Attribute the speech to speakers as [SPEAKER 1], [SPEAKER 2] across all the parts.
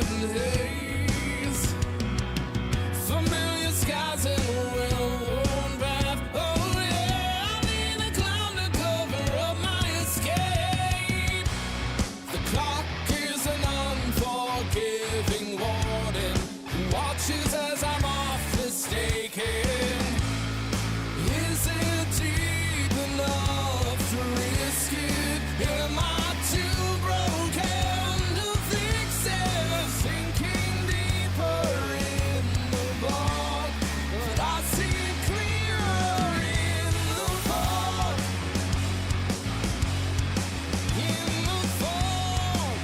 [SPEAKER 1] uncertain haze. Familiar skies and a well-worn path. Oh yeah, I need a clown to cover up my escape. The clock is an unforgiving warden who watches as I'm off mistaken. Is it deep enough to risk it? Am I too broken to fix it? Sinking deeper in the bog, but I see clearer in the fog. In the fog.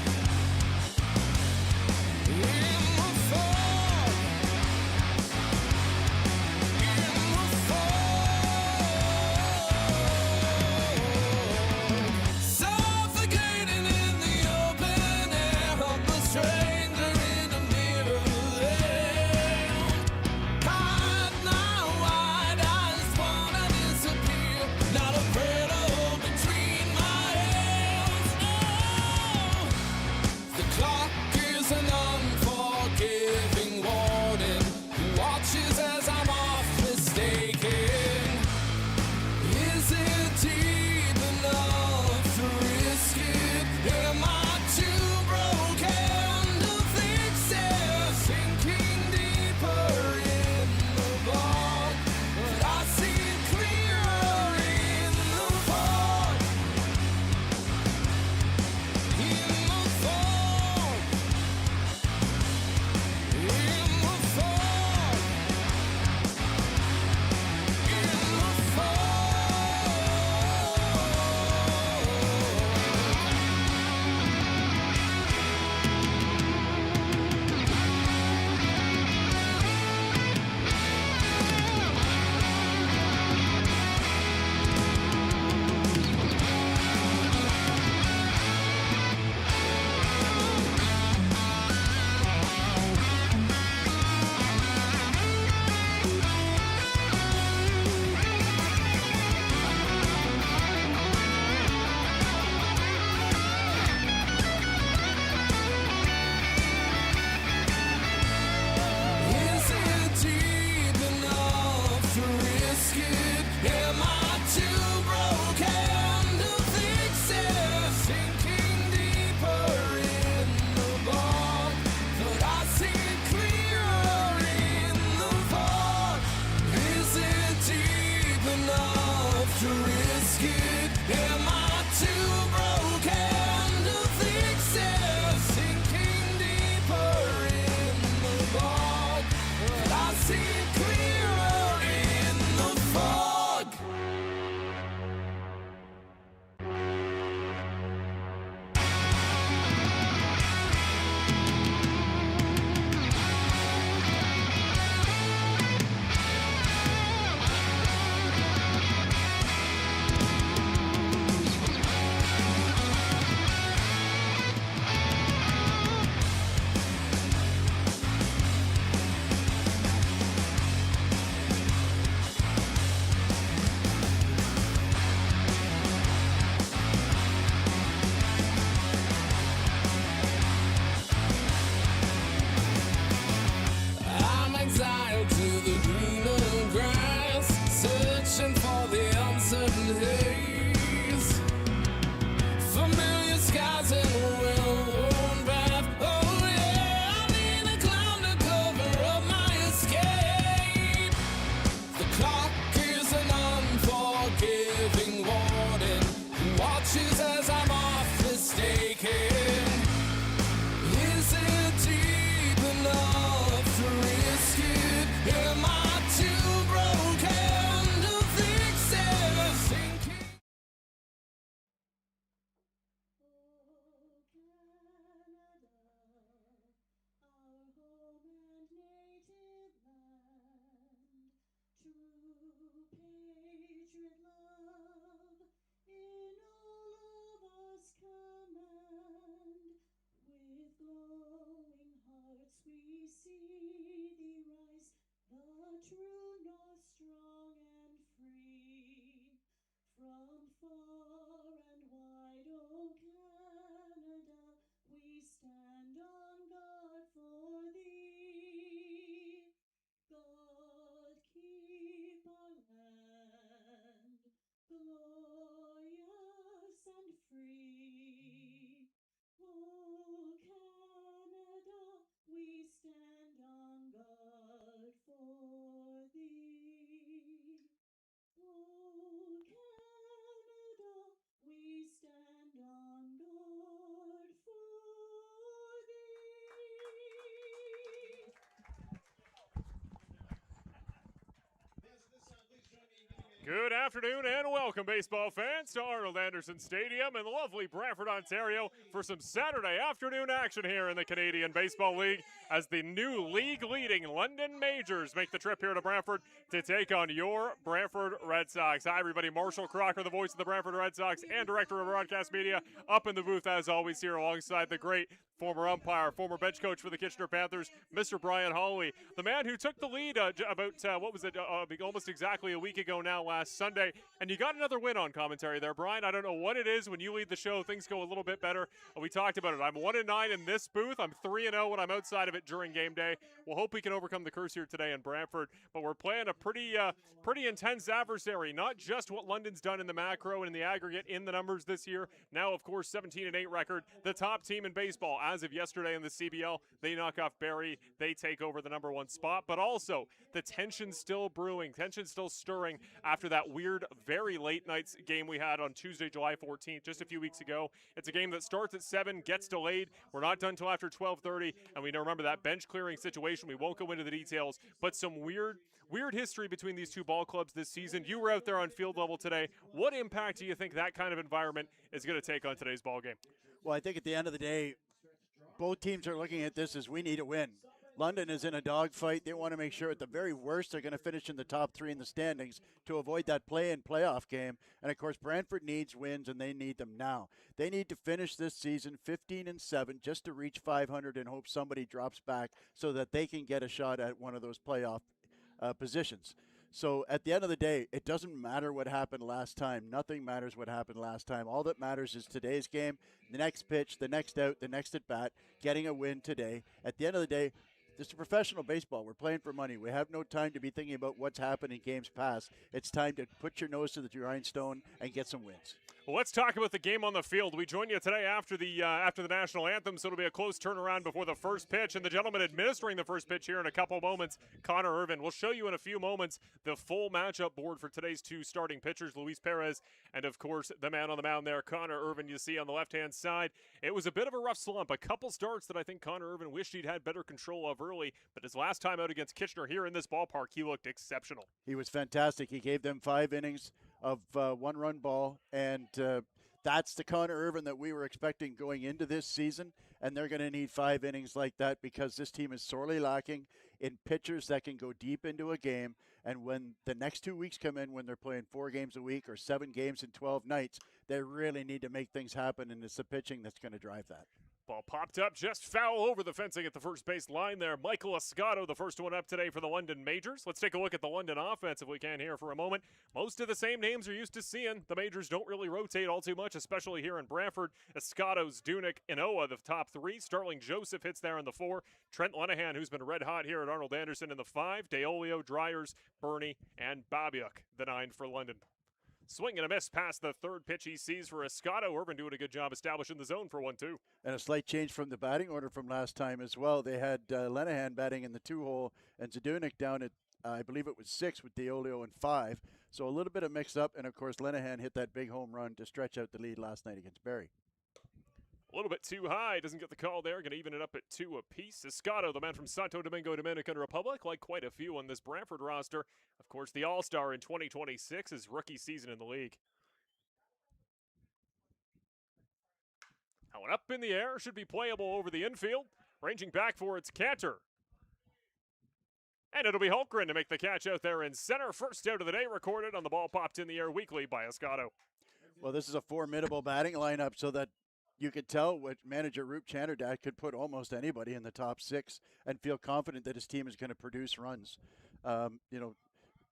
[SPEAKER 1] In the fog. In the fog. Suffocating in the open air, helpless stranger in a mirror land. Hide my wide eyes, wanna disappear. Not a prayer to hold between my hands. No, the clock is an unforgiving warden who watches as I'm off mistaken. Is it deep enough to risk it? Am I too broken to fix it? Sinking deeper in the bog, but I see clearer in the fog. In the fog. In the fog. In the fog. Is it deep enough to risk it? Am I too broken to fix it? Sinking deeper in the bog, but I see clearer in the fog. Is it deep enough to risk it? Am I too broken to fix it? Sinking deeper in the bog, but I see clearer in the fog. I'm exiled to the greener grass, searching for the uncertain haze. Familiar skies and a well-worn path. Oh yeah, I need a clown to cover up my escape. The clock is an unforgiving warden who watches as I'm off mistaken. Is it deep enough to risk it? Am I too broken to fix it? Sinking.
[SPEAKER 2] Oh, Canada, our home and native land, true patriot love in all of us command. With glowing hearts we see thee rise, the true north strong and free. From far and wide, O Canada, we stand on guard
[SPEAKER 3] Good afternoon and welcome, baseball fans, to Arnold Anderson Stadium in lovely Brantford, Ontario, for some Saturday afternoon action here in the Canadian Baseball League as the new league-leading London Majors make the trip here to Brantford to take on your Brantford Red Sox. Hi, everybody. Marshall Crocker, the voice of the Brantford Red Sox and director of broadcast media, up in the booth as always here alongside the great former umpire, former bench coach for the Kitchener Panthers, Mr. Brian Holloway, the man who took the lead almost exactly a week ago now, last Sunday, and you got another win on commentary there, Brian. I don't know what it is. When you lead the show, things go a little bit better. We talked about it. I'm 1-9 in this booth. I'm 3-0 when I'm outside of it during game day. We'll hope we can overcome the curse here today in Brantford, but we're playing a pretty intense adversary. Not just what London's done in the macro and in the aggregate in the numbers this year. Now, of course, 17-8 record, the top team in baseball as of yesterday in the CBL. They knock off Barrie. They take over the number 1 spot, but also the tension still brewing, tension still stirring after that weird, very late nights game we had on Tuesday, July 14th, just a few weeks ago. It's a game that starts at 7, gets delayed. We're not done till after 12:30, and we remember that bench clearing situation. We won't go into the details, but some weird history between these two ball clubs this season. You were out there on field level today. What impact do you think that kind of environment is going to take on today's ball game?
[SPEAKER 4] Well, I think at the end of the day, both teams are looking at this as we need a win. London is in a dogfight. They want to make sure at the very worst they're going to finish in the top 3 in the standings to avoid that play-in playoff game. And, of course, Brantford needs wins, and they need them now. They need to finish this season 15-7 just to reach 500 and hope somebody drops back so that they can get a shot at one of those playoff positions. So at the end of the day, it doesn't matter what happened last time. Nothing matters what happened last time. All that matters is today's game, the next pitch, the next out, the next at bat, getting a win today. At the end of the day, this is professional baseball. We're playing for money. We have no time to be thinking about what's happened in games past. It's time to put your nose to the grindstone and get some wins.
[SPEAKER 3] Well, let's talk about the game on the field. We join you today after the national anthem, so it'll be a close turnaround before the first pitch. And the gentleman administering the first pitch here in a couple moments, Connor Irvin. We'll show you in a few moments the full matchup board for today's two starting pitchers, Luis Perez and, of course, the man on the mound there, Connor Irvin. You see on the left-hand side, it was a bit of a rough slump. A couple starts that I think Connor Irvin wished he'd had better control of early, but his last time out against Kitchener here in this ballpark, he looked exceptional.
[SPEAKER 4] He was fantastic. He gave them 5 innings of one-run ball, and that's the Connor Irvin that we were expecting going into this season, and they're going to need 5 innings like that because this team is sorely lacking in pitchers that can go deep into a game. And when the next 2 weeks come in, when they're playing 4 games a week or 7 games in 12 nights, they really need to make things happen, and it's the pitching that's going to drive that.
[SPEAKER 3] Ball popped up, just foul over the fencing at the first base line there. Michael Escato, the first one up today for the London Majors. Let's take a look at the London offense if we can here for a moment. Most of the same names you're used to seeing. The Majors don't really rotate all too much, especially here in Brantford. Escato's, Dunick, Inoa, the top 3. Sterling Joseph hits there in the 4. Trent Lenahan, who's been red hot here at Arnold Anderson, in the 5. Deolio, Dryers, Bernie, and Babiuk, the 9 for London. Swing and a miss past the third pitch he sees for Escato. Irvin doing a good job establishing the zone for 1-2.
[SPEAKER 4] And a slight change from the batting order from last time as well. They had Lenahan batting in the 2-hole and Zadunik down at, I believe it was 6 with Deolio and 5. So a little bit of mix-up, and of course Lenahan hit that big home run to stretch out the lead last night against Barrie.
[SPEAKER 3] A little bit too high. Doesn't get the call there. Going to even it up at 2 apiece. Escato, the man from Santo Domingo, Dominican Republic, like quite a few on this Brantford roster. Of course, the All-Star in 2026, his rookie season in the league. That one up in the air. Should be playable over the infield. Ranging back for its Cantor. And it'll be Holmgren to make the catch out there in center. First out of the day recorded on the ball popped in the air weekly by Escato.
[SPEAKER 4] Well, this is a formidable batting lineup so that you could tell what manager Roop Chanderdat could put almost anybody in the top 6 and feel confident that his team is going to produce runs.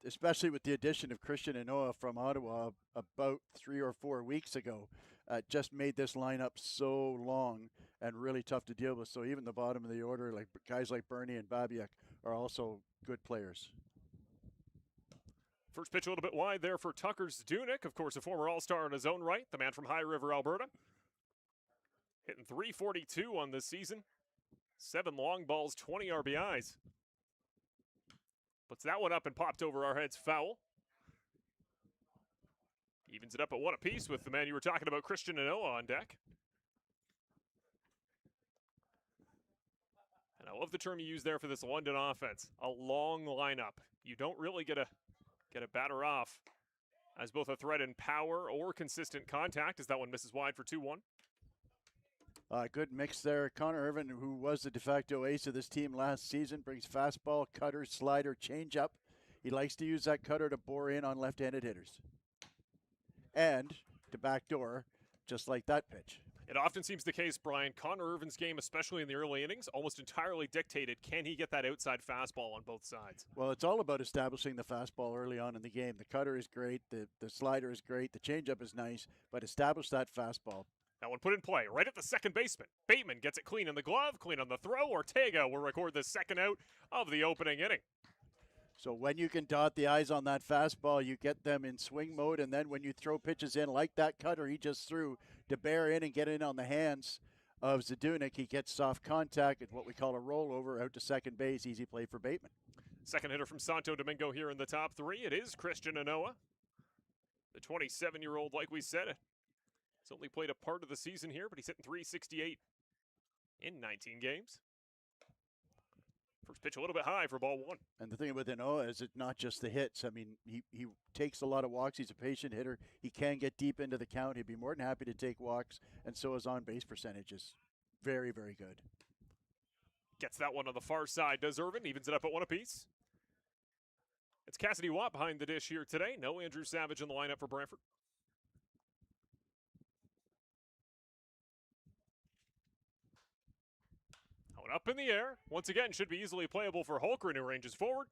[SPEAKER 4] Especially with the addition of Christian Inoa from Ottawa about 3 or 4 weeks ago, just made this lineup so long and really tough to deal with. So even the bottom of the order, like guys like Bernie and Babiuk, are also good players.
[SPEAKER 3] First pitch a little bit wide there for Tucker's Dunick, of course a former All-Star in his own right, the man from High River, Alberta. Hitting .342 on this season. 7 long balls, 20 RBIs. Puts that one up and popped over our heads, foul. Evens it up at 1 apiece with the man you were talking about, Christian Inoa, on deck. And I love the term you use there for this London offense. A long lineup. You don't really get a batter off as both a threat in power or consistent contact, as that one misses wide for 2-1.
[SPEAKER 4] Good mix there. Connor Irvin, who was the de facto ace of this team last season, brings fastball, cutter, slider, changeup. He likes to use that cutter to bore in on left-handed hitters. And to backdoor, just like that pitch.
[SPEAKER 3] It often seems the case, Brian. Connor Irvin's game, especially in the early innings, almost entirely dictated, can he get that outside fastball on both sides?
[SPEAKER 4] Well, it's all about establishing the fastball early on in the game. The cutter is great, the slider is great, the changeup is nice, but establish that fastball.
[SPEAKER 3] That one put in play right at the second baseman. Bateman gets it clean in the glove, clean on the throw. Ortega will record the second out of the opening inning.
[SPEAKER 4] So when you can dot the I's on that fastball, you get them in swing mode, and then when you throw pitches in like that cutter he just threw to bear in and get in on the hands of Zadunik, he gets soft contact at what we call a rollover out to second base. Easy play for Bateman.
[SPEAKER 3] Second hitter from Santo Domingo here in the top three. It is Christian Anoa. The 27-year-old, like we said, he's only played a part of the season here, but he's hitting .368 in 19 games. First pitch a little bit high for ball one.
[SPEAKER 4] And the thing with Anoa is it's not just the hits. I mean, he takes a lot of walks. He's a patient hitter. He can get deep into the count. He'd be more than happy to take walks, and so his on-base percentage is very, very good.
[SPEAKER 3] Gets that one on the far side, does Irvin. Evens it up at one apiece. It's Cassidy Watt behind the dish here today. No Andrew Savage in the lineup for Brantford. Up in the air. Once again, should be easily playable for Holmgren, who ranges forward.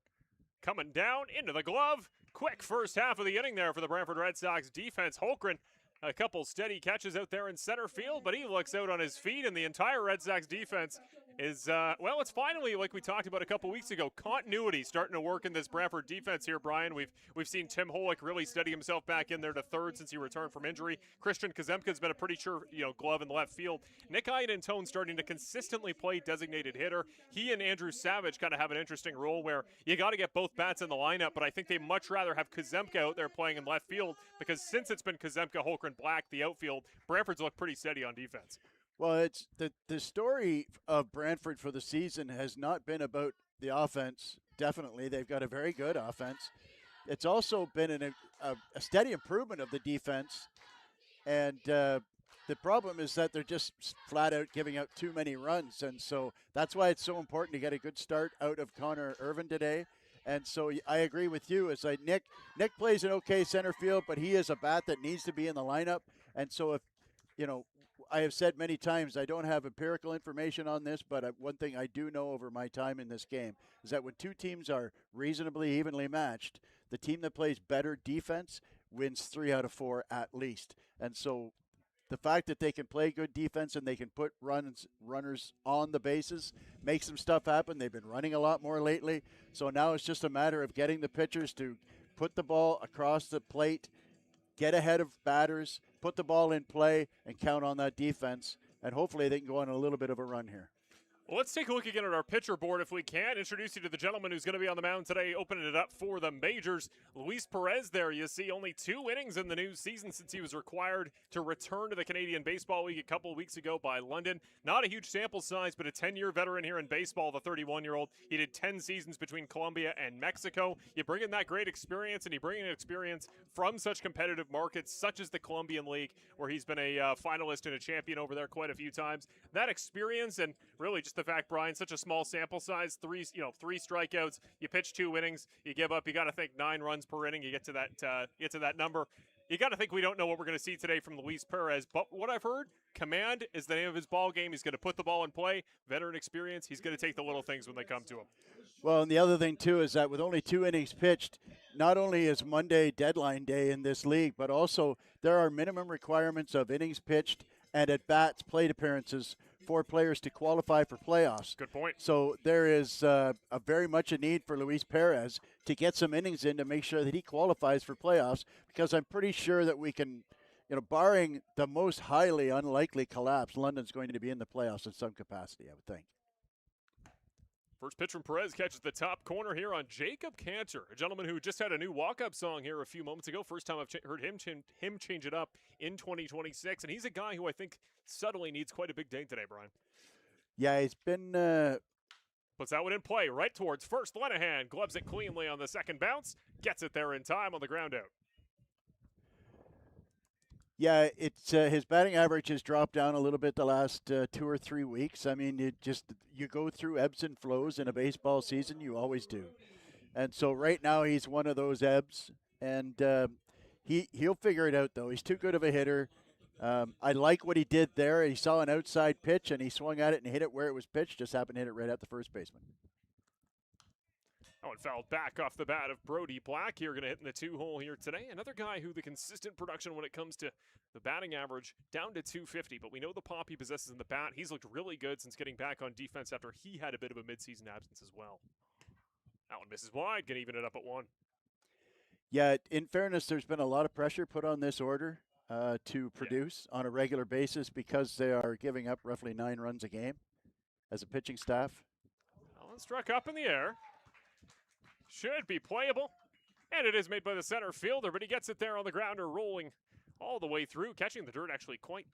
[SPEAKER 3] Coming down into the glove. Quick first half of the inning there for the Brantford Red Sox defense. Holmgren, a couple steady catches out there in center field, but he looks out on his feet, and the entire Red Sox defense is, well, it's finally, like we talked about a couple weeks ago, continuity starting to work in this Brantford defense here, Brian. We've seen Tim Holick really steady himself back in there to third since he returned from injury. Christian Kazemka's been a pretty sure, glove in the left field. Nick Iadantone starting to consistently play designated hitter. He and Andrew Savage kind of have an interesting role where you got to get both bats in the lineup, but I think they much rather have Kazemka out there playing in left field because since it's been Kazemka, Holmgren, Black, the outfield, Brantford's looked pretty steady on defense.
[SPEAKER 4] Well, it's the story of Brantford for the season has not been about the offense. Definitely, they've got a very good offense. It's also been a steady improvement of the defense, and the problem is that they're just flat out giving out too many runs, and so that's why it's so important to get a good start out of Connor Irvin today. And so I agree with you. It's like Nick plays an okay center field, but he is a bat that needs to be in the lineup. And so if I have said many times I don't have empirical information on this, but one thing I do know over my time in this game is that when two teams are reasonably evenly matched, the team that plays better defense wins 3 out of 4 at least. And so the fact that they can play good defense and they can put runners on the bases makes some stuff happen. They've been running a lot more lately. So now it's just a matter of getting the pitchers to put the ball across the plate, get ahead of batters, put the ball in play, and count on that defense. And hopefully they can go on a little bit of a run here.
[SPEAKER 3] Well, let's take a look again at our pitcher board if we can. Introduce you to the gentleman who's going to be on the mound today, opening it up for the majors. Luis Perez there, you see, only 2 innings in the new season since he was required to return to the Canadian Baseball League a couple of weeks ago by London. Not a huge sample size, but a 10-year veteran here in baseball, the 31-year-old. He did 10 seasons between Colombia and Mexico. You bring in that great experience, and you bring in experience from such competitive markets, such as the Colombian League, where he's been a finalist and a champion over there quite a few times. That experience and really just the fact, Brian, such a small sample size, 3 strikeouts, you pitch 2 innings, you give up, you got to think 9 runs per inning, you get to that number. You got to think we don't know what we're going to see today from Luis Perez, but what I've heard, command is the name of his ball game. He's going to put the ball in play, veteran experience. He's going to take the little things when they come to him.
[SPEAKER 4] Well, and the other thing, too, is that with only 2 innings pitched, not only is Monday deadline day in this league, but also there are minimum requirements of innings pitched and at-bats, plate appearances for players to qualify for playoffs.
[SPEAKER 3] Good point.
[SPEAKER 4] So there is a very much a need for Luis Perez to get some innings in to make sure that he qualifies for playoffs, because I'm pretty sure that we can, barring the most highly unlikely collapse, London's going to be in the playoffs in some capacity, I would think.
[SPEAKER 3] First pitch from Perez catches the top corner here on Jacob Cantor, a gentleman who just had a new walk-up song here a few moments ago. First time I've heard him change it up in 2026, and he's a guy who I think subtly needs quite a big day today, Brian.
[SPEAKER 4] Yeah, he's been...
[SPEAKER 3] Puts that one in play right towards first. Lenahan gloves it cleanly on the second bounce. Gets it there in time on the ground out.
[SPEAKER 4] Yeah, it's his batting average has dropped down a little bit the last 2 or 3 weeks. I mean, you go through ebbs and flows in a baseball season. You always do, and so right now he's one of those ebbs, and he'll figure it out though. He's too good of a hitter. I like what he did there. He saw an outside pitch and he swung at it and hit it where it was pitched. Just happened to hit it right at the first baseman.
[SPEAKER 3] Oh, and fouled back off the bat of Brody Black here, going to hit in the 2-hole here today. Another guy who the consistent production when it comes to the batting average down to 250, but we know the pop he possesses in the bat. He's looked really good since getting back on defense after he had a bit of a midseason absence as well. That one misses wide, going to even it up at 1.
[SPEAKER 4] Yeah, in fairness, there's been a lot of pressure put on this order to produce on a regular basis because they are giving up roughly 9 runs a game as a pitching staff.
[SPEAKER 3] Allen struck up in the air. Should be playable. And it is made by the center fielder, but he gets it there on the grounder, rolling all the way through, catching the dirt actually quite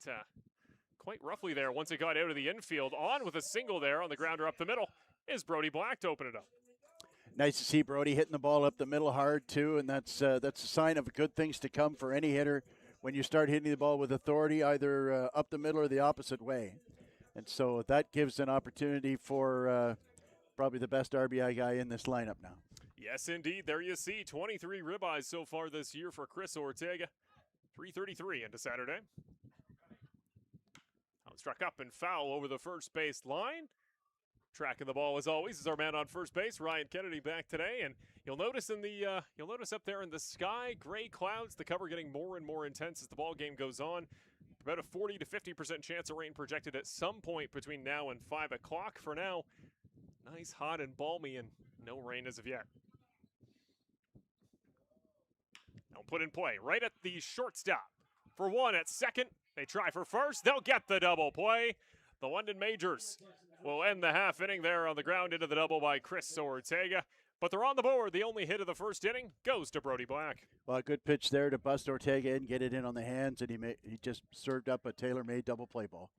[SPEAKER 3] roughly there once it got out of the infield. On with a single there on the grounder up the middle is Brody Black to open it up.
[SPEAKER 4] Nice to see Brody hitting the ball up the middle hard too, and that's a sign of good things to come for any hitter when you start hitting the ball with authority, either up the middle or the opposite way. And so that gives an opportunity for probably the best RBI guy in this lineup now.
[SPEAKER 3] Yes, indeed. There you see 23 ribeyes so far this year for Chris Ortega. 3:33 into Saturday. Struck up and foul over the first base line. Tracking the ball as always is our man on first base, Ryan Kennedy, back today, and you'll notice up there in the sky, gray clouds, the cover getting more and more intense as the ball game goes on. About a 40 to 50% chance of rain projected at some point between now and 5 o'clock. For now, nice, hot, and balmy, and no rain as of yet. Now put in play right at the shortstop. For 1 at second, they try for first. They'll get the double play. The London Majors will end the half inning there on the ground into the double by Chris Ortega. But they're on the board. The only hit of the first inning goes to Brody Black.
[SPEAKER 4] Well, a good pitch there to bust Ortega in, get it in on the hands, and he just served up a tailor-made double play ball.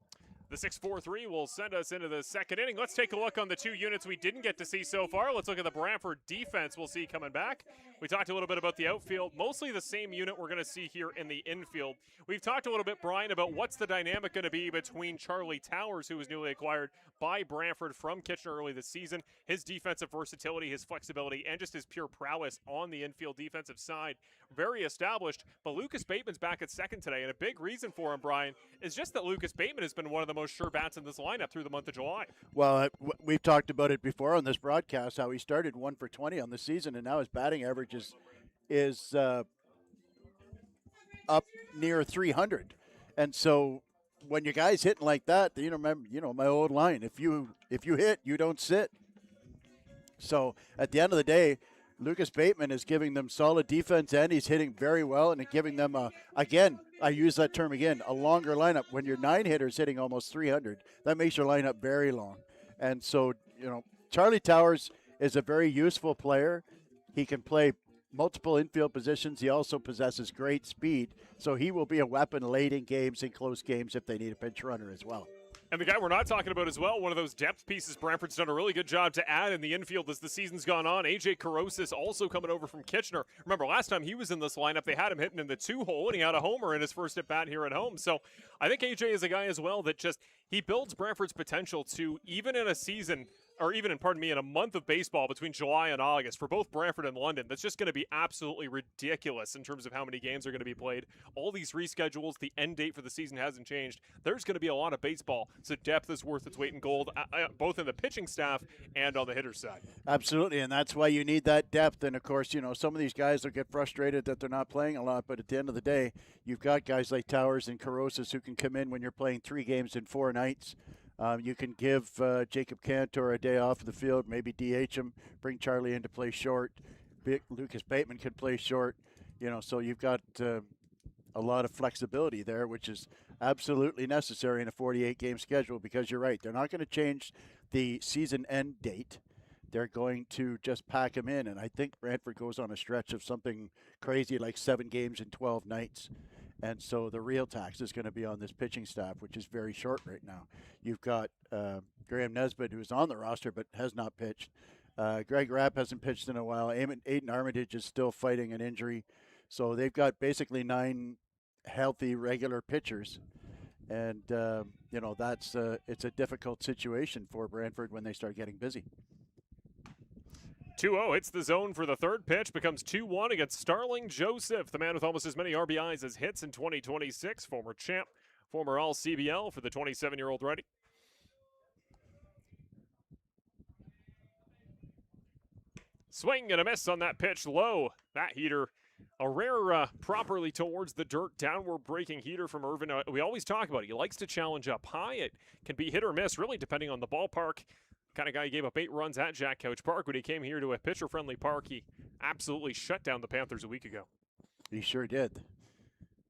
[SPEAKER 3] The 6-4-3 will send us into the second inning. Let's take a look on the 2 units we didn't get to see so far. Let's look at the Brantford defense we'll see coming back. We talked a little bit about the outfield, mostly the same unit we're going to see here in the infield. We've talked a little bit, Brian, about what's the dynamic going to be between Charlie Towers, who was newly acquired by Brantford from Kitchener early this season, his defensive versatility, his flexibility, and just his pure prowess on the infield defensive side. Very established, but Lucas Bateman's back at second today, and a big reason for him, Brian, is just that Lucas Bateman has been one of the most sure bats in this lineup through the month of July.
[SPEAKER 4] Well, we've talked about it before on this broadcast, how he started 1 for 20 on the season, and now his batting average is up near 300. And so when your guy's hitting like that, remember, my old line, if you hit, you don't sit. So at the end of the day, Lucas Bateman is giving them solid defense, and he's hitting very well, and giving them, again, I use that term again, a longer lineup. When your 9 hitters hitting almost 300, that makes your lineup very long. And so, Charlie Towers is a very useful player. He can play multiple infield positions. He also possesses great speed, so he will be a weapon late in games and close games if they need a pinch runner as well.
[SPEAKER 3] And the guy we're not talking about as well, one of those depth pieces Brantford's done a really good job to add in the infield as the season's gone on. AJ Carosis also coming over from Kitchener. Remember, last time he was in this lineup, they had him hitting in the 2-hole, and he had a homer in his first at-bat here at home. So I think AJ is a guy as well that he builds Brantford's potential to, even in a season, or even in a month of baseball between July and August for both Brantford and London, that's just going to be absolutely ridiculous in terms of how many games are going to be played. All these reschedules, the end date for the season hasn't changed. There's going to be a lot of baseball, so depth is worth its weight in gold, both in the pitching staff and on the hitter's side.
[SPEAKER 4] Absolutely, and that's why you need that depth. And, of course, some of these guys will get frustrated that they're not playing a lot, but at the end of the day, you've got guys like Towers and Carosis who can come in when you're playing 3 games in 4 nights. You can give Jacob Cantor a day off of the field, maybe DH him, bring Charlie in to play short. Lucas Bateman could play short, so you've got a lot of flexibility there, which is absolutely necessary in a 48-game schedule, because you're right, they're not going to change the season end date. They're going to just pack him in, and I think Brantford goes on a stretch of something crazy like 7 games in 12 nights. And so the real tax is going to be on this pitching staff, which is very short right now. You've got Graham Nesbitt, who's on the roster but has not pitched. Greg Rapp hasn't pitched in a while. Aiden Armitage is still fighting an injury. So they've got basically 9 healthy, regular pitchers. And, that's it's a difficult situation for Brantford when they start getting busy.
[SPEAKER 3] 2-0 hits the zone for the third pitch, becomes 2-1 against Starling Joseph, the man with almost as many RBIs as hits in 2026, former champ, former All-CBL for the 27-year-old righty. Swing and a miss on that pitch low. That heater, a rare properly towards the dirt, downward breaking heater from Irvin. We always talk about it. He likes to challenge up high. It can be hit or miss, really, depending on the ballpark. Kind of guy who gave up 8 runs at Jack Couch Park when he came here to a pitcher-friendly park. He absolutely shut down the Panthers a week ago.
[SPEAKER 4] He sure did.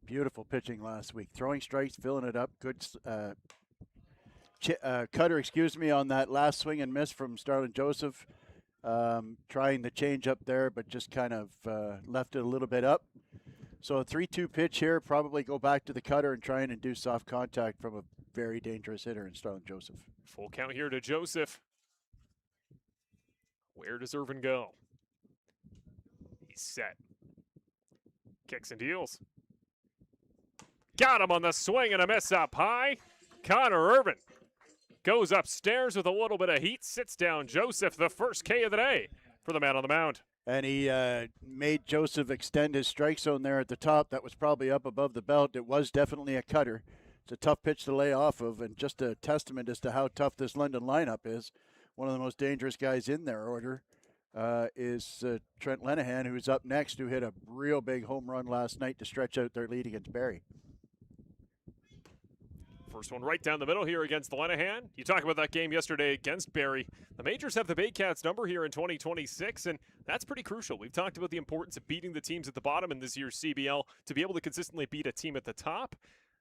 [SPEAKER 4] Beautiful pitching last week. Throwing strikes, filling it up. Good cutter, on that last swing and miss from Starling Joseph. Trying the change up there, but just kind of left it a little bit up. So a 3-2 pitch here, probably go back to the cutter and try and induce soft contact from a very dangerous hitter in Starling Joseph.
[SPEAKER 3] Full count here to Joseph. Where does Irvin go? He's set. Kicks and deals. Got him on the swing and a miss up high. Connor Irvin goes upstairs with a little bit of heat, sits down Joseph, the first K of the day for the man on the mound.
[SPEAKER 4] And he made Joseph extend his strike zone there at the top. That was probably up above the belt. It was definitely a cutter. It's a tough pitch to lay off of, and just a testament as to how tough this London lineup is. One of the most dangerous guys in their order is Trent Lenahan, who's up next, who hit a real big home run last night to stretch out their lead against Barrie.
[SPEAKER 3] First one right down the middle here against Lenahan. You talk about that game yesterday against Barrie. The Majors have the Baycats number here in 2026, and that's pretty crucial. We've talked about the importance of beating the teams at the bottom in this year's CBL to be able to consistently beat a team at the top.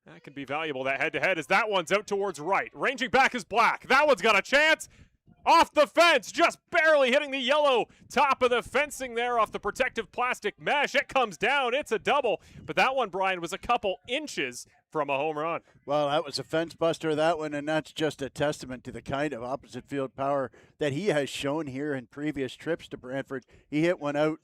[SPEAKER 3] That can be valuable. That head-to-head as that one's out towards right. Ranging back is Black. That one's got a chance. Off the fence, just barely hitting the yellow top of the fencing there off the protective plastic mesh. It comes down. It's a double. But that one, Brian, was a couple inches from a home run.
[SPEAKER 4] Well, that was a fence buster, that one, and that's just a testament to the kind of opposite field power that he has shown here in previous trips to Brantford. He hit one out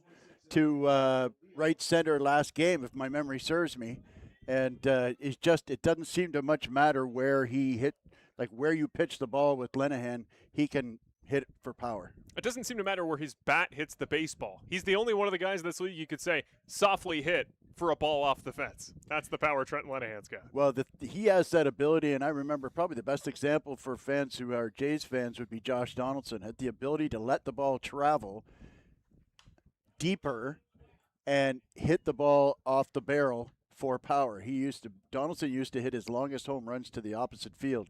[SPEAKER 4] to right center last game, if my memory serves me. And it doesn't seem to much matter where he hit, like where you pitch the ball with Lenahan, he can hit it for power.
[SPEAKER 3] It doesn't seem to matter where his bat hits the baseball. He's the only one of the guys in this league you could say softly hit for a ball off the fence. That's the power Trent Lenahan's got.
[SPEAKER 4] Well, he has that ability, and I remember probably the best example for fans who are Jays fans would be Josh Donaldson. Had the ability to let the ball travel deeper and hit the ball off the barrel for power. Donaldson used to hit his longest home runs to the opposite field.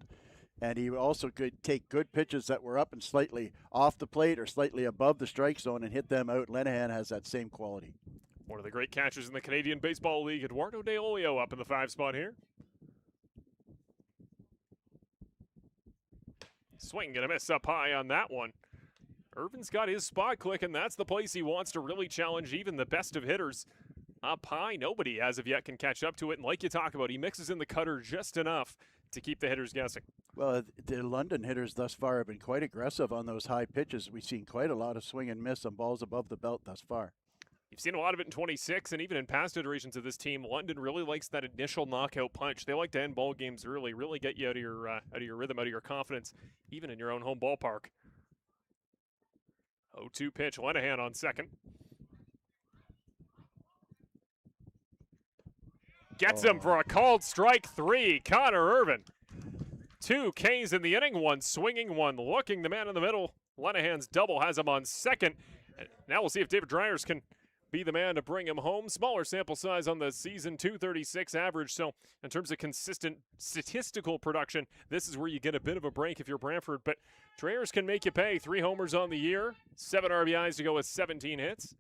[SPEAKER 4] And he also could take good pitches that were up and slightly off the plate or slightly above the strike zone and hit them out. Lenahan has that same quality.
[SPEAKER 3] One of the great catchers in the Canadian Baseball League, Eduardo De Olio, up in the 5 spot here. Swing and a miss up high on that one. Irvin's got his spot click, and that's the place he wants to really challenge even the best of hitters. Up high, nobody as of yet can catch up to it. And like you talk about, he mixes in the cutter just enough to keep the hitters guessing.
[SPEAKER 4] Well, the London hitters thus far have been quite aggressive on those high pitches. We've seen quite a lot of swing and miss on balls above the belt thus far.
[SPEAKER 3] You've seen a lot of it in 26, and even in past iterations of this team, London really likes that initial knockout punch. They like to end ball games early, really get you out of your rhythm, out of your confidence, even in your own home ballpark. 0-2 pitch, Lenahan on second. Gets him for a called strike 3. Connor Irvin. 2 Ks in the inning, 1 swinging, 1 looking. The man in the middle, Lenahan's double, has him on second. Now we'll see if David Dryers can be the man to bring him home. Smaller sample size on the season, 236 average. So in terms of consistent statistical production, this is where you get a bit of a break if you're Brantford. But Dryers can make you pay. 3 homers on the year, 7 RBIs to go with 17 hits.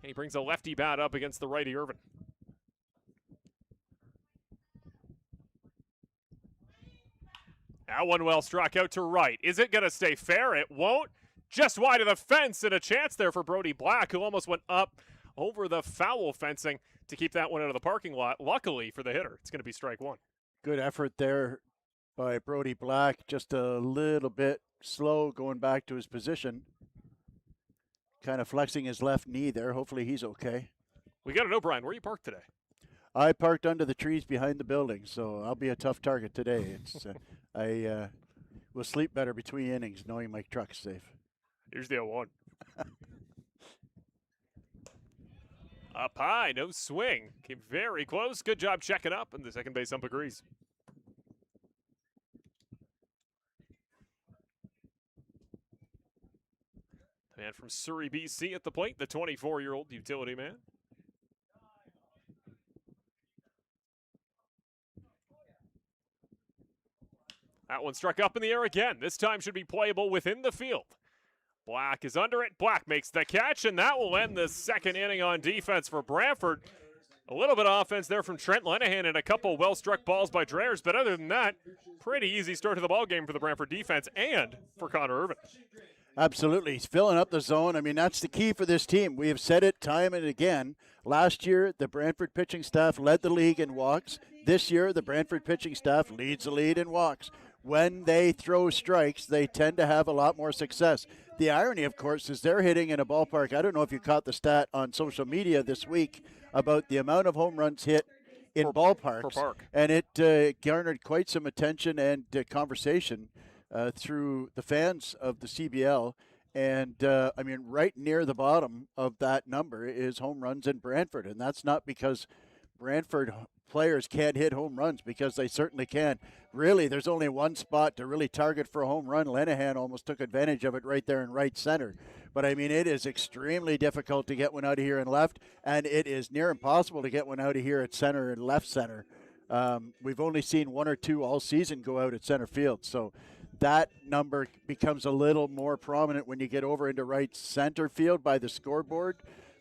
[SPEAKER 3] And he brings a lefty bat up against the righty Irvin. That one well struck out to right. Is it going to stay fair? It won't. Just wide of the fence, and a chance there for Brody Black, who almost went up over the foul fencing to keep that one out of the parking lot. Luckily for the hitter, it's going to be strike 1.
[SPEAKER 4] Good effort there by Brody Black. Just a little bit slow going back to his position. Kind of flexing his left knee there. Hopefully he's okay.
[SPEAKER 3] We got to know, Brian, where you parked today?
[SPEAKER 4] I parked under the trees behind the building, so I'll be a tough target today. It's I will sleep better between innings knowing my truck's safe.
[SPEAKER 3] Here's the 0-1. Up high, no swing. Came very close. Good job checking up, and the second base ump agrees. The man from Surrey, BC at the plate, the 24-year-old utility man. That one struck up in the air again. This time should be playable within the field. Black is under it. Black makes the catch, and that will end the second inning on defense for Brantford. A little bit of offense there from Trent Lenahan and a couple well-struck balls by Dreyers, but other than that, pretty easy start to the ball game for the Brantford defense and for Connor Irvin.
[SPEAKER 4] Absolutely. He's filling up the zone. I mean, that's the key for this team. We have said it time and again. Last year, the Brantford pitching staff led the league in walks. This year, the Brantford pitching staff leads the lead in walks. When they throw strikes, they tend to have a lot more success. The irony, of course, is they're hitting in a ballpark. I don't know if you caught the stat on social media this week about the amount of home runs hit in ballparks. And it garnered quite some attention and conversation through the fans of the CBL. And, I mean, right near the bottom of that number is home runs in Brantford. And that's not because Brantford players can't hit home runs, because they certainly can. Really, there's only one spot to really target for a home run. Lenahan almost took advantage of it right there in right center. But, I mean, it is extremely difficult to get one out of here in left, and it is near impossible to get one out of here at center and left center. We've only seen one or two all season go out at center field. So that number becomes a little more prominent when you get over into right center field by the scoreboard.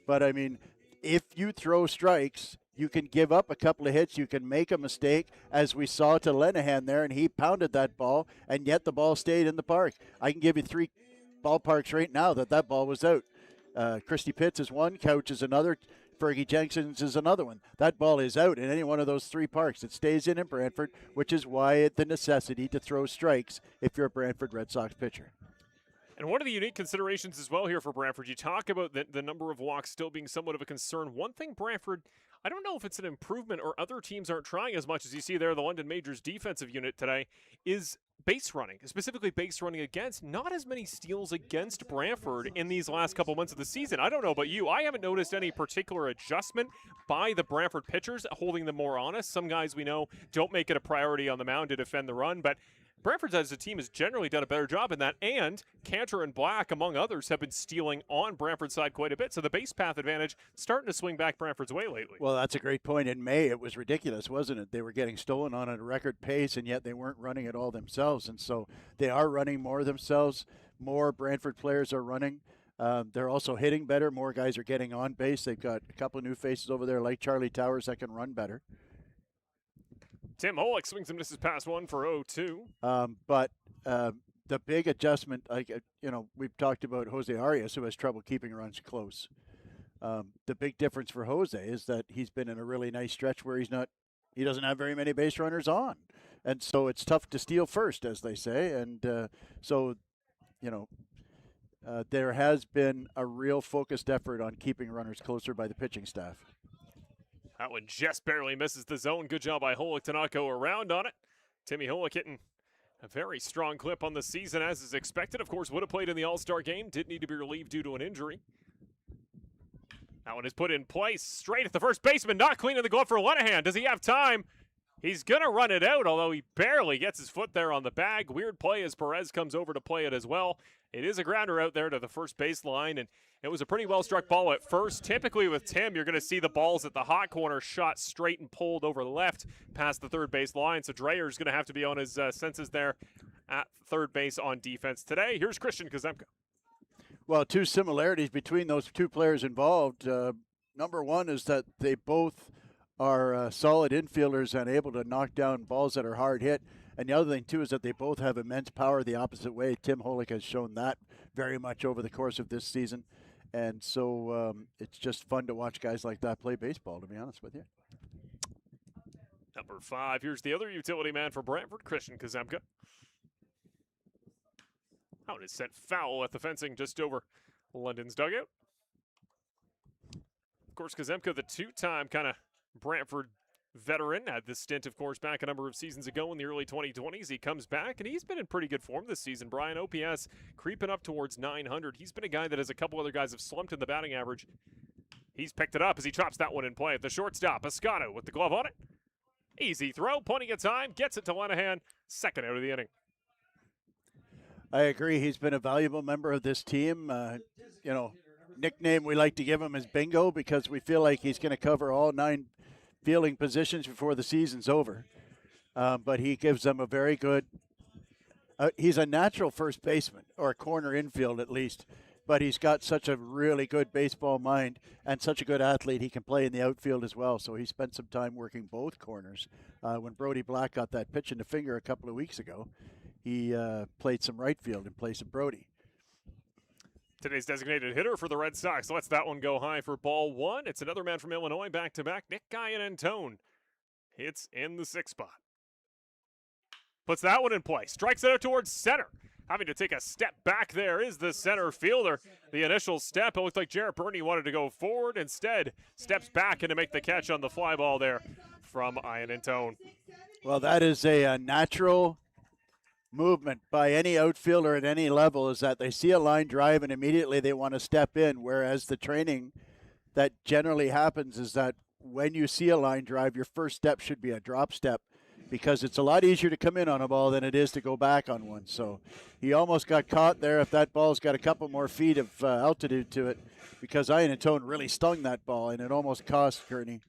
[SPEAKER 4] But, I mean, if you throw strikes, you can give up a couple of hits. You can make a mistake, as we saw to Lenahan there, and he pounded that ball, and yet the ball stayed in the park. I can give you 3 ballparks right now that ball was out. Christy Pitts is one, Couch is another, Fergie Jenkins is another one. That ball is out in any one of those 3 parks. It stays in Brantford, which is why the necessity to throw strikes if you're a Brantford Red Sox pitcher.
[SPEAKER 3] And one of the unique considerations as well here for Brantford, you talk about the number of walks still being somewhat of a concern. One thing Brantford, I don't know if it's an improvement or other teams aren't trying as much as you see there, the London Majors defensive unit today, is base running, specifically base running against. Not as many steals against Brantford in these last couple months of the season. I don't know about you. I haven't noticed any particular adjustment by the Brantford pitchers, holding them more honest. Some guys we know don't make it a priority on the mound to defend the run, but Brantford as a team has generally done a better job in that, and Cantor and Black, among others, have been stealing on Brantford's side quite a bit. So the base path advantage starting to swing back Brantford's way lately.
[SPEAKER 4] Well, that's a great point. In May, it was ridiculous, wasn't it? They were getting stolen on a record pace, and yet they weren't running it all themselves. And so they are running more themselves. More Brantford players are running. They're also hitting better. More guys are getting on base. They've got a couple of new faces over there like Charlie Towers that can run better.
[SPEAKER 3] Tim Holick swings and misses past one for 0-2.
[SPEAKER 4] But the big adjustment, we've talked about Jose Arias, who has trouble keeping runs close. The big difference for Jose is that he's been in a really nice stretch where he doesn't have very many base runners on. And so it's tough to steal first, as they say. And there has been a real focused effort on keeping runners closer by the pitching staff.
[SPEAKER 3] That one just barely misses the zone. Good job by Holick to not go around on it. Timmy Holick hitting a very strong clip on the season, as is expected. Of course, would have played in the All-Star game. Did need to be relieved due to an injury. That one is put in place straight at the first baseman. Not cleaning the glove for Lenahan. Does he have time? He's going to run it out, although he barely gets his foot there on the bag. Weird play as Perez comes over to play it as well. It is a grounder out there to the first baseline, and it was a pretty well-struck ball at first. Typically with Tim, you're going to see the balls at the hot corner shot straight and pulled over left past the third base line. So Dreyer's going to have to be on his senses there at third base on defense today. Here's Christian Kazemka.
[SPEAKER 4] Well, 2 similarities between those 2 players involved. Number one is that they both are solid infielders and able to knock down balls that are hard hit. And the other thing, too, is that they both have immense power the opposite way. Tim Holick has shown that very much over the course of this season. And so it's just fun to watch guys like that play baseball, to be honest with you.
[SPEAKER 3] Number 5, here's the other utility man for Brantford, Christian Kazemka. Out is sent foul at the fencing just over London's dugout. Of course, Kazemka, the 2-time kind of Brantford veteran. Had this stint, of course, back a number of seasons ago in the early 2020s. He comes back, and he's been in pretty good form this season. Brian, OPS creeping up towards 900. He's been a guy that, as a couple other guys have slumped in the batting average, he's picked it up as he chops that one in play at the shortstop. Escato with the glove on it. Easy throw, plenty of time, gets it to Lenahan. Second out of the inning.
[SPEAKER 4] I agree. He's been a valuable member of this team. Nickname we like to give him is Bingo because we feel like he's going to cover all 9 fielding positions before the season's over. But he gives them a very good he's a natural first baseman, or a corner infield at least. But he's got such a really good baseball mind and such a good athlete. He can play in the outfield as well. So he spent some time working both corners. When Brody Black got that pitch in the finger a couple of weeks ago, he played some right field in place of Brody.
[SPEAKER 3] Today's designated hitter for the Red Sox lets that one go high for ball 1. It's another man from Illinois back-to-back. Nick Guyan-Antone hits in the 6th spot. Puts that one in play. Strikes it out towards center. Having to take a step back there is the center fielder. The initial step, it looked like Jarrett Burney wanted to go forward. Instead, steps back in to make the catch on the fly ball there from Guyan-Antone.
[SPEAKER 4] Well, that is a natural movement by any outfielder at any level, is that they see a line drive and immediately they want to step in, whereas the training that generally happens is that when you see a line drive, your first step should be a drop step, because it's a lot easier to come in on a ball than it is to go back on one. So he almost got caught there if that ball's got a couple more feet of altitude to it, because Guyan-Antone really stung that ball, and it almost cost Kearney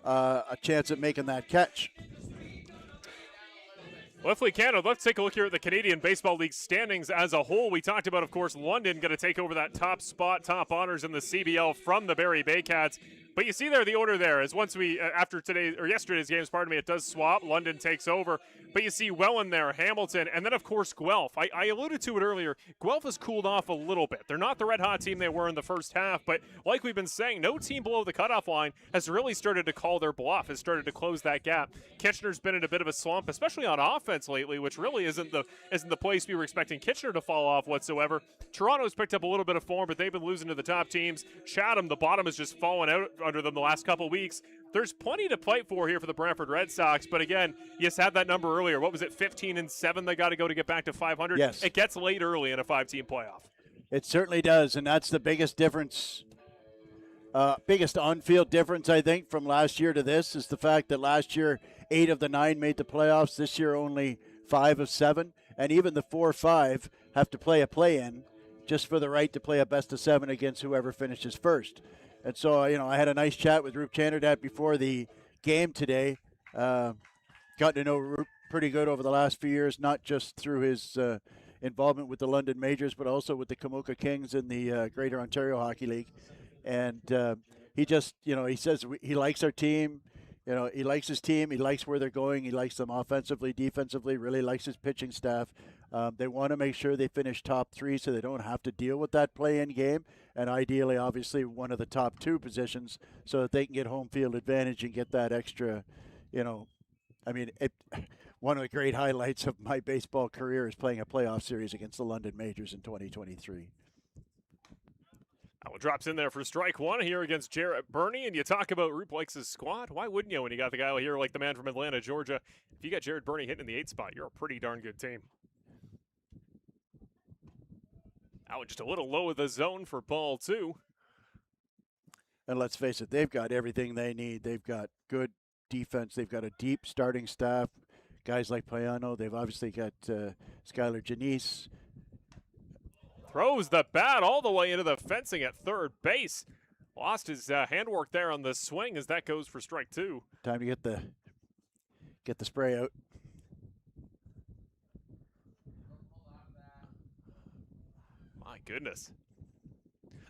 [SPEAKER 4] a chance at making that catch.
[SPEAKER 3] Well, if we can, let's take a look here at the Canadian Baseball League standings as a whole. We talked about, of course, London going to take over that top spot, top honors in the CBL from the Barrie Baycats. But you see there, the order there is once we, after today, or yesterday's games, pardon me, it does swap. London takes over. But you see Welland there, Hamilton, and then, of course, Guelph. I alluded to it earlier. Guelph has cooled off a little bit. They're not the red-hot team they were in the first half, but like we've been saying, no team below the cutoff line has really started to call their bluff, has started to close that gap. Kitchener's been in a bit of a slump, especially on offense lately, which really isn't the place we were expecting Kitchener to fall off whatsoever. Toronto's picked up a little bit of form, but they've been losing to the top teams. Chatham, the bottom has just fallen out under them the last couple weeks. There's plenty to fight for here for the Brantford Red Sox, but again, you just had that number earlier. What was it, 15-7 they got to go to get back to 500?
[SPEAKER 4] Yes.
[SPEAKER 3] It gets late early in a 5-team playoff.
[SPEAKER 4] It certainly does, and that's the biggest difference, biggest on-field difference, I think, from last year to this, is the fact that last year 8 of the 9 made the playoffs. This year only 5 of 7, and even the 4-5 have to play a play-in just for the right to play a best-of-7 against whoever finishes first. And so, I had a nice chat with Roop Chanderdat before the game today. Got to know Roop pretty good over the last few years, not just through his involvement with the London Majors, but also with the Kamuka Kings in the Greater Ontario Hockey League. And he just, he says he likes our team. He likes his team. He likes where they're going. He likes them offensively, defensively, really likes his pitching staff. They want to make sure they finish top 3 so they don't have to deal with that play-in game. And ideally, obviously, one of the top 2 positions so that they can get home field advantage and get that extra, one of the great highlights of my baseball career is playing a playoff series against the London Majors in 2023.
[SPEAKER 3] That one drops in there for strike 1 here against Jarrett Burney. And you talk about Roop likes his squad. Why wouldn't you when you got the guy here like the man from Atlanta, Georgia? If you got Jarrett Burney hitting in the 8th spot, you're a pretty darn good team. That one just a little low of the zone for ball 2.
[SPEAKER 4] And let's face it, they've got everything they need. They've got good defense. They've got a deep starting staff. Guys like Payano. They've obviously got Skylar Janice.
[SPEAKER 3] Throws the bat all the way into the fencing at third base. Lost his handwork there on the swing as that goes for strike 2.
[SPEAKER 4] Time to get the spray out.
[SPEAKER 3] My goodness.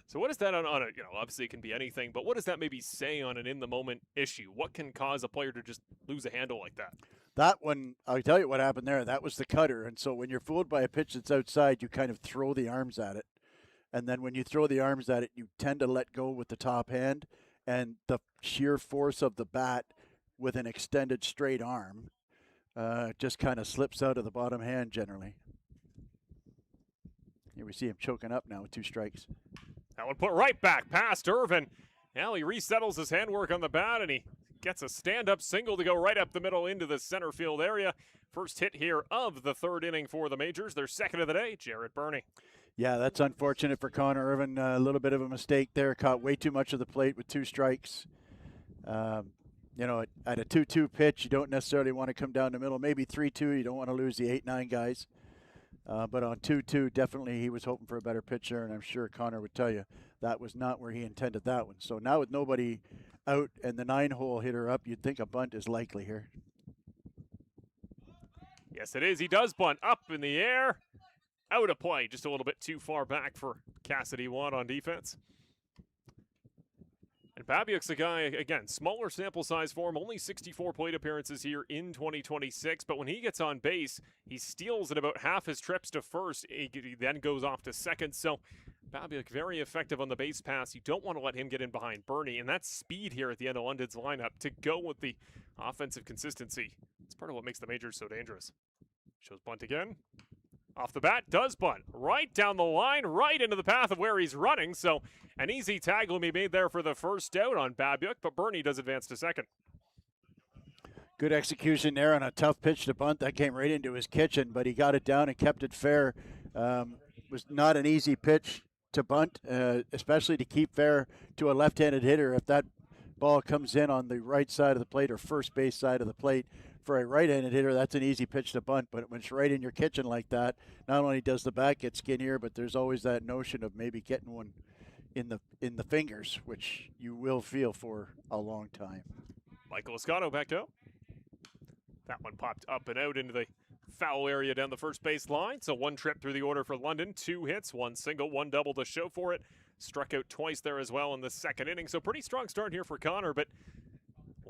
[SPEAKER 3] So what is that on a, obviously it can be anything, but what does that maybe say on an in-the-moment issue? What can cause a player to just lose a handle like that?
[SPEAKER 4] That one, I'll tell you what happened there. That was the cutter. And so when you're fooled by a pitch that's outside, you kind of throw the arms at it. And then when you throw the arms at it, you tend to let go with the top hand. And the sheer force of the bat with an extended straight arm just kind of slips out of the bottom hand generally. Here we see him choking up now with 2 strikes.
[SPEAKER 3] That one put right back past Irvin. Now he resettles his handwork on the bat, and he gets a stand-up single to go right up the middle into the center field area. First hit here of the third inning for the Majors. Their second of the day, Jarrett Burney.
[SPEAKER 4] Yeah, that's unfortunate for Connor Irvin. A little bit of a mistake there. Caught way too much of the plate with 2 strikes. You know, at a 2-2 pitch, you don't necessarily want to come down the middle. Maybe 3-2, you don't want to lose the 8-9 guys. But on 2-2, definitely he was hoping for a better pitcher, and I'm sure Connor would tell you that was not where he intended that one. So now with nobody out and the 9-hole hitter up, you'd think a bunt is likely here.
[SPEAKER 3] Yes, it is. He does bunt up in the air. Out of play, just a little bit too far back for Cassidy Watt on defense. And Babiuk's a guy, again, smaller sample size for him, only 64 plate appearances here in 2026, but when he gets on base, he steals at about half his trips to first. He then goes off to second, so Babiuk very effective on the base pass. You don't want to let him get in behind Burney, and that speed here at the end of London's lineup to go with the offensive consistency. It's part of what makes the Majors so dangerous. Shows bunt again. Off the bat, does bunt. Right down the line, right into the path of where he's running. So an easy tag will be made there for the first out on Babiuk, but Burney does advance to second.
[SPEAKER 4] Good execution there on a tough pitch to bunt. That came right into his kitchen, but he got it down and kept it fair. Was not an easy pitch to bunt, especially to keep fair to a left-handed hitter. If that ball comes in on the right side of the plate or first base side of the plate, for a right-handed hitter, that's an easy pitch to bunt, but when it's right in your kitchen like that, not only does the bat get skinnier, but there's always that notion of maybe getting one in the fingers, which you will feel for a long time.
[SPEAKER 3] Michael Escato back up. That one popped up and out into the foul area down the first base line. So 1 trip through the order for London, 2 hits, 1 single, 1 double to show for it. Struck out twice there as well in the second inning. So pretty strong start here for Connor, but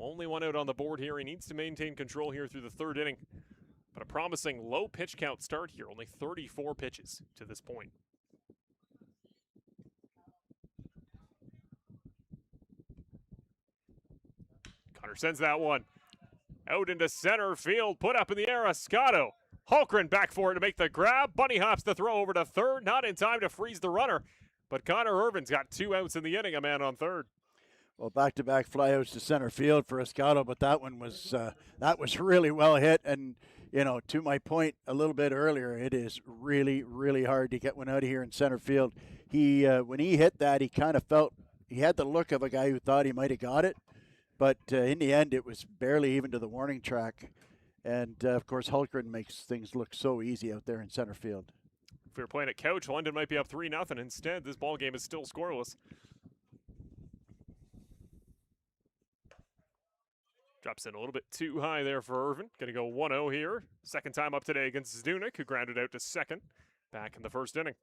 [SPEAKER 3] only 1 out on the board here. He needs to maintain control here through the third inning. But a promising low pitch count start here. Only 34 pitches to this point. Connor sends that one out into center field. Put up in the air, Escato. Holmgren back for it to make the grab. Bunny hops the throw over to third. Not in time to freeze the runner. But Connor Irvin's got 2 outs in the inning. A man on third.
[SPEAKER 4] Well, back-to-back flyouts to center field for Escato, but that one was really well hit. And you know, to my point a little bit earlier, it is really, really hard to get one out of here in center field. He when he hit that, he kind of felt he had the look of a guy who thought he might have got it, but in the end, it was barely even to the warning track. And of course, Holmgren makes things look so easy out there in center field.
[SPEAKER 3] If we were playing at Couch, London might be up 3-0. Instead, this ball game is still scoreless. Drops in a little bit too high there for Irvin. Going to go 1-0 here. Second time up today against Zdunek, who grounded out to second back in the first inning.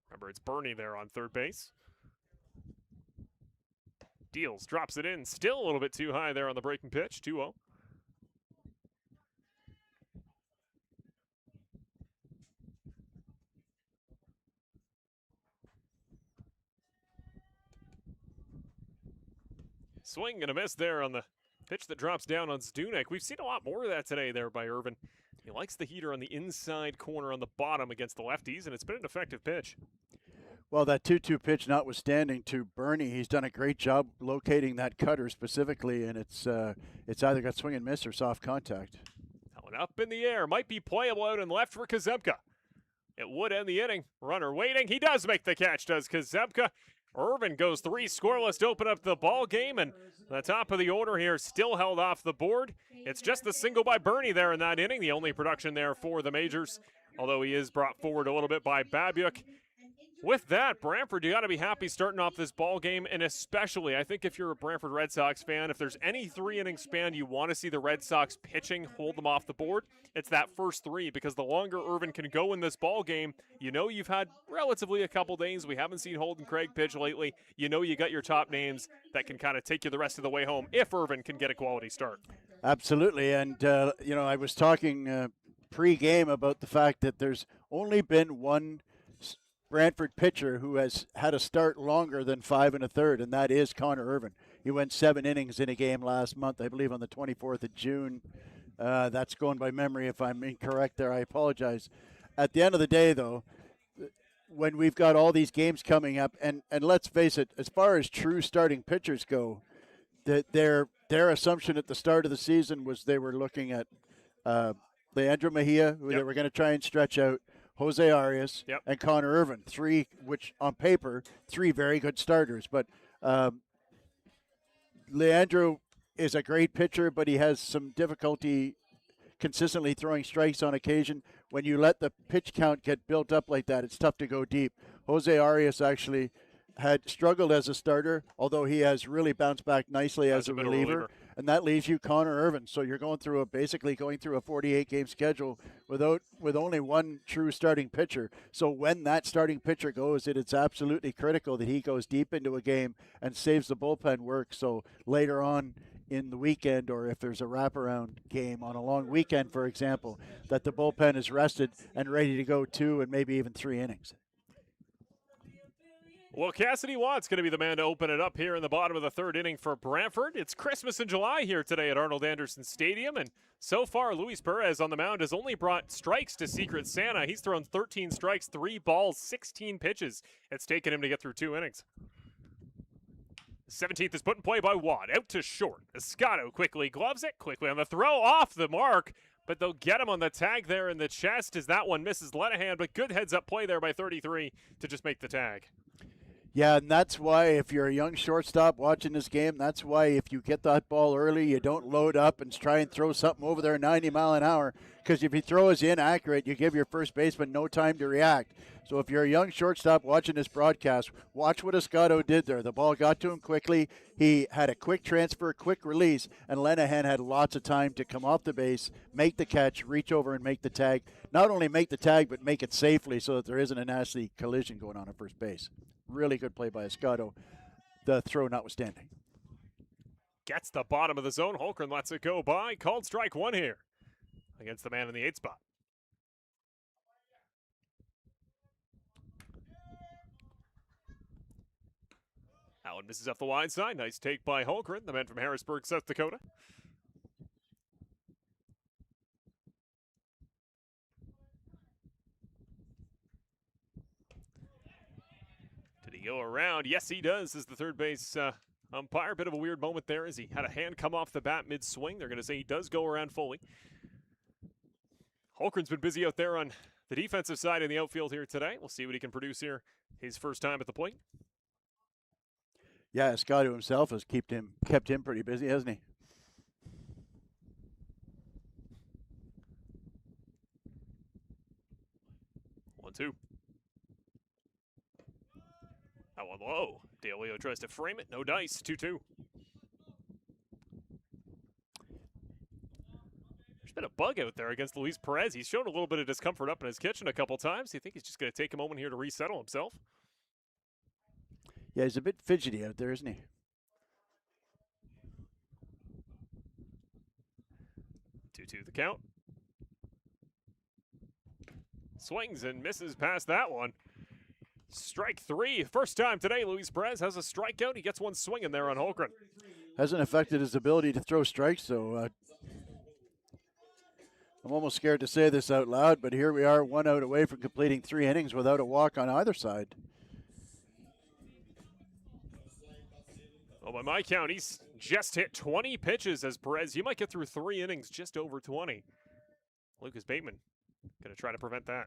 [SPEAKER 3] Remember, it's Burney there on third base. Deals, drops it in. Still a little bit too high there on the breaking pitch. 2-0. Swing and a miss there on the pitch that drops down on Zdunek. We've seen a lot more of that today there by Irvin. He likes the heater on the inside corner on the bottom against the lefties, and it's been an effective pitch.
[SPEAKER 4] Well, that 2-2 pitch notwithstanding to Burney, he's done a great job locating that cutter specifically, and it's either got swing and miss or soft contact.
[SPEAKER 3] That one up in the air. Might be playable out and left for Kazemka. It would end the inning. Runner waiting. He does make the catch, does Kazemka. Irvin goes 3 scoreless to open up the ball game, and the top of the order here still held off the board. It's just the single by Burney there in that inning, the only production there for the Majors, although he is brought forward a little bit by Babiuk. With that, Brantford, you got to be happy starting off this ball game, and especially, I think if you're a Brantford Red Sox fan, if there's any 3-inning span you want to see the Red Sox pitching hold them off the board, it's that first 3, because the longer Irvin can go in this ball game, you know you've had relatively a couple days. We haven't seen Holden Craig pitch lately. You know you got your top names that can kind of take you the rest of the way home if Irvin can get a quality start.
[SPEAKER 4] Absolutely, and I was talking pre-game about the fact that there's only been one Brantford pitcher who has had a start longer than 5 1/3, and that is Connor Irvin. He went 7 innings in a game last month, I believe on the 24th of June. That's going by memory. If I'm incorrect there, I apologize. At the end of the day, though, when we've got all these games coming up, and let's face it, as far as true starting pitchers go, that their assumption at the start of the season was they were looking at Leandro Mejia, who they were going to try and stretch out, Jose Arias, and Connor Irvin, three, which on paper, three very good starters. But Leandro is a great pitcher, but he has some difficulty consistently throwing strikes on occasion. When you let the pitch count get built up like that, it's tough to go deep. Jose Arias actually had struggled as a starter, although he has really bounced back nicely as a reliever. And that leaves you Connor Irvin. So you're basically going through a 48-game schedule with only one true starting pitcher. So when that starting pitcher goes, it's absolutely critical that he goes deep into a game and saves the bullpen work. So later on in the weekend, or if there's a wraparound game on a long weekend, for example, that the bullpen is rested and ready to go 2 and maybe even 3 innings.
[SPEAKER 3] Well, Cassidy Watt's going to be the man to open it up here in the bottom of the third inning for Brantford. It's Christmas in July here today at Arnold Anderson Stadium, and so far Luis Perez on the mound has only brought strikes to Secret Santa. He's thrown 13 strikes, 3 balls, 16 pitches. It's taken him to get through 2 innings. 17th is put in play by Watt, out to short. Escato quickly gloves it, quickly on the throw, off the mark, but they'll get him on the tag there in the chest as that one misses Lenahan, but good heads-up play there by 33 to just make the tag.
[SPEAKER 4] Yeah, and that's why if you're a young shortstop watching this game, that's why if you get that ball early, you don't load up and try and throw something over there 90 mile an hour, because if he throws inaccurate, you give your first baseman no time to react. So if you're a young shortstop watching this broadcast, watch what Escato did there. The ball got to him quickly. He had a quick transfer, quick release, and Lenahan had lots of time to come off the base, make the catch, reach over and make the tag. Not only make the tag, but make it safely so that there isn't a nasty collision going on at first base. Really good play by Escato, the throw notwithstanding.
[SPEAKER 3] Gets the bottom of the zone. Holmgren lets it go by. Called strike 1 here against the man in the 8th spot. Allen misses off the wide side. Nice take by Holmgren, the man from Harrisburg, South Dakota. Did he go around? Yes, he does, as the third base umpire. Bit of a weird moment there as he had a hand come off the bat mid-swing. They're going to say he does go around fully. Holmgren's been busy out there on the defensive side in the outfield here today. We'll see what he can produce here his first time at the plate.
[SPEAKER 4] Yeah, Escato himself has kept him pretty busy, hasn't he?
[SPEAKER 3] One, two. That one low. DeLeo tries to frame it. No dice. 2-2. There's been a bug out there against Luis Perez. He's shown a little bit of discomfort up in his kitchen a couple times. You think he's just going to take a moment here to resettle himself?
[SPEAKER 4] Yeah, he's a bit fidgety out there, isn't he?
[SPEAKER 3] 2-2 the count. Swings and misses past that one. Strike 3. First time today, Luis Perez has a strikeout. He gets one swinging there on Holmgren.
[SPEAKER 4] Hasn't affected his ability to throw strikes, so I'm almost scared to say this out loud, but here we are, 1 out away from completing 3 innings without a walk on either side.
[SPEAKER 3] Well, by my count, he's just hit 20 pitches as Perez. You might get through 3 innings just over 20. Lucas Bateman going to try to prevent that.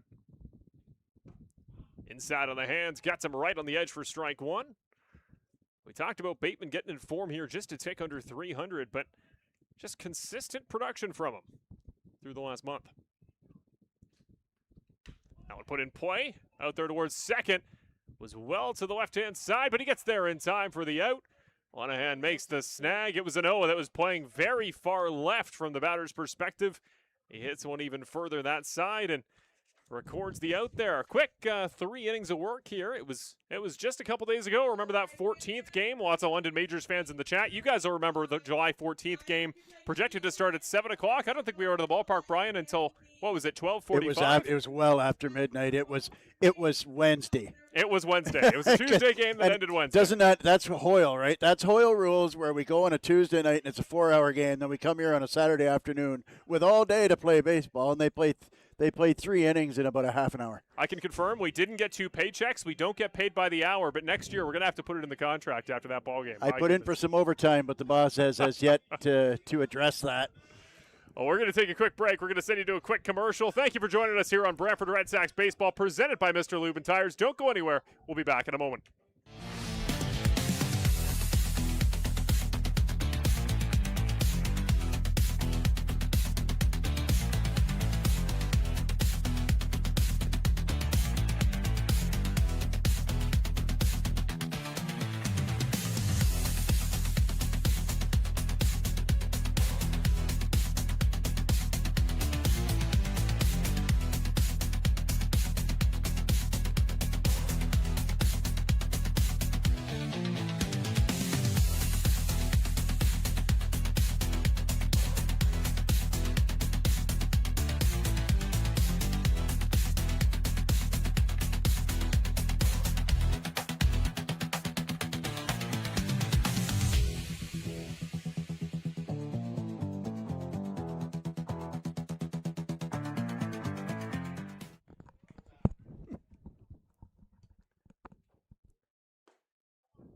[SPEAKER 3] Inside on the hands, gets him right on the edge for strike 1. We talked about Bateman getting in form here just to tick under 300, but just consistent production from him through the last month. That one put in play. Out there towards second. Was well to the left-hand side, but he gets there in time for the out. Lenahan makes the snag. It was an Oa that was playing very far left from the batter's perspective. He hits one even further that side and records the out there. A quick 3 innings of work here. It was just a couple days ago. Remember that 14th game? Lots of London Majors fans in the chat. You guys will remember the July 14th game, projected to start at 7 o'clock. I don't think we were to the ballpark, Brian, until, what was it, 12:45?
[SPEAKER 4] It was well after midnight. It was Wednesday.
[SPEAKER 3] It was Wednesday. It was a Tuesday game that ended Wednesday.
[SPEAKER 4] That's Hoyle, right? That's Hoyle rules where we go on a Tuesday night and it's a 4-hour game. Then we come here on a Saturday afternoon with all day to play baseball, and they played 3 innings in about a half an hour.
[SPEAKER 3] I can confirm we didn't get 2 paychecks. We don't get paid by the hour, but next year we're going to have to put it in the contract after that ball game.
[SPEAKER 4] I put in for some overtime, but the boss has yet to address that.
[SPEAKER 3] Well, we're going to take a quick break. We're going to send you to a quick commercial. Thank you for joining us here on Brantford Red Sox Baseball, presented by Mr. Lubin Tires. Don't go anywhere. We'll be back in a moment.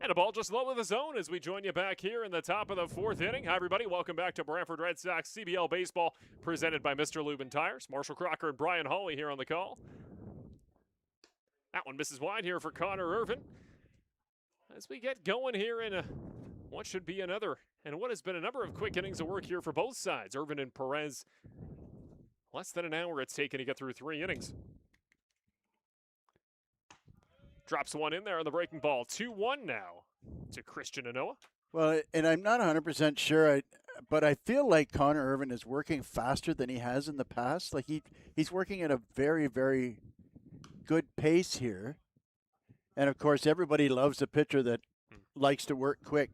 [SPEAKER 3] And a ball just low of the zone as we join you back here in the top of the 4th inning. Hi, everybody. Welcome back to Brantford Red Sox CBL Baseball, presented by Mr. Lubin Tires. Marshall Crocker and Brian Hawley here on the call. That one misses wide here for Connor Irvin. As we get going here in what should be another, and what has been a number of quick innings of work here for both sides. Irvin and Perez, less than an hour it's taken to get through 3 innings. Drops one in there on the breaking ball. 2-1 now to Christian Anoa.
[SPEAKER 4] Well, and I'm not 100% sure, but I feel like Connor Irvin is working faster than he has in the past. Like he's working at a very, very good pace here. And, of course, everybody loves a pitcher that likes to work quick.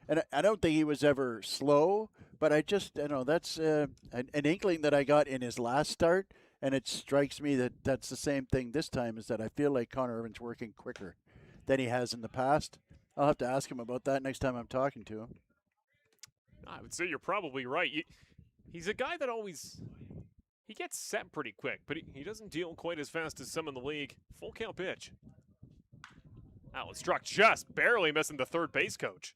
[SPEAKER 4] And I don't think he was ever slow, but that's an inkling that I got in his last start. And it strikes me that that's the same thing this time, is that I feel like Connor Irvin's working quicker than he has in the past. I'll have to ask him about that next time I'm talking to him.
[SPEAKER 3] I would say you're probably right. He's a guy that he gets set pretty quick, but he doesn't deal quite as fast as some in the league. Full count pitch. That one struck just barely, missing the third base coach.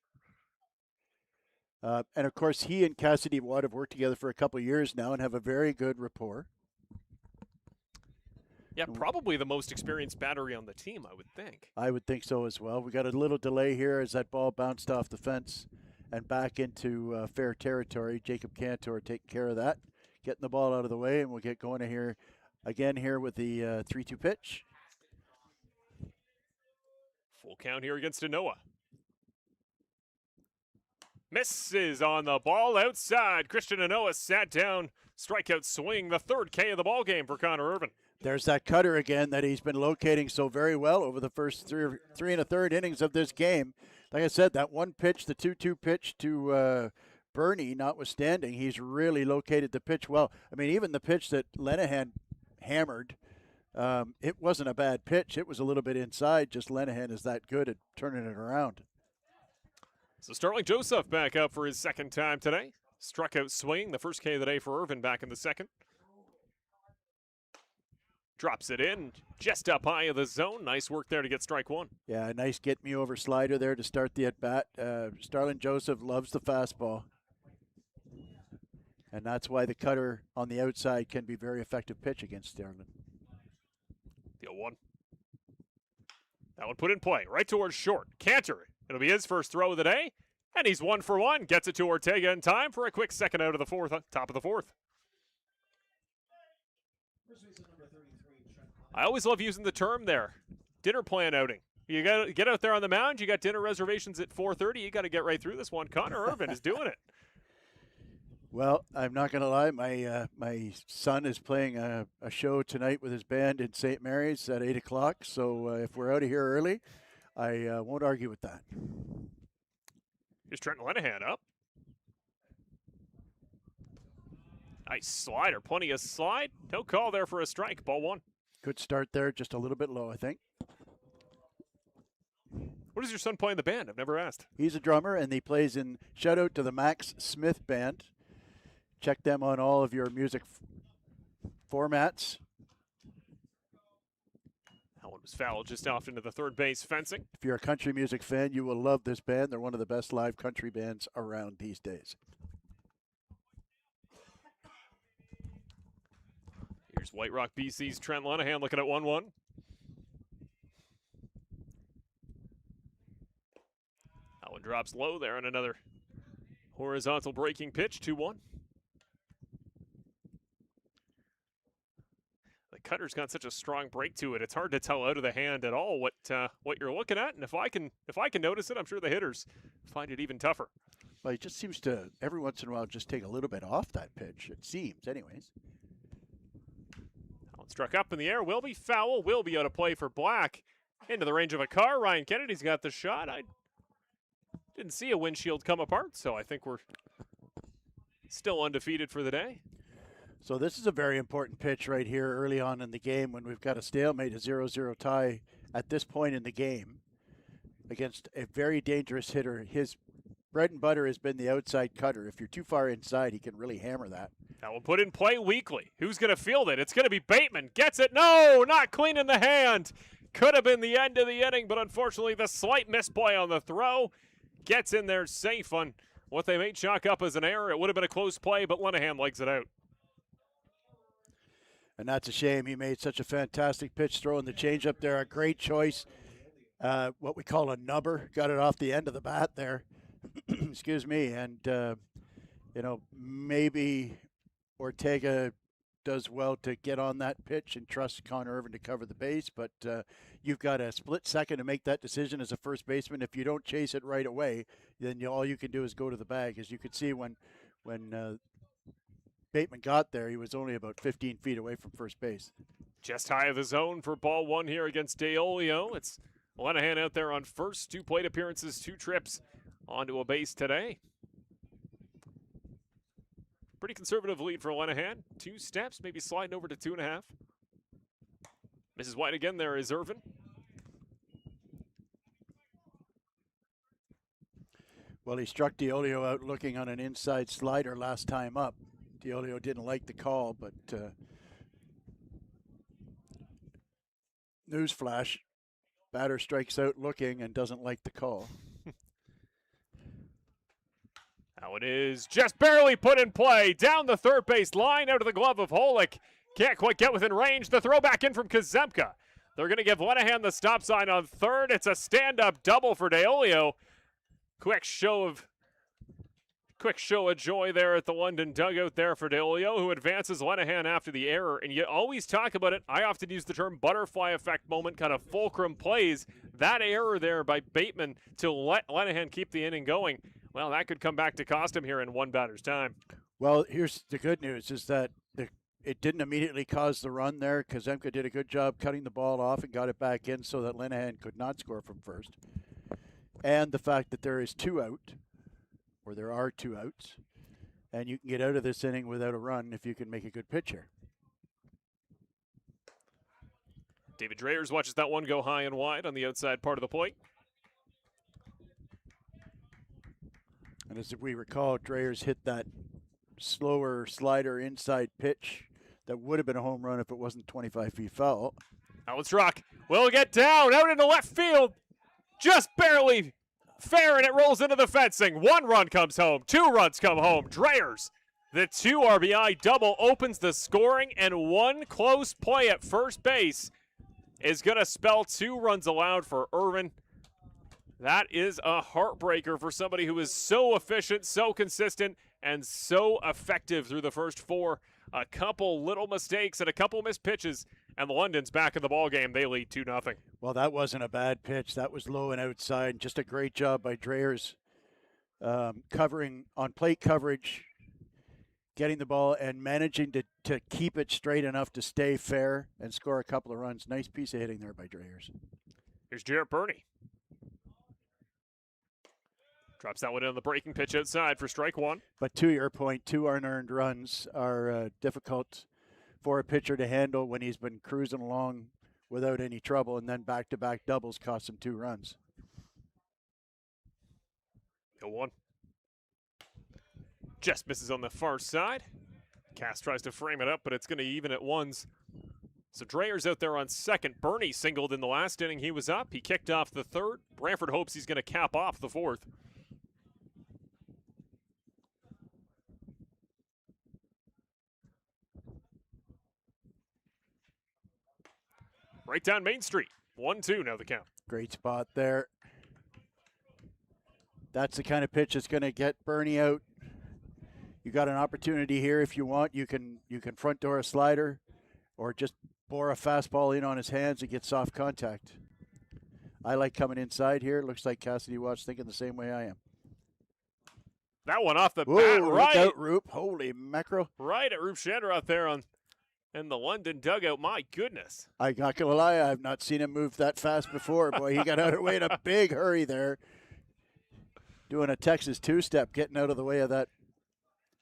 [SPEAKER 4] And, of course, he and Cassidy Watt have worked together for a couple of years now and have a very good rapport.
[SPEAKER 3] Yeah, probably the most experienced battery on the team, I would think.
[SPEAKER 4] I would think so as well. We got a little delay here as that ball bounced off the fence and back into fair territory. Jacob Cantor taking care of that, getting the ball out of the way, and we'll get going here again here with the 3-2 pitch.
[SPEAKER 3] Full count here against Anoa. Misses on the ball outside. Christian Anoa sat down. Strikeout swing, the 3rd K of the ball game for Connor Irvin.
[SPEAKER 4] There's that cutter again that he's been locating so very well over the first 3 1/3 innings of this game. Like I said, that one pitch, the 2-2 pitch to Bernie, notwithstanding, he's really located the pitch well. I mean, even the pitch that Lenahan hammered, it wasn't a bad pitch. It was a little bit inside. Just Lenahan is that good at turning it around.
[SPEAKER 3] So Starling Joseph back up for his 2nd time today. Struck out swinging, the 1st K of the day for Irvin back in the 2nd. Drops it in, just up high of the zone. Nice work there to get strike 1.
[SPEAKER 4] Yeah, a nice get-me-over slider there to start the at-bat. Starling Joseph loves the fastball. And that's why the cutter on the outside can be a very effective pitch against Starling.
[SPEAKER 3] The 0-1. That one put in play, right towards short. Cantor, it'll be his first throw of the day. And he's 1 for 1. Gets it to Ortega in time for a quick 2nd out of the 4th, top of the 4th. I always love using the term there, dinner plan outing. You got to get out there on the mound. You got dinner reservations at 4:30. You got to get right through this one. Connor Irvin is doing it.
[SPEAKER 4] Well, I'm not going to lie. My son is playing a show tonight with his band in St. Mary's at 8 o'clock. So if we're out of here early, I won't argue with that.
[SPEAKER 3] Here's Trent Lenahan up. Nice slider. Plenty of slide. No call there for a strike. Ball 1.
[SPEAKER 4] Good start there. Just a little bit low, I think.
[SPEAKER 3] What does your son play in the band? I've never asked.
[SPEAKER 4] He's a drummer, and he plays in, shout out to the Max Smith Band. Check them on all of your music formats.
[SPEAKER 3] That one was fouled just off into the third base fencing.
[SPEAKER 4] If you're a country music fan, you will love this band. They're one of the best live country bands around these days.
[SPEAKER 3] Here's White Rock BC's Trent Lenahan looking at 1-1. That one drops low there on another horizontal breaking pitch, 2-1. The cutter's got such a strong break to it. It's hard to tell out of the hand at all what you're looking at. And if I can notice it, I'm sure the hitters find it even tougher.
[SPEAKER 4] Well, he just seems to every once in a while just take a little bit off that pitch. It seems, anyways.
[SPEAKER 3] Struck up in the air, will be foul, will be out of play for Black. Into the range of a car, Ryan Kennedy's got the shot. I didn't see a windshield come apart, so I think we're still undefeated for the day.
[SPEAKER 4] So this is a very important pitch right here early on in the game when we've got a stalemate, a 0-0 tie at this point in the game against a very dangerous hitter. His bread and butter has been the outside cutter. If you're too far inside, he can really hammer that.
[SPEAKER 3] That will put in play weakly. Who's going to field it? It's going to be Bateman. Gets it. No, not clean in the hand. Could have been the end of the inning, but unfortunately the slight misplay on the throw gets in there safe on what they may chalk up as an error. It would have been a close play, but Lenahan legs it out.
[SPEAKER 4] And that's a shame. He made such a fantastic pitch throwing the changeup there. A great choice. What we call a nubber. Got it off the end of the bat there. Excuse me. And, maybe Ortega does well to get on that pitch and trust Connor Irvin to cover the base, but you've got a split second to make that decision as a first baseman. If you don't chase it right away, then all you can do is go to the bag. As you could see when Bateman got there, he was only about 15 feet away from first base.
[SPEAKER 3] Just high of the zone for ball one here against DeOlio. It's Lenahan out there on first, 2 plate appearances, 2 trips onto a base today. Pretty conservative lead for Lenahan. 2 steps, maybe sliding over to 2.5. Mrs. White again there is Irvin.
[SPEAKER 4] Well, he struck DeOlio out looking on an inside slider last time up. DeOlio didn't like the call, but newsflash, batter strikes out looking and doesn't like the call.
[SPEAKER 3] Now it is just barely put in play. Down the third base line, out of the glove of Holick. Can't quite get within range. The throw back in from Kazemka. They're going to give Lenahan the stop sign on third. It's a stand-up double for DeOlio. Quick show of joy there at the London dugout there for DeOlio, who advances Lenahan after the error. And you always talk about it. I often use the term butterfly effect moment, kind of fulcrum plays. That error there by Bateman to let Lenahan keep the inning going. Well, that could come back to cost him here in one batter's time.
[SPEAKER 4] Well, here's the good news is that it didn't immediately cause the run there. Kazemka did a good job cutting the ball off and got it back in so that Lenahan could not score from first. And the fact that there is 2 out, or there are 2 outs, and you can get out of this inning without a run if you can make a good pitch here.
[SPEAKER 3] David Dreyers watches that one go high and wide on the outside part of the plate.
[SPEAKER 4] And as we recall, Dreyers hit that slower slider inside pitch that would have been a home run if it wasn't 25 feet foul.
[SPEAKER 3] Now it's Rock. Will get down, out into left field. Just barely fair, and it rolls into the fencing. 1 run comes home. 2 runs come home. Dreyers, the 2 RBI double opens the scoring, and 1 close play at first base is going to spell 2 runs allowed for Irvin. That is a heartbreaker for somebody who is so efficient, so consistent, and so effective through the first 4. A couple little mistakes and a couple missed pitches, and the London's back in the ballgame. They lead 2-0.
[SPEAKER 4] Well, that wasn't a bad pitch. That was low and outside. Just a great job by Dreyers covering on plate coverage, getting the ball and managing to keep it straight enough to stay fair and score a couple of runs. Nice piece of hitting there by Dreyers.
[SPEAKER 3] Here's Jarrett Burney. Drops that one in on the breaking pitch outside for strike 1.
[SPEAKER 4] But to your point, 2 unearned runs are difficult for a pitcher to handle when he's been cruising along without any trouble, and then back-to-back doubles cost him 2 runs.
[SPEAKER 3] 0-1. Just misses on the far side. Cass tries to frame it up, but it's going to even at ones. So Dreyer's out there on second. Bernie singled in the last inning. He was up. He kicked off the third. Brantford hopes he's going to cap off the fourth. Right down Main Street. 1-2 now the count.
[SPEAKER 4] Great spot there. That's the kind of pitch that's going to get Bernie out. You got an opportunity here if you want. You can front door a slider or just bore a fastball in on his hands and get soft contact. I like coming inside here. Looks like Cassidy Watts thinking the same way I am.
[SPEAKER 3] That one off the
[SPEAKER 4] Whoa,
[SPEAKER 3] bat,
[SPEAKER 4] look
[SPEAKER 3] right.
[SPEAKER 4] out, Roop. Holy mackerel.
[SPEAKER 3] Right at Roop Shander out there in the London dugout. My goodness.
[SPEAKER 4] I'm not going to lie. I've not seen him move that fast before. Boy, he got out of the way in a big hurry there. Doing a Texas two-step, getting out of the way of that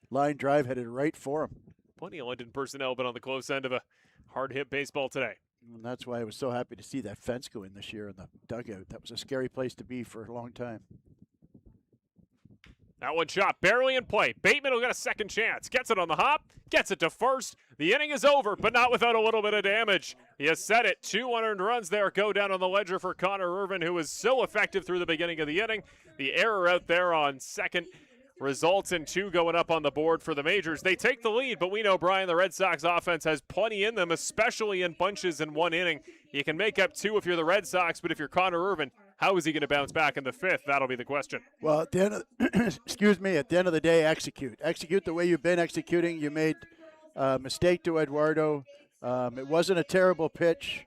[SPEAKER 4] line drive, headed right for him.
[SPEAKER 3] Plenty of London personnel been on the close end of a hard-hit baseball today.
[SPEAKER 4] And that's why I was so happy to see that fence go in this year in the dugout. That was a scary place to be for a long time.
[SPEAKER 3] That one shot barely in play. Bateman will get a second chance. Gets it on the hop. Gets it to first. The inning is over, but not without a little bit of damage. He has set it. 2 unearned runs there go down on the ledger for Connor Irvin, who was so effective through the beginning of the inning. The error out there on second results in 2 going up on the board for the Majors. They take the lead, but we know, Brian, the Red Sox offense has plenty in them, especially in bunches in one inning. You can make up 2 if you're the Red Sox, but if you're Connor Irvin, how is he going to bounce back in the 5th? That'll be the question.
[SPEAKER 4] Well, at the end of, at the end of the day, execute. Execute the way you've been executing. You made a mistake to Eduardo. It wasn't a terrible pitch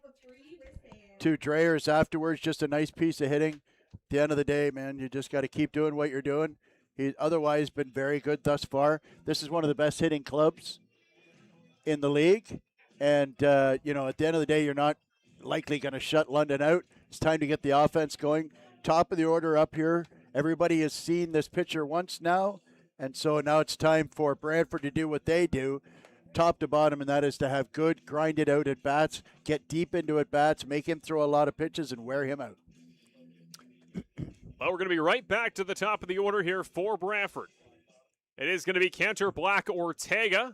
[SPEAKER 4] to Dreyers afterwards, just a nice piece of hitting. At the end of the day, man, you just got to keep doing what you're doing. He's otherwise been very good thus far. This is one of the best hitting clubs in the league. And, at the end of the day, you're not likely going to shut London out. It's time to get the offense going. Top of the order up here. Everybody has seen this pitcher once now. And so now it's time for Brantford to do what they do, top to bottom, and that is to have good, grinded out at bats, get deep into at bats, make him throw a lot of pitches, and wear him out.
[SPEAKER 3] Well, we're going to be right back to the top of the order here for Brantford. It is going to be Cantor, Black, Ortega.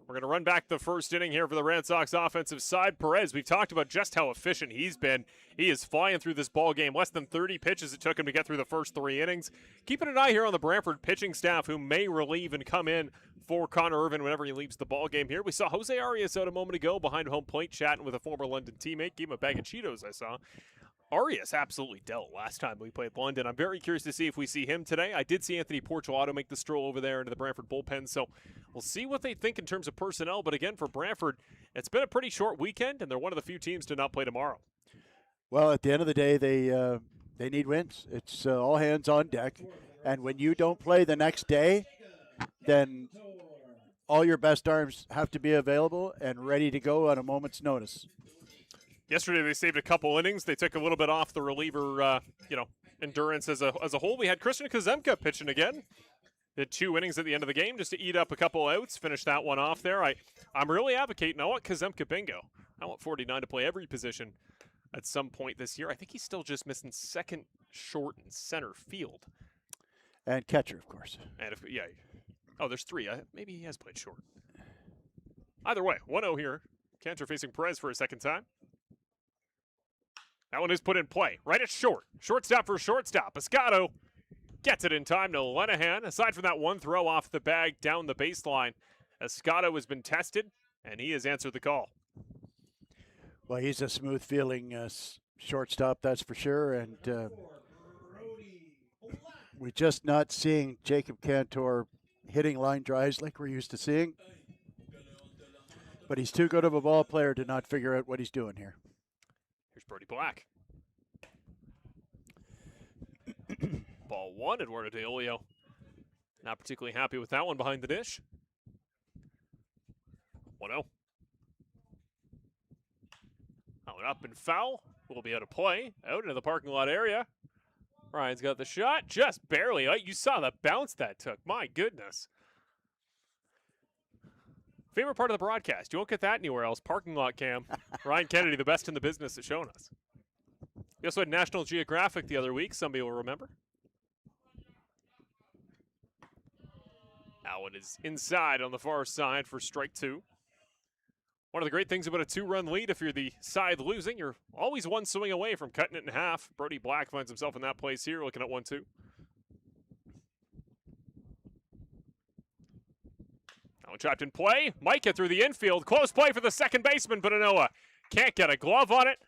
[SPEAKER 3] We're going to run back the first inning here for the Red Sox offensive side. Perez, we've talked about just how efficient he's been. He is flying through this ball game. Less than 30 pitches it took him to get through the first 3 innings. Keeping an eye here on the Brantford pitching staff, who may relieve and come in for Connor Irvin whenever he leaves the ball game here. We saw Jose Arias out a moment ago behind home plate chatting with a former London teammate. Gave him a bag of Cheetos, I saw. Arias absolutely dealt last time we played London. I'm very curious to see if we see him today. I did see Anthony Portolato make the stroll over there into the Brantford bullpen, so we'll see what they think in terms of personnel. But again, for Brantford, it's been a pretty short weekend, and they're one of the few teams to not play tomorrow.
[SPEAKER 4] Well, at the end of the day, they need wins. It's all hands on deck. And when you don't play the next day, then all your best arms have to be available and ready to go on a moment's notice.
[SPEAKER 3] Yesterday they saved a couple innings. They took a little bit off the reliever, endurance as a whole. We had Christian Kazemka pitching again. Did 2 innings at the end of the game just to eat up a couple outs. Finish that one off there. I'm really advocating. I want Kazemka bingo. I want 49 to play every position at some point this year. I think he's still just missing second, short, and center field.
[SPEAKER 4] And catcher, of course.
[SPEAKER 3] And there's 3. Maybe he has played short. Either way, 1-0 here. Cantor facing Perez for a second time. That one is put in play. Right at short. Shortstop for shortstop. Escato gets it in time to Lenahan. Aside from that one throw off the bag down the baseline, Escato has been tested, and he has answered the call.
[SPEAKER 4] Well, he's a smooth-feeling shortstop, that's for sure. And we're just not seeing Jacob Cantor hitting line drives like we're used to seeing. But he's too good of a ball player to not figure out what he's doing here.
[SPEAKER 3] Here's Brody Black. Ball 1, Eduardo De Olio. Not particularly happy with that one behind the dish. 1-0. That one up and foul. Will be out of play. Out into the parking lot area. Ryan's got the shot. Just barely. You saw the bounce that took. My goodness. Favorite part of the broadcast. You won't get that anywhere else. Parking lot cam. Ryan Kennedy, the best in the business, has shown us. We also had National Geographic the other week. Somebody will remember. That one is inside on the far side for strike 2. One of the great things about a 2-run lead, if you're the side losing, you're always one swing away from cutting it in half. Brody Black finds himself in that place here, looking at 1-2. Now trapped in play. Might get through the infield. Close play for the second baseman, but Anoa can't get a glove on it.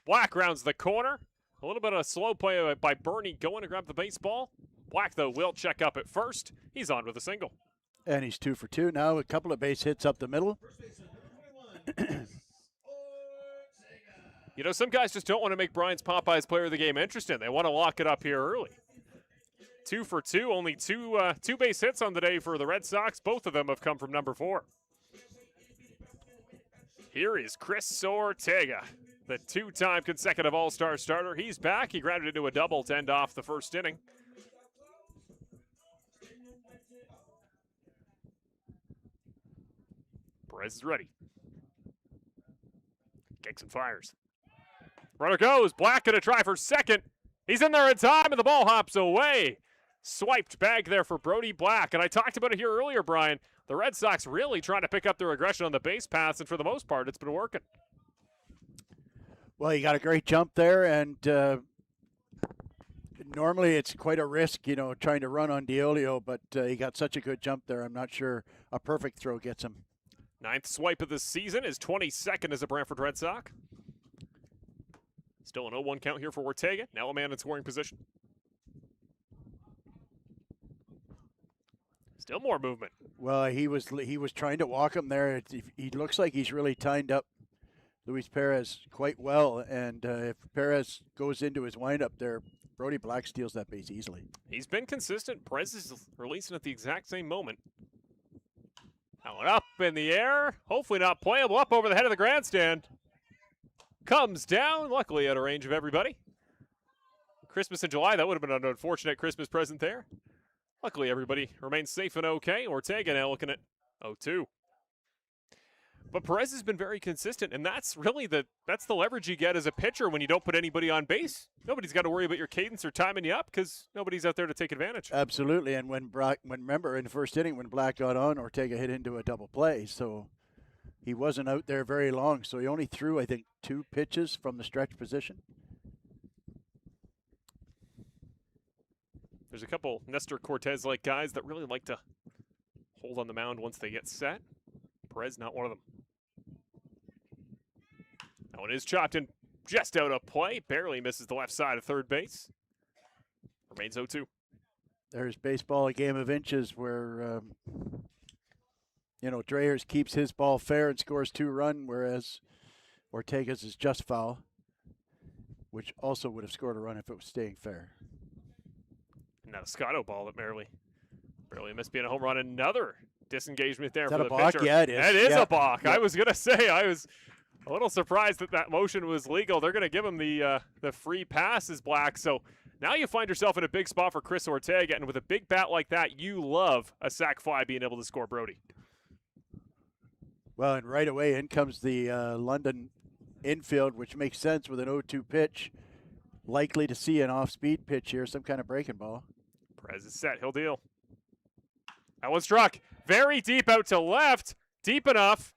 [SPEAKER 3] Black rounds the corner. A little bit of a slow play by Bernie going to grab the baseball. Black, though, will check up at first. He's on with a single.
[SPEAKER 4] And he's 2 for 2 now. A couple of base hits up the middle.
[SPEAKER 3] You know, some guys just don't want to make Brian's Popeyes player of the game interesting. They want to lock it up here early. 2 for 2, only two base hits on the day for the Red Sox. Both of them have come from number 4. Here is Chris Ortega, the 2-time consecutive All-Star starter. He's back. He grounded into a double to end off the first inning. Perez is ready. Kicks and fires. Runner goes. Black gonna try for second. He's in there in time, and the ball hops away. Swiped bag there for Brody Black. And I talked about it here earlier, Brian. The Red Sox really trying to pick up their aggression on the base paths, and for the most part, it's been working.
[SPEAKER 4] Well, he got a great jump there, and normally it's quite a risk, trying to run on Diolio, but he got such a good jump there. I'm not sure a perfect throw gets him.
[SPEAKER 3] 9th swipe of the season, is 22nd as a Brantford Red Sox. Still an 0-1 count here for Ortega. Now a man in scoring position. Still more movement.
[SPEAKER 4] Well, he was trying to walk him there. He looks like he's really timed up Luis Perez quite well, and if Perez goes into his windup there, Brody Black steals that base easily.
[SPEAKER 3] He's been consistent. Perez is releasing at the exact same moment. That one up in the air. Hopefully not playable. Up over the head of the grandstand. Comes down, luckily out of range of everybody. Christmas in July, that would have been an unfortunate Christmas present there. Luckily, everybody remains safe and okay. Ortega now looking at 0-2. But Perez has been very consistent, and that's really the leverage you get as a pitcher when you don't put anybody on base. Nobody's got to worry about your cadence or timing you up because nobody's out there to take advantage.
[SPEAKER 4] Absolutely, and remember in the first inning when Black got on, Ortega hit into a double play, so he wasn't out there very long. So he only threw, I think, 2 pitches from the stretch position.
[SPEAKER 3] There's a couple Nestor Cortez-like guys that really like to hold on the mound once they get set. Perez, not one of them. That one is chopped in just out of play. Barely misses the left side of third base. Remains 0-2.
[SPEAKER 4] There's baseball, a game of inches where, Dreyers keeps his ball fair and scores 2 runs, whereas Ortega's is just foul, which also would have scored a run if it was staying fair.
[SPEAKER 3] And now a Scotto ball that barely missed being a home run. Another disengagement there
[SPEAKER 4] Is
[SPEAKER 3] for
[SPEAKER 4] that
[SPEAKER 3] the
[SPEAKER 4] a balk?
[SPEAKER 3] pitcher.
[SPEAKER 4] Yeah, it is.
[SPEAKER 3] It is
[SPEAKER 4] Yeah.
[SPEAKER 3] a balk.
[SPEAKER 4] Yeah.
[SPEAKER 3] I was going to say, I was a little surprised that motion was legal. They're going to give him the free passes, Black. So now you find yourself in a big spot for Chris Ortega, and with a big bat like that, you love a sac fly being able to score Brody.
[SPEAKER 4] Well, and right away in comes the London infield, which makes sense with an 0-2 pitch. Likely to see an off-speed pitch here, some kind of breaking ball.
[SPEAKER 3] Perez is set. He'll deal. That one struck very deep out to left. Deep enough.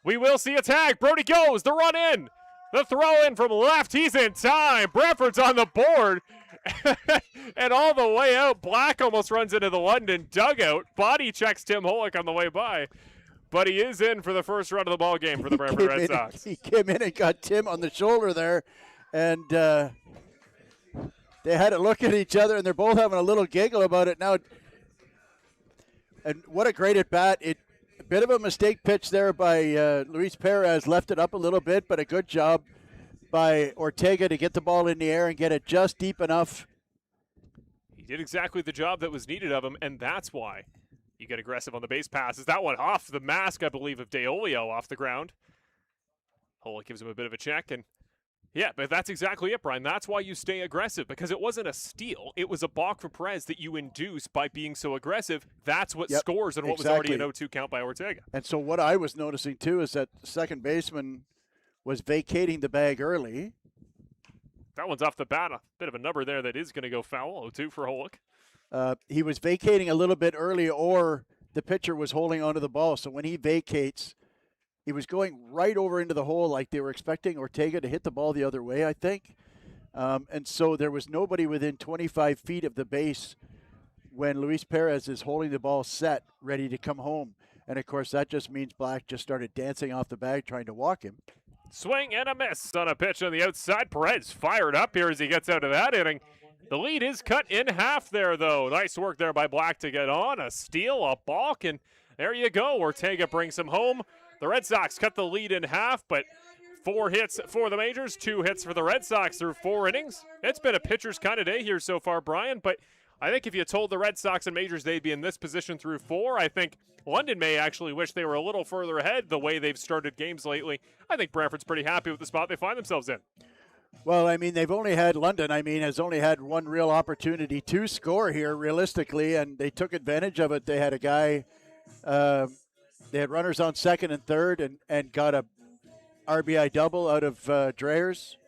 [SPEAKER 3] We will see a tag. Brody goes. The run in. The throw in from left. He's in time. Brantford's on the board. And all the way out, Black almost runs into the London dugout. Body checks Tim Holick on the way by. But he is in for the first run of the ball game for the Brantford Red Sox.
[SPEAKER 4] He came in and got Tim on the shoulder there. And they had a look at each other, and they're both having a little giggle about it now. And what a great at-bat. A bit of a mistake pitch there by Luis Perez. Left it up a little bit, but a good job by Ortega to get the ball in the air and get it just deep enough.
[SPEAKER 3] He did exactly the job that was needed of him, and that's why you get aggressive on the base passes. That one off the mask, I believe, of Deolio off the ground. Holick gives him a bit of a check, and yeah, but that's exactly it, Brian. That's why you stay aggressive, because it wasn't a steal. It was a balk for Perez that you induce by being so aggressive. That's what scores on what was already an 0-2 count by Ortega.
[SPEAKER 4] And so what I was noticing, too, is that the second baseman was vacating the bag early.
[SPEAKER 3] That one's off the bat. A bit of a number there that is going to go foul. 0-2 for Holick.
[SPEAKER 4] He was vacating a little bit early or the pitcher was holding onto the ball. So when he vacates, he was going right over into the hole like they were expecting Ortega to hit the ball the other way, I think. And so there was nobody within 25 feet of the base when Luis Perez is holding the ball set, ready to come home. And, of course, that just means Black just started dancing off the bag trying to walk him.
[SPEAKER 3] Swing and a miss on a pitch on the outside. Perez fired up here as he gets out of that inning. The lead is cut in half there, though. Nice work there by Black to get on. A steal, a balk, and there you go. Ortega brings him home. The Red Sox cut the lead in half, but 4 hits for the Majors, 2 hits for the Red Sox through 4 innings. It's been a pitcher's kind of day here so far, Brian, but I think if you told the Red Sox and Majors they'd be in this position through 4, I think London may actually wish they were a little further ahead the way they've started games lately. I think Brantford's pretty happy with the spot they find themselves in.
[SPEAKER 4] Well, I mean, London has only had one real opportunity to score here, realistically, and they took advantage of it. They had a guy, they had runners on second and third and got a RBI double out of Dreyers.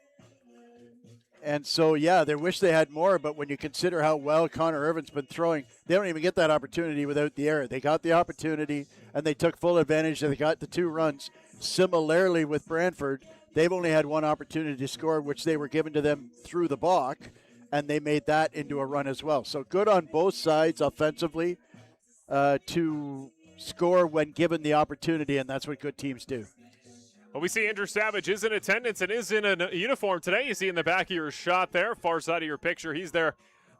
[SPEAKER 4] And so, yeah, they wish they had more, but when you consider how well Connor Irvin's been throwing, they don't even get that opportunity without the error. They got the opportunity, and they took full advantage. They got the 2 runs. Similarly with Brantford, they've only had one opportunity to score, which they were given to them through the balk, and they made that into a run as well. So good on both sides offensively to score when given the opportunity, and that's what good teams do.
[SPEAKER 3] Well, we see Andrew Savage is in attendance and is in a uniform today. You see in the back of your shot there, far side of your picture, he's there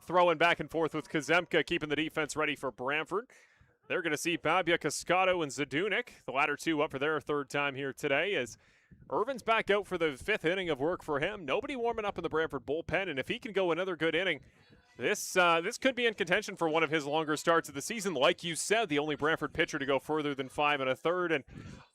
[SPEAKER 3] throwing back and forth with Kazemka, keeping the defense ready for Brantford. They're going to see Babia, Cascato, and Zadunik, the latter 2 up for their 3rd time here today, as Irvin's back out for the 5th inning of work for him. Nobody warming up in the Brantford bullpen, and if he can go another good inning, this could be in contention for one of his longer starts of the season. Like you said, the only Brantford pitcher to go further than 5 1/3. And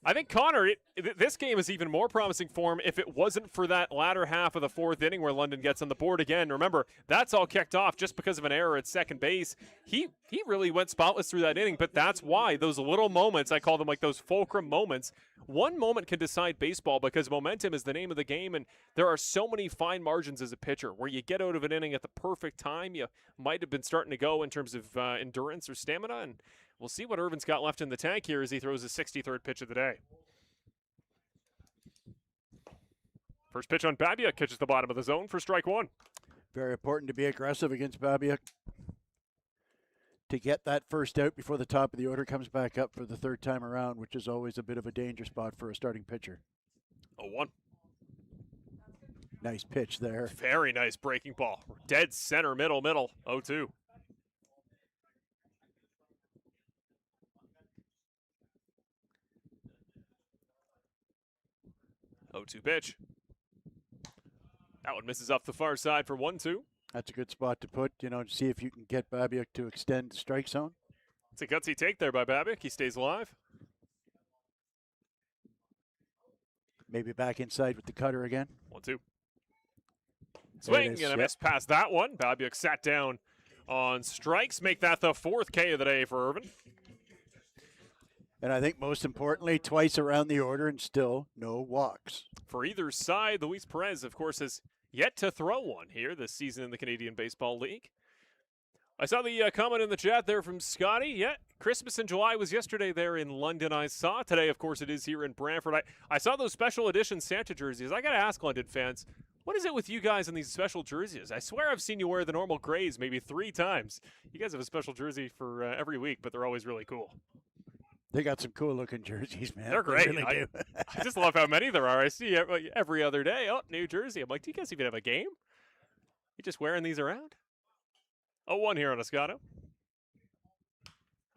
[SPEAKER 3] I think Connor, this game is even more promising for him if it wasn't for that latter half of the 4th inning where London gets on the board again. Remember, that's all kicked off just because of an error at second base. He really went spotless through that inning, but that's why those little moments, I call them like those fulcrum moments, one moment can decide baseball because momentum is the name of the game, and there are so many fine margins as a pitcher where you get out of an inning at the perfect time. You might have been starting to go in terms of endurance or stamina, and we'll see what Irvin's got left in the tank here as he throws his 63rd pitch of the day. First pitch on Babia, catches the bottom of the zone for strike 1.
[SPEAKER 4] Very important to be aggressive against Babia to get that first out before the top of the order comes back up for the 3rd time around, which is always a bit of a danger spot for a starting pitcher.
[SPEAKER 3] 0-1.
[SPEAKER 4] Nice pitch there.
[SPEAKER 3] Very nice breaking ball. Dead center, middle. 0-2. Pitch. That one misses off the far side for 1-2.
[SPEAKER 4] That's a good spot to put, to see if you can get Babiak to extend the strike zone.
[SPEAKER 3] It's a gutsy take there by Babiak. He stays alive.
[SPEAKER 4] Maybe back inside with the cutter again.
[SPEAKER 3] 1-2. Swing and a miss past that one. Babiak sat down on strikes. Make that the 4th K of the day for Irvin.
[SPEAKER 4] And I think most importantly, twice around the order and still no walks.
[SPEAKER 3] For either side, Luis Perez, of course, has yet to throw one here this season in the Canadian Baseball League. I saw the comment in the chat there from Scotty. Yeah, Christmas in July was yesterday there in London, I saw. Today, of course, it is here in Brantford. I saw those special edition Santa jerseys. I got to ask London fans, what is it with you guys in these special jerseys? I swear I've seen you wear the normal grays maybe 3 times. You guys have a special jersey for every week, but they're always really cool.
[SPEAKER 4] They got some cool-looking jerseys, man.
[SPEAKER 3] They're great.
[SPEAKER 4] They really do.
[SPEAKER 3] I just love how many there are. I see every other day. Oh, New Jersey. I'm like, do you guys even have a game? You just wearing these around? 0-1 here on Escato.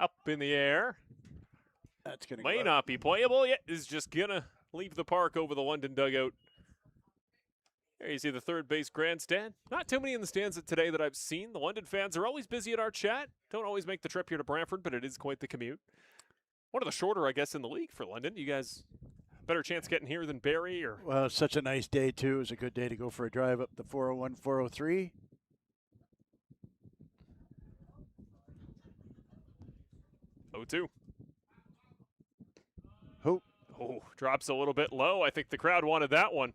[SPEAKER 3] Up in the air.
[SPEAKER 4] That's gonna
[SPEAKER 3] May
[SPEAKER 4] go
[SPEAKER 3] not be playable yet. Is just gonna leave the park over the London dugout. There you see the third base grandstand. Not too many in the stands today that I've seen. The London fans are always busy at our chat. Don't always make the trip here to Brantford, but it is quite the commute. One of the shorter, I guess, in the league for London. You guys better chance getting here than Barrie? Or
[SPEAKER 4] Well, it's such a nice day, too. It's a good day to go for a drive up the 401, 403.
[SPEAKER 3] Oh, 2.
[SPEAKER 4] Hope.
[SPEAKER 3] Oh, drops a little bit low. I think the crowd wanted that one.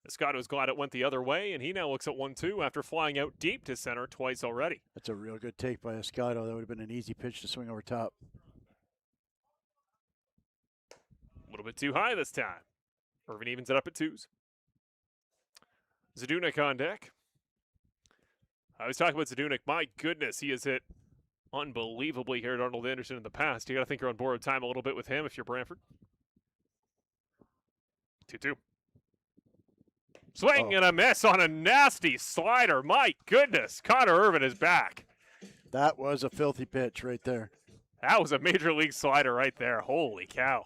[SPEAKER 3] Escato's glad it went the other way, and he now looks at 1-2 after flying out deep to center twice already.
[SPEAKER 4] That's a real good take by Escato. That would have been an easy pitch to swing over top.
[SPEAKER 3] little bit too high this time. Irvin evens it up at 2s. Zadunik on deck. I was talking about Zadunik. My goodness, he has hit unbelievably here at Arnold Anderson in the past. You got to think you're on borrowed time a little bit with him if you're Brantford. 2-2. Swing and a miss on a nasty slider. My goodness, Connor Irvin is back.
[SPEAKER 4] That was a filthy pitch right there.
[SPEAKER 3] That was a major league slider right there. Holy cow.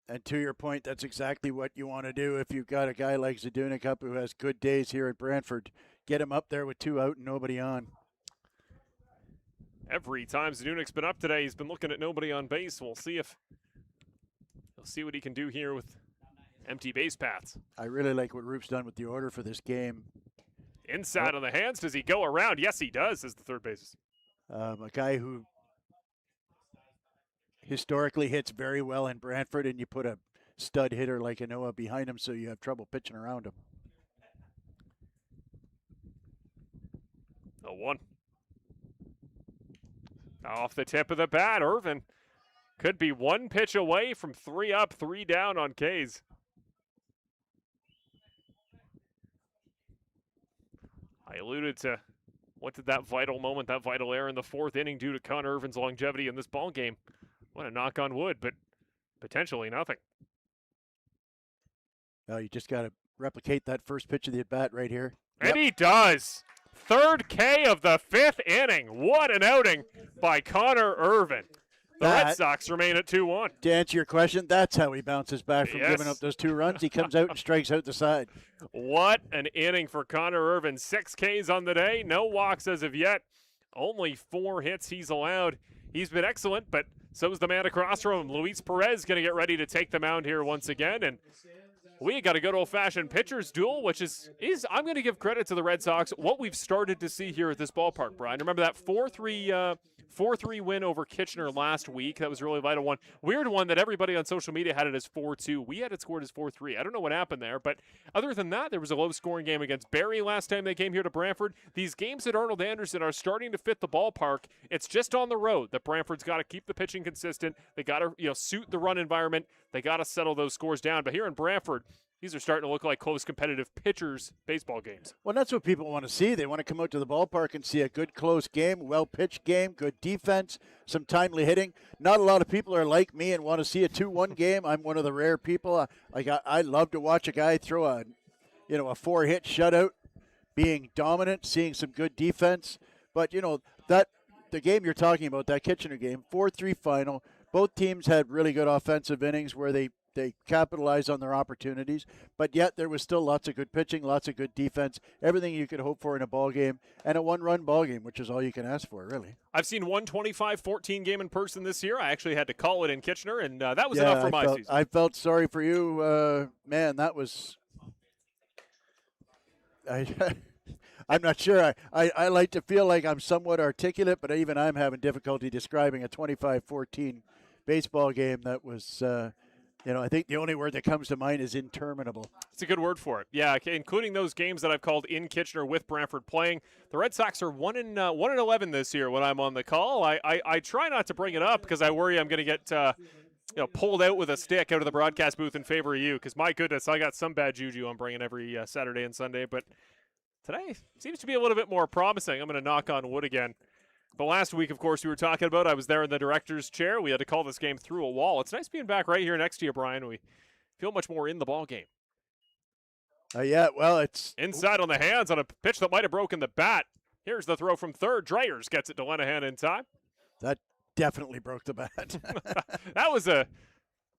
[SPEAKER 4] And to your point, that's exactly what you want to do if you've got a guy like Zadunik up who has good days here at Brantford. Get him up there with 2 out and nobody on.
[SPEAKER 3] Every time Zadunik's been up today, he's been looking at nobody on base. We'll see if he'll see what he can do here with empty base paths.
[SPEAKER 4] I really like what Roop's done with the order for this game.
[SPEAKER 3] Inside on the hands. Does he go around? Yes, he does, as the third basis.
[SPEAKER 4] A guy who historically hits very well in Brantford, and you put a stud hitter like a Noah behind him so you have trouble pitching around him.
[SPEAKER 3] 0-1. Off the tip of the bat, Irvin could be 1 pitch away from 3 up, 3 down on K's. I alluded to what did that vital moment, that vital error in the 4th inning do to Connor Irvin's longevity in this ball game. What a knock on wood, but potentially nothing.
[SPEAKER 4] No, you just got to replicate that first pitch of the at-bat right here.
[SPEAKER 3] And he does. 3rd K of the 5th inning. What an outing by Connor Irvin. The Red Sox remain at 2-1.
[SPEAKER 4] To answer your question, that's how he bounces back from
[SPEAKER 3] Yes.
[SPEAKER 4] giving up those 2 runs. He comes out and strikes out the side.
[SPEAKER 3] What an inning for Connor Irvin. 6 Ks on the day. No walks as of yet. Only 4 hits he's allowed. He's been excellent, but so is the man across from him. Luis Perez going to get ready to take the mound here once again. And we got a good old-fashioned pitcher's duel, which is I'm going to give credit to the Red Sox, what we've started to see here at this ballpark, Brian. Remember that 4-3 win over Kitchener last week? That was a really vital one. Weird one that everybody on social media had it as 4-2. We had it scored as 4-3. I don't know what happened there, but other than that, there was a low-scoring game against Barrie last time they came here to Brantford. These games at Arnold Anderson are starting to fit the ballpark. It's just on the road that Brantford's got to keep the pitching consistent. They got to suit the run environment. They got to settle those scores down. But here in Brantford, these are starting to look like close, competitive pitchers' baseball games.
[SPEAKER 4] Well, that's what people want to see. They want to come out to the ballpark and see a good, close game, well-pitched game, good defense, some timely hitting. Not a lot of people are like me and want to see a 2-1 game. I'm one of the rare people. I love to watch a guy throw a 4-hit shutout, being dominant, seeing some good defense. But, that the game you're talking about, that Kitchener game, 4-3 final, both teams had really good offensive innings where they capitalized on their opportunities, but yet there was still lots of good pitching, lots of good defense, everything you could hope for in a ball game, and a 1-run ball game, which is all you can ask for, really.
[SPEAKER 3] I've seen one 25-14 game in person this year. I actually had to call it in Kitchener, and that was enough for my season.
[SPEAKER 4] I felt sorry for you. Man, that was... I'm not sure. I like to feel like I'm somewhat articulate, but even I'm having difficulty describing a 25-14 baseball game that was... I think the only word that comes to mind is interminable.
[SPEAKER 3] It's a good word for it. Yeah, including those games that I've called in Kitchener with Brantford playing. The Red Sox are 1-11 this year when I'm on the call. I try not to bring it up because I worry I'm going to get pulled out with a stick out of the broadcast booth in favor of you because, my goodness, I got some bad juju I'm bringing every Saturday and Sunday. But today seems to be a little bit more promising. I'm going to knock on wood again. But last week, of course, we were talking about, I was there in the director's chair. We had to call this game through a wall. It's nice being back right here next to you, Brian. We feel much more in the ball game.
[SPEAKER 4] Yeah, well, it's...
[SPEAKER 3] Inside on the hands on a pitch that might have broken the bat. Here's the throw from third. Dreyers gets it to Lenahan in time.
[SPEAKER 4] That definitely broke the bat.
[SPEAKER 3] That was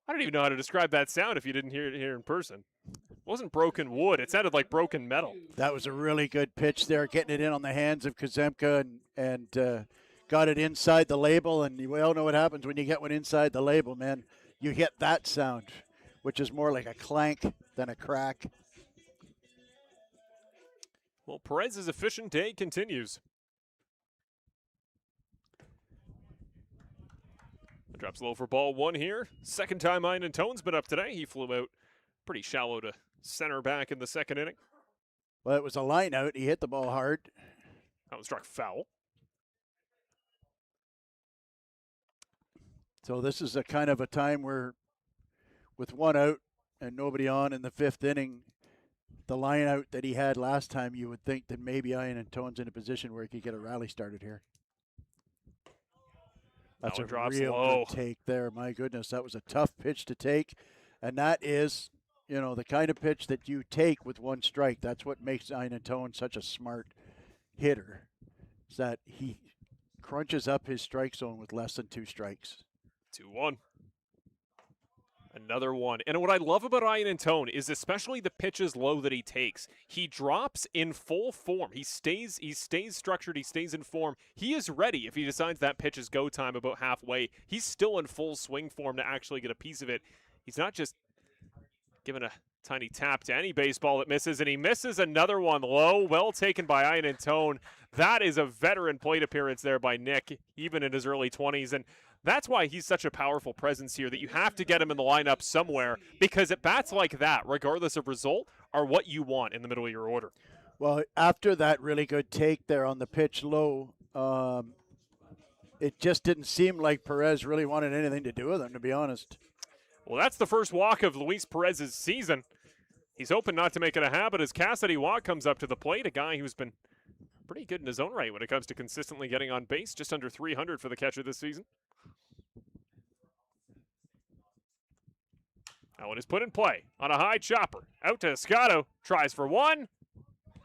[SPEAKER 3] I don't even know how to describe that sound if you didn't hear it here in person. It wasn't broken wood. It sounded like broken metal.
[SPEAKER 4] That was a really good pitch there, getting it in on the hands of Kazemka and got it inside the label. And we all know what happens when you get one inside the label, man. You hit that sound, which is more like a clank than a crack.
[SPEAKER 3] Well, Perez's efficient day continues. Drops low for ball 1 here. Second time Ian Tone's been up today. He flew out pretty shallow to center back in the second inning.
[SPEAKER 4] Well, it was a line out. He hit the ball hard.
[SPEAKER 3] That was struck foul.
[SPEAKER 4] So this is a kind of a time where, with one out and nobody on in the 5th inning, the line out that he had last time, you would think that maybe Ian and Tone's in a position where he could get a rally started here. That's a real good take there. My goodness, that was a tough pitch to take. And that is, the kind of pitch that you take with one strike. That's what makes Ian Tone such a smart hitter, is that he crunches up his strike zone with less than 2 strikes.
[SPEAKER 3] 2-1. Another one. And what I love about Ian Tone is especially the pitches low that he takes. He drops in full form. He stays structured. He stays in form. He is ready if he decides that pitch is go time about halfway. He's still in full swing form to actually get a piece of it. He's not just giving a tiny tap to any baseball that misses, and he misses another one low. Well taken by Ian Tone. That is a veteran plate appearance there by Nick, even in his early 20s. And that's why he's such a powerful presence here, that you have to get him in the lineup somewhere, because at bats like that, regardless of result, are what you want in the middle of your order.
[SPEAKER 4] Well, after that really good take there on the pitch low, it just didn't seem like Perez really wanted anything to do with him, to be honest.
[SPEAKER 3] Well, that's the first walk of Luis Perez's season. He's hoping not to make it a habit as Cassidy Watt comes up to the plate, a guy who's been pretty good in his own right when it comes to consistently getting on base, just under 300 for the catcher this season. That one is put in play on a high chopper. Out to Escato. Tries for 1.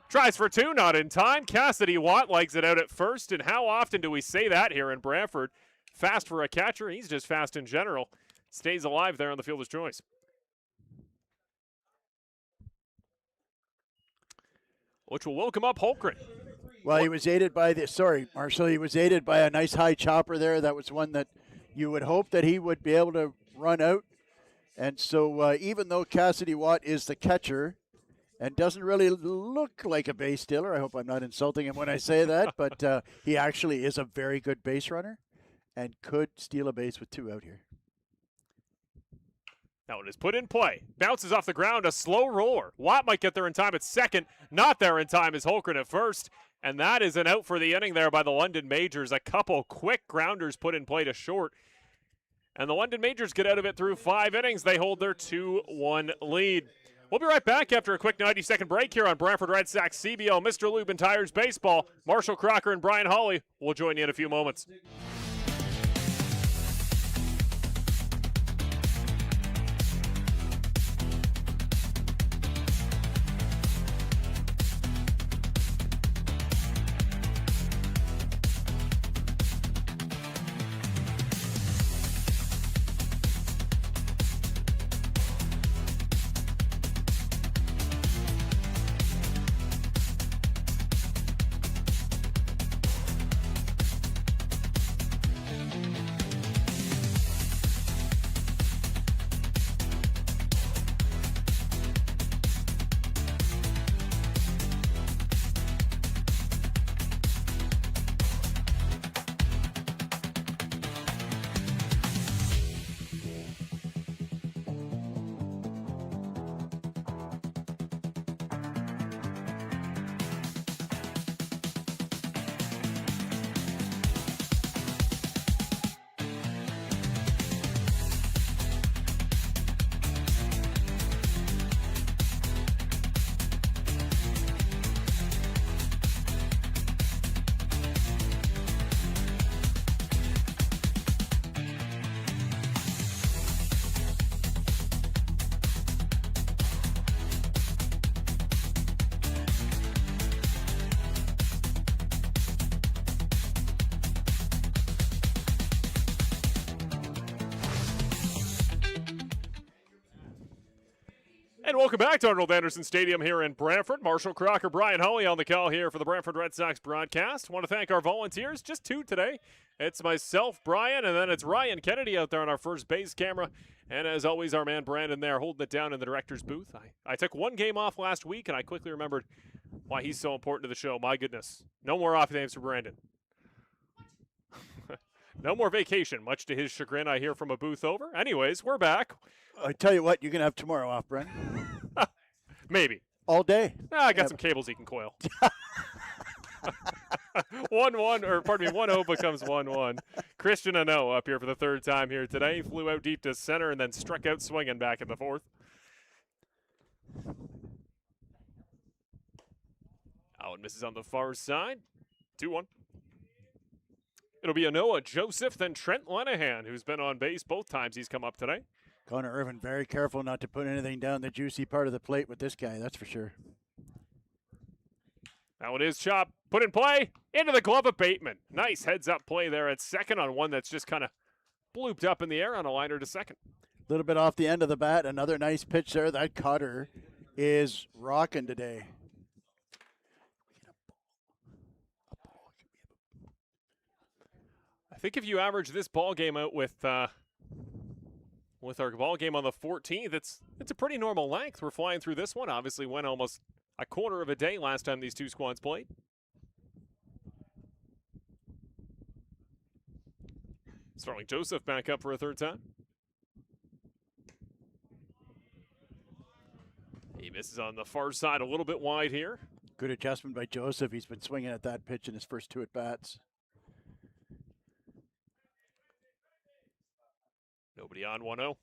[SPEAKER 3] Tries for 2. Not in time. Cassidy Watt likes it out at first. And how often do we say that here in Brantford? Fast for a catcher. He's just fast in general. Stays alive there on the fielder's choice. Which will welcome up Holmgren.
[SPEAKER 4] Well, he was aided by Marshall. He was aided by a nice high chopper there. That was one that you would hope that he would be able to run out. And so even though Cassidy Watt is the catcher and doesn't really look like a base stealer, I hope I'm not insulting him when I say that, but he actually is a very good base runner and could steal a base with 2 out here.
[SPEAKER 3] Now it is put in play. Bounces off the ground, a slow roller. Watt might get there in time at second. Not there in time is Holmgren at first. And that is an out for the inning there by the London Majors. A couple quick grounders put in play to short. And the London Majors get out of it through 5 innings. They hold their 2-1 lead. We'll be right back after a quick 90-second break here on Brantford Red Sox CBL Mr. Lube and Tires Baseball. Marshall Crocker and Brian Hawley will join you in a few moments. And welcome back to Arnold Anderson Stadium here in Brantford. Marshall Crocker, Brian Hawley on the call here for the Brantford Red Sox broadcast. Want to thank our volunteers, just 2 today. It's myself, Brian, and then it's Ryan Kennedy out there on our first base camera. And as always, our man Brandon there holding it down in the director's booth. I took 1 game off last week, and I quickly remembered why he's so important to the show. My goodness. No more off games for Brandon. No more vacation, much to his chagrin, I hear from a booth over. Anyways, we're back.
[SPEAKER 4] I tell you what, you can have tomorrow off, Brent.
[SPEAKER 3] Maybe.
[SPEAKER 4] All day.
[SPEAKER 3] I got some cables he can coil. 1-1, or pardon me, 1-0 becomes 1-1. Christian Ano up here for the third time here today. He flew out deep to center and then struck out swinging back in the fourth. Allen misses on the far side. 2-1. It'll be Anoa Joseph, then Trent Lenahan, who's been on base both times he's come up today.
[SPEAKER 4] Connor Irvin, very careful not to put anything down the juicy part of the plate with this guy, that's for sure.
[SPEAKER 3] That one is chopped. Put in play. Into the glove of Bateman. Nice heads-up play there at second on one that's just kind of blooped up in the air on a liner to second.
[SPEAKER 4] A little bit off the end of the bat. Another nice pitch there. That cutter is rocking today.
[SPEAKER 3] I think if you average this ball game out with our ball game on the 14th, it's a pretty normal length. We're flying through this one. Obviously went almost a quarter of a day last time these two squads played. Starling Joseph back up for a third time. He misses on the far side a little bit wide here.
[SPEAKER 4] Good adjustment by Joseph. He's been swinging at that pitch in his first two at-bats.
[SPEAKER 3] Nobody on 1-0.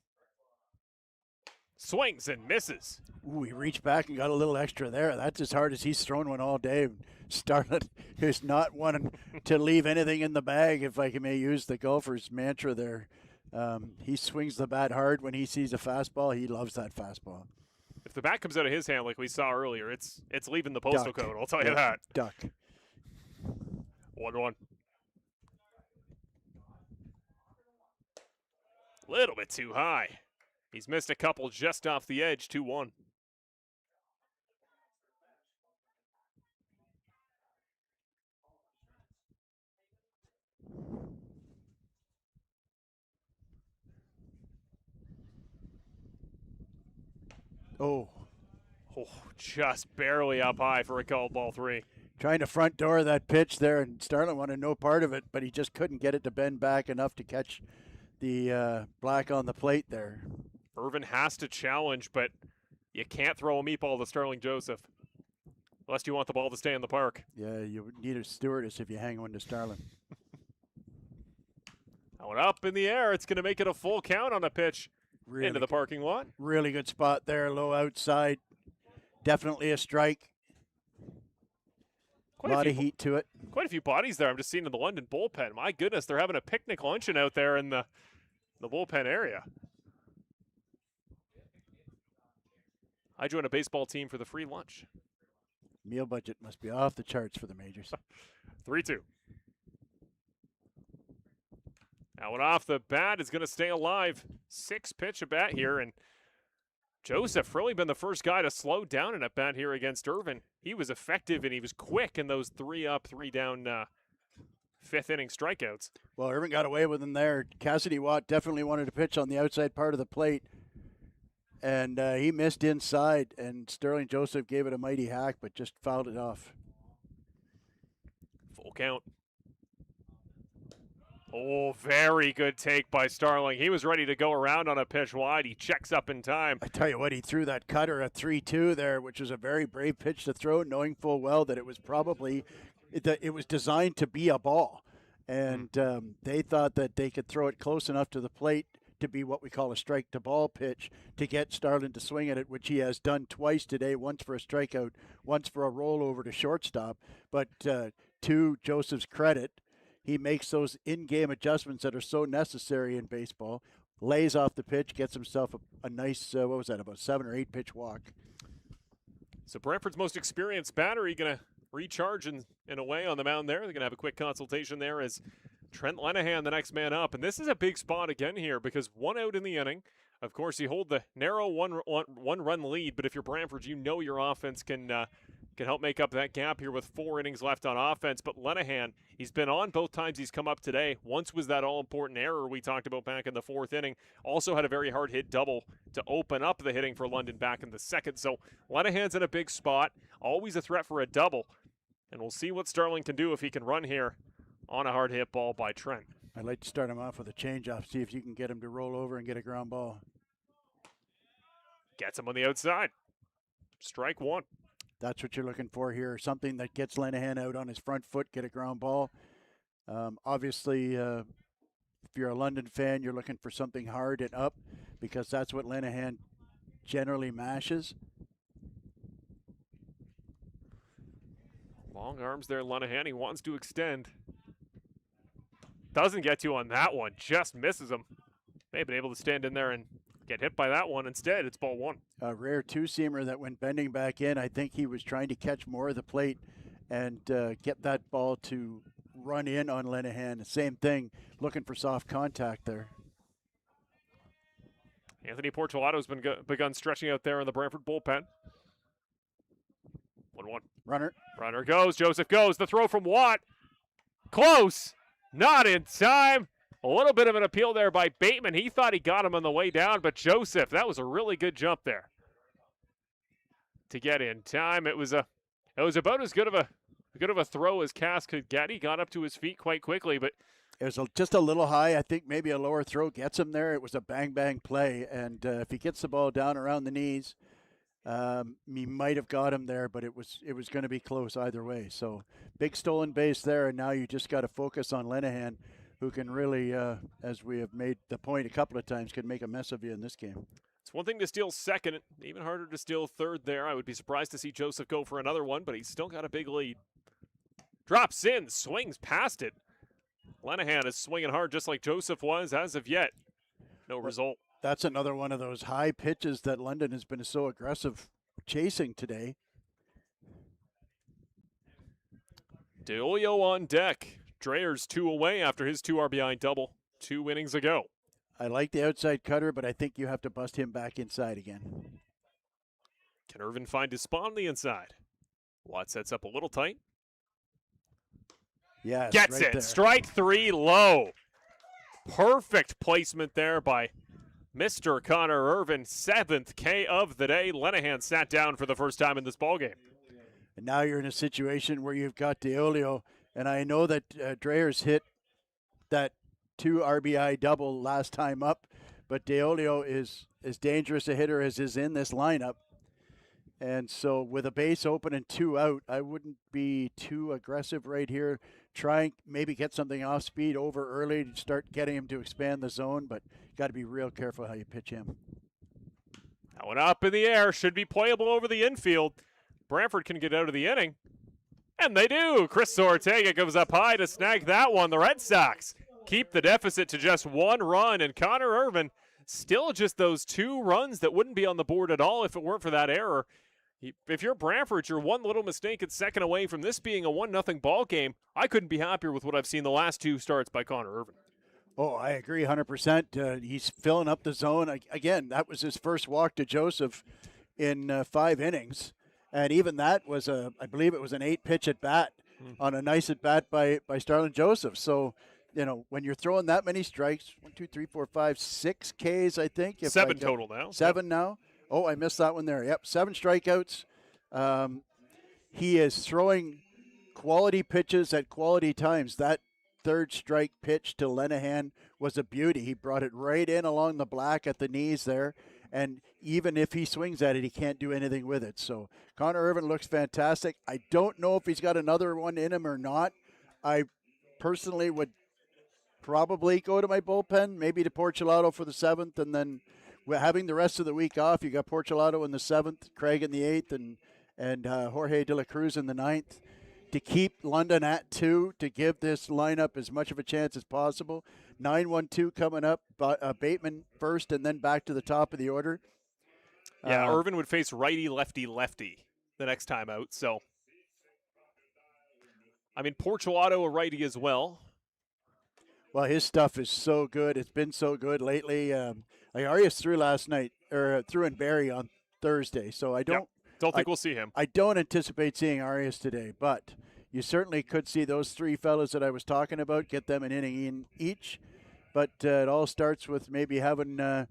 [SPEAKER 3] Swings and misses.
[SPEAKER 4] Ooh, he reached back and got a little extra there. That's as hard as he's thrown one all day. Starlet is not wanting to leave anything in the bag, if I may use the golfer's mantra there. He swings the bat hard when he sees a fastball. He loves that fastball.
[SPEAKER 3] If the bat comes out of his hand like we saw earlier, it's leaving the postal code, I'll tell you that.
[SPEAKER 4] Duck.
[SPEAKER 3] 1-1. Little bit too high. He's missed a couple just off the edge, 2-1.
[SPEAKER 4] Oh,
[SPEAKER 3] just barely up high for a called ball 3.
[SPEAKER 4] trying to front door that pitch there, and Starlin wanted no part of it, but he just couldn't get it to bend back enough to catch the black on the plate there.
[SPEAKER 3] Irvin has to challenge, but you can't throw a meatball to Starling Joseph unless you want the ball to stay in the park.
[SPEAKER 4] Yeah, you would need a stewardess if you hang one to Starlin.
[SPEAKER 3] That one up in the air. It's going to make it a full count on a pitch into the parking lot.
[SPEAKER 4] Really good spot there, low outside. Definitely a strike. A lot of heat to it.
[SPEAKER 3] Quite a few bodies there I'm just seeing in the London bullpen. My goodness, they're having a picnic luncheon out there in the bullpen area. I joined a baseball team for the free lunch.
[SPEAKER 4] Meal budget must be off the charts for the majors.
[SPEAKER 3] 3-2. That one off the bat is going to stay alive. 6-pitch at bat here, and Joseph really been the first guy to slow down in at bat here against Irvin. He was effective and he was quick in those 3 up, 3 down fifth inning strikeouts.
[SPEAKER 4] Well, Irvin got away with him there. Cassidy Watt definitely wanted to pitch on the outside part of the plate, and he missed inside, and Sterling Joseph gave it a mighty hack, but just fouled it off.
[SPEAKER 3] Full count. Oh, very good take by Starling. He was ready to go around on a pitch wide. He checks up in time.
[SPEAKER 4] I tell you what, he threw that cutter at 3-2 there, which was a very brave pitch to throw, knowing full well that it was probably it was designed to be a ball. And they thought that they could throw it close enough to the plate to be what we call a strike-to-ball pitch to get Starlin to swing at it, which he has done twice today, once for a strikeout, once for a rollover to shortstop. But to Joseph's credit, he makes those in-game adjustments that are so necessary in baseball, lays off the pitch, gets himself a nice, what was that, about 7 or 8 pitch walk.
[SPEAKER 3] So Brantford's most experienced batter, he going to recharge in a way on the mound there. They're going to have a quick consultation there as Trent Lenahan, the next man up. And this is a big spot again here because 1 out in the inning. Of course, you hold the narrow one-run lead, but if you're Brantford, you know your offense can help make up that gap here with 4 innings left on offense. But Lenahan, he's been on both times he's come up today. Once was that all-important error we talked about back in the 4th inning. Also had a very hard hit double to open up the hitting for London back in the 2nd. So Lenahan's in a big spot, always a threat for a double. And we'll see what Starling can do if he can run here on a hard hit ball by Trent.
[SPEAKER 4] I'd like to start him off with a changeup, see if you can get him to roll over and get a ground ball.
[SPEAKER 3] Gets him on the outside. Strike 1.
[SPEAKER 4] That's what you're looking for here, something that gets Lenahan out on his front foot, get a ground ball. Obviously, if you're a London fan, you're looking for something hard and up because that's what Lenahan generally mashes.
[SPEAKER 3] Long arms there, Lenahan. He wants to extend. Doesn't get to on that one. Just misses him. May have been able to stand in there and get hit by that one. Instead, it's ball one.
[SPEAKER 4] A rare two-seamer that went bending back in. I think he was trying to catch more of the plate and get that ball to run in on Lenahan. Same thing, looking for soft contact there.
[SPEAKER 3] Anthony Portolato's begun stretching out there in the Brantford bullpen. 1-1. Runner goes. Joseph goes. The throw from Watt. Close. Not in time. A little bit of an appeal there by Bateman. He thought he got him on the way down, but Joseph, that was a really good jump there to get in time. It was about as good of a throw as Cass could get. He got up to his feet quite quickly, but
[SPEAKER 4] it was just a little high. I think maybe a lower throw gets him there. It was a bang-bang play, and if he gets the ball down around the knees, he might have got him there, but it was going to be close either way. So big stolen base there, and now you just got to focus on Lenahan, who can really, as we have made the point a couple of times, can make a mess of you in this game.
[SPEAKER 3] It's one thing to steal second, even harder to steal third there. I would be surprised to see Joseph go for another one, but he's still got a big lead. Drops in, swings past it. Lenahan is swinging hard just like Joseph was as of yet. No result.
[SPEAKER 4] That's another one of those high pitches that London has been so aggressive chasing today.
[SPEAKER 3] DeOlio on deck. Dreyer's 2 away after his 2 RBI double 2 innings ago.
[SPEAKER 4] I like the outside cutter, but I think you have to bust him back inside again.
[SPEAKER 3] Can Irvin find his spot on the inside? Watt sets up a little tight.
[SPEAKER 4] Yeah,
[SPEAKER 3] gets
[SPEAKER 4] right
[SPEAKER 3] it.
[SPEAKER 4] there.
[SPEAKER 3] Strike 3 low. Perfect placement there by Mr. Connor Irvin. 7th K of the day. Lenahan sat down for the first time in this ballgame.
[SPEAKER 4] And now you're in a situation where you've got DeOlio, and I know that Dreyer's hit that 2 RBI double last time up, but DeOlio is as dangerous a hitter as is in this lineup. And so with a base open and 2 out, I wouldn't be too aggressive right here. Try and maybe get something off speed over early to start getting him to expand the zone, but got to be real careful how you pitch him.
[SPEAKER 3] That one up in the air, should be playable over the infield. Brantford can get out of the inning, and they do. Chris Ortega goes up high to snag that one. The Red Sox keep the deficit to just 1 run, and Connor Irvin still just those 2 runs that wouldn't be on the board at all if it weren't for that error. If you're Brantford, you're one little mistake at second away from this being a 1-0 ball game. I couldn't be happier with what I've seen the last 2 starts by Connor Irvin.
[SPEAKER 4] Oh, I agree 100%. He's filling up the zone. Again, that was his first walk to Joseph in 5 innings. And even that was, I believe it was an 8-pitch at bat on a nice at bat by Starlin Joseph. So, you know, when you're throwing that many strikes, 1, 2, 3, 4, 5, 6 Ks, I think.
[SPEAKER 3] 7 total now.
[SPEAKER 4] 7 now. Oh, I missed that one there. Yep, 7 strikeouts. He is throwing quality pitches at quality times. That 3rd strike pitch to Lenahan was a beauty. He brought it right in along the black at the knees there. And even if he swings at it, he can't do anything with it. So Connor Irvin looks fantastic. I don't know if he's got another one in him or not. I personally would probably go to my bullpen, maybe to Portolato for the 7th, and then having the rest of the week off, you got Portolato in the 7th, Craig in the 8th, and Jorge De La Cruz in the 9th. To keep London at 2, to give this lineup as much of a chance as possible. 9-1-2 coming up, Bateman first, and then back to the top of the order.
[SPEAKER 3] Yeah, Irvin would face righty, lefty, lefty the next time out. So, I mean, Portolato a righty as well.
[SPEAKER 4] Well, his stuff is so good. It's been so good lately. Arias threw last night, or threw in Barry on Thursday. So I don't
[SPEAKER 3] think we'll see him.
[SPEAKER 4] I don't anticipate seeing Arias today, but you certainly could see those 3 fellas that I was talking about, get them an inning in each. But it all starts with maybe having a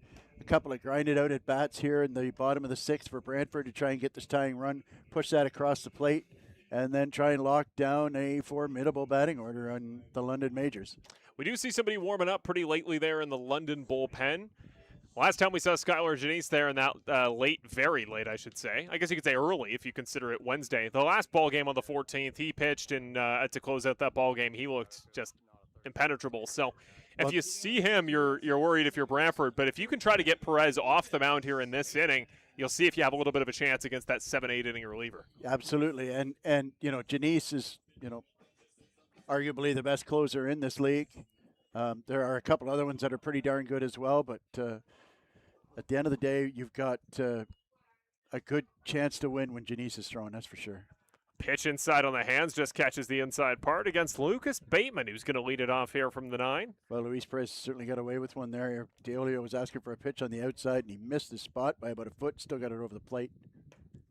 [SPEAKER 4] couple of grinded out at bats here in the bottom of the 6th for Brantford to try and get this tying run, push that across the plate, and then try and lock down a formidable batting order on the London Majors.
[SPEAKER 3] We do see somebody warming up pretty lately there in the London bullpen. Last time we saw Skylar Janice there in that very late, I should say. I guess you could say early if you consider it Wednesday. The last ball game on the 14th, he pitched, and to close out that ball game, he looked just impenetrable. So If you see him, you're worried if you're Brantford. But if you can try to get Perez off the mound here in this inning, you'll see if you have a little bit of a chance against that 7-8 inning reliever.
[SPEAKER 4] Absolutely. And Janice is, arguably the best closer in this league. There are a couple other ones that are pretty darn good as well, but at the end of the day, you've got a good chance to win when Janice is throwing, that's for sure.
[SPEAKER 3] Pitch inside on the hands, just catches the inside part against Lucas Bateman, who's going to lead it off here from the 9.
[SPEAKER 4] Well, Luis Perez certainly got away with one there. Deolio was asking for a pitch on the outside, and he missed the spot by about a foot, still got it over the plate.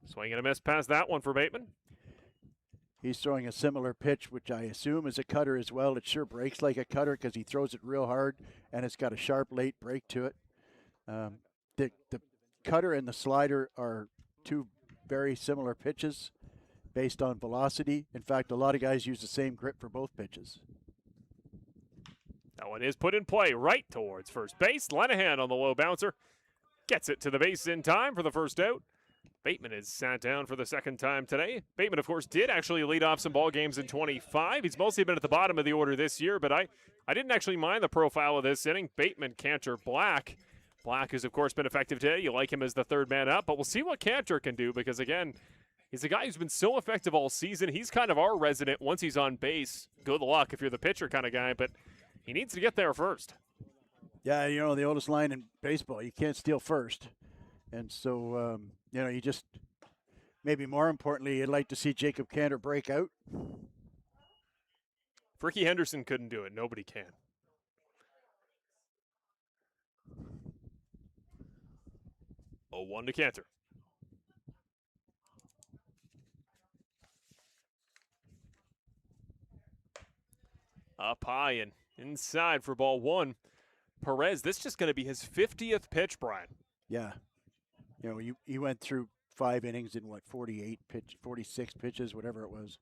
[SPEAKER 3] Swing and a miss past that one for Bateman.
[SPEAKER 4] He's throwing a similar pitch, which I assume is a cutter as well. It sure breaks like a cutter because he throws it real hard, and it's got a sharp late break to it. The cutter and the slider are two very similar pitches based on velocity. In fact, a lot of guys use the same grip for both pitches.
[SPEAKER 3] That one is put in play right towards first base. Lenahan on the low bouncer. Gets it to the base in time for the first out. Bateman is sat down for the second time today. Bateman, of course, did actually lead off some ball games in 25. He's mostly been at the bottom of the order this year, but I didn't actually mind the profile of this inning. Bateman, Cantor, Black. Black has, of course, been effective today. You like him as the third man up, but we'll see what Cantor can do because, again, he's a guy who's been so effective all season. He's kind of our resident once he's on base. Good luck if you're the pitcher kind of guy, but he needs to get there first.
[SPEAKER 4] Yeah, the oldest line in baseball, you can't steal first. And so, you just, maybe more importantly, you'd like to see Jacob Cantor break out.
[SPEAKER 3] If Ricky Henderson couldn't do it, nobody can. Oh, 1 to Cantor. Up high and inside for ball 1. Perez, this is just going to be his 50th pitch, Brian.
[SPEAKER 4] Yeah. He went through 5 innings in 46 pitches, whatever it was.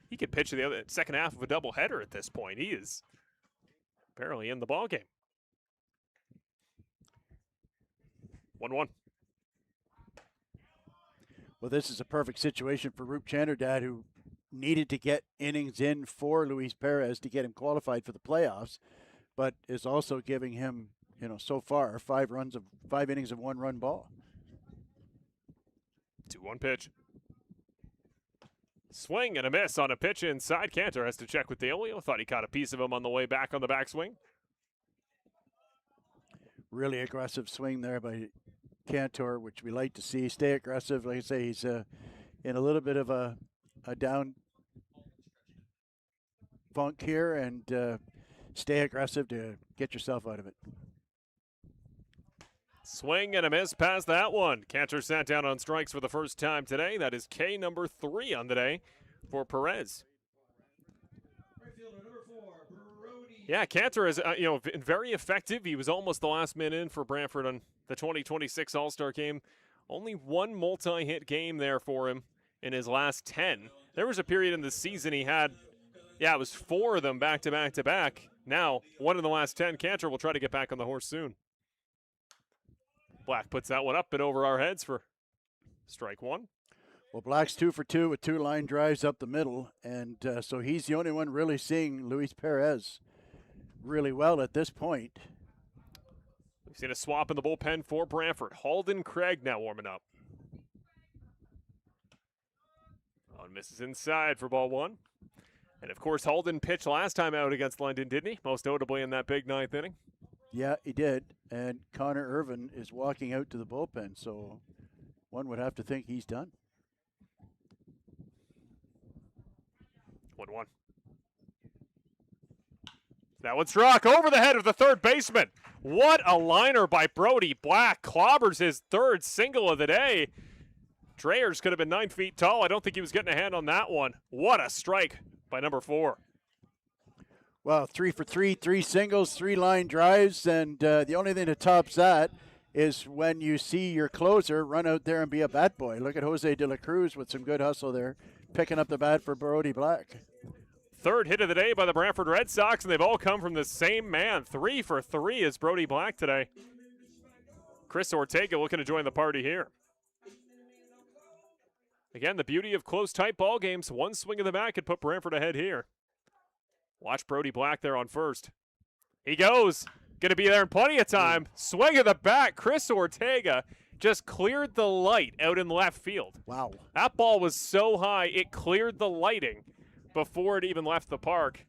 [SPEAKER 3] He could pitch the second half of a doubleheader at this point. He is apparently in the ball game. 1-1.
[SPEAKER 4] Well, this is a perfect situation for Roop Chanderdad, who needed to get innings in for Luis Perez to get him qualified for the playoffs, but is also giving him, so far 5 innings of 1-run ball.
[SPEAKER 3] 2-1 pitch. Swing and a miss on a pitch inside. Cantor has to check with Deolio. Thought he caught a piece of him on the way back on the backswing.
[SPEAKER 4] Really aggressive swing there by Cantor, which we like to see. Stay aggressive. Like I say, he's in a little bit of a down funk here, and stay aggressive to get yourself out of it.
[SPEAKER 3] Swing and a miss past that one. Cantor sat down on strikes for the first time today. That is K number 3 on the day for Perez. Yeah, Cantor is been very effective. He was almost the last man in for Brantford on the 2026 All-Star game. Only 1 multi-hit game there for him in his last 10. There was a period in the season he had, it was 4 of them back-to-back to back. Now, 1 in the last 10. Cantor will try to get back on the horse soon. Black puts that one up and over our heads for strike 1.
[SPEAKER 4] Well, Black's 2 for 2 with 2 line drives up the middle, and so he's the only one really seeing Luis Perez really well at this point.
[SPEAKER 3] We've seen a swap in the bullpen for Brantford. Halden Craig now warming up. Oh, and misses inside for ball 1. And, of course, Halden pitched last time out against London, didn't he? Most notably in that big 9th inning.
[SPEAKER 4] Yeah, he did. And Connor Irvin is walking out to the bullpen, so one would have to think he's done.
[SPEAKER 3] 1-1. That one struck over the head of the third baseman. What a liner by Brody Black. Clobbers his 3rd single of the day. Dreyers could have been 9 feet tall. I don't think he was getting a hand on that one. What a strike by number 4.
[SPEAKER 4] Well, 3 for 3, 3 singles, 3 line drives, and the only thing that tops that is when you see your closer run out there and be a bat boy. Look at Jose De La Cruz with some good hustle there, picking up the bat for Brody Black.
[SPEAKER 3] 3rd hit of the day by the Brantford Red Sox, and they've all come from the same man. 3 for 3 is Brody Black today. Chris Ortega looking to join the party here. Again, the beauty of close, tight ball games. 1 swing of the bat could put Brantford ahead here. Watch Brody Black there on first. He goes. Going to be there in plenty of time. Swing of the bat. Chris Ortega just cleared the light out in left field.
[SPEAKER 4] Wow.
[SPEAKER 3] That ball was so high, it cleared the lighting before it even left the park.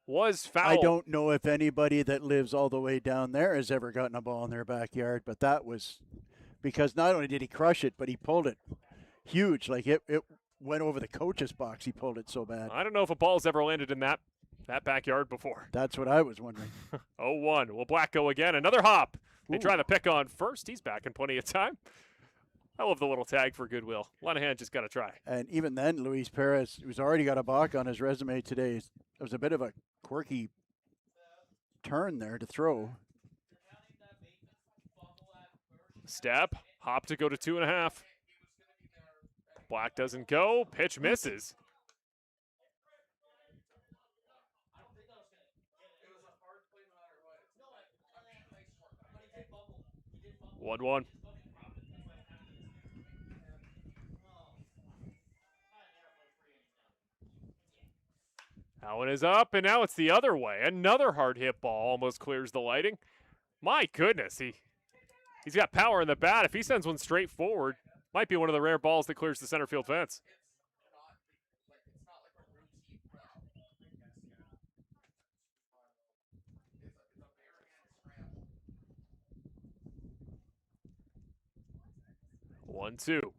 [SPEAKER 3] Was foul.
[SPEAKER 4] I don't know if anybody that lives all the way down there has ever gotten a ball in their backyard, but that was because not only did he crush it, but he pulled it huge. Like it went over the coach's box. He pulled it so bad.
[SPEAKER 3] I don't know if a ball's ever landed in that backyard before.
[SPEAKER 4] That's what I was wondering.
[SPEAKER 3] 0-1. Will Black go again? Another hop. They try the pick on first. He's back in plenty of time. I love the little tag for goodwill. Lenahan just got to try.
[SPEAKER 4] And even then, Luis Perez, who's already got a balk on his resume today, it was a bit of a quirky turn there to throw.
[SPEAKER 3] Step. Hop to go to 2.5. Black doesn't go. Pitch misses. One. Allen is up, and now it's the other way. Another hard hit ball almost clears the lighting. My goodness, he's got power in the bat. If he sends one straight forward, might be one of the rare balls that clears the center field fence. One, two.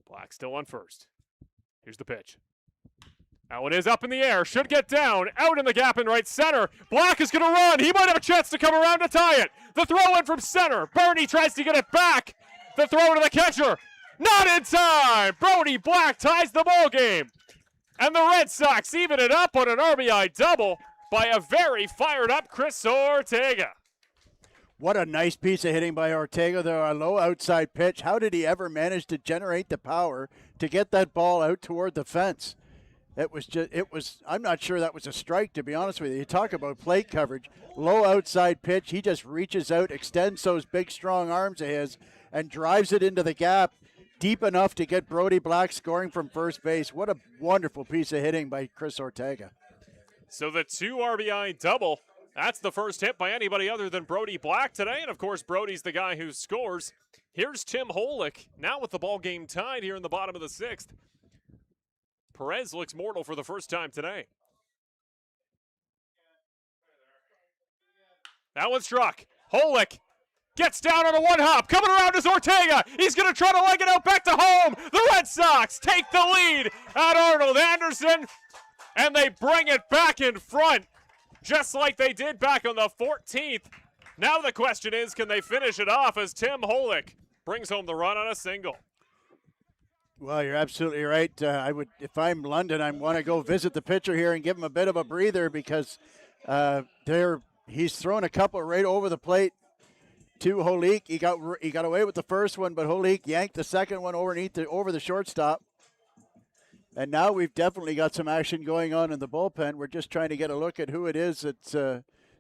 [SPEAKER 3] Black still on first. Here's the pitch. Allen is up in the air, should get down, out in the gap in right center. Black is going to run. He might have a chance to come around to tie it. The throw in from center. Bernie tries to get it back. The throw to the catcher. Not in time. Brody Black ties the ball game. And the Red Sox even it up on an RBI double by a very fired up Chris Ortega.
[SPEAKER 4] What a nice piece of hitting by Ortega there, a low outside pitch. How did he ever manage to generate the power to get that ball out toward the fence? I'm not sure that was a strike, to be honest with you. You talk about plate coverage, low outside pitch. He just reaches out, extends those big, strong arms of his, and drives it into the gap deep enough to get Brody Black scoring from first base. What a wonderful piece of hitting by Chris Ortega.
[SPEAKER 3] So the 2 RBI double. That's the first hit by anybody other than Brody Black today. And, of course, Brody's the guy who scores. Here's Tim Holick, now with the ball game tied here in the bottom of the 6th. Perez looks mortal for the first time today. That one struck. Holick gets down on a one hop. Coming around is Ortega. He's going to try to leg it out back to home. The Red Sox take the lead at Arnold Anderson, and they bring it back in front, just like they did back on the 14th. Now the question is, can they finish it off as Tim Holick brings home the run on a single?
[SPEAKER 4] Well, you're absolutely right. I would, if I'm London, I want to go visit the pitcher here and give him a bit of a breather because he's thrown a couple right over the plate to Holick. He got away with the first one, but Holick yanked the second one over the shortstop. And now we've definitely got some action going on in the bullpen. We're just trying to get a look at who it is that's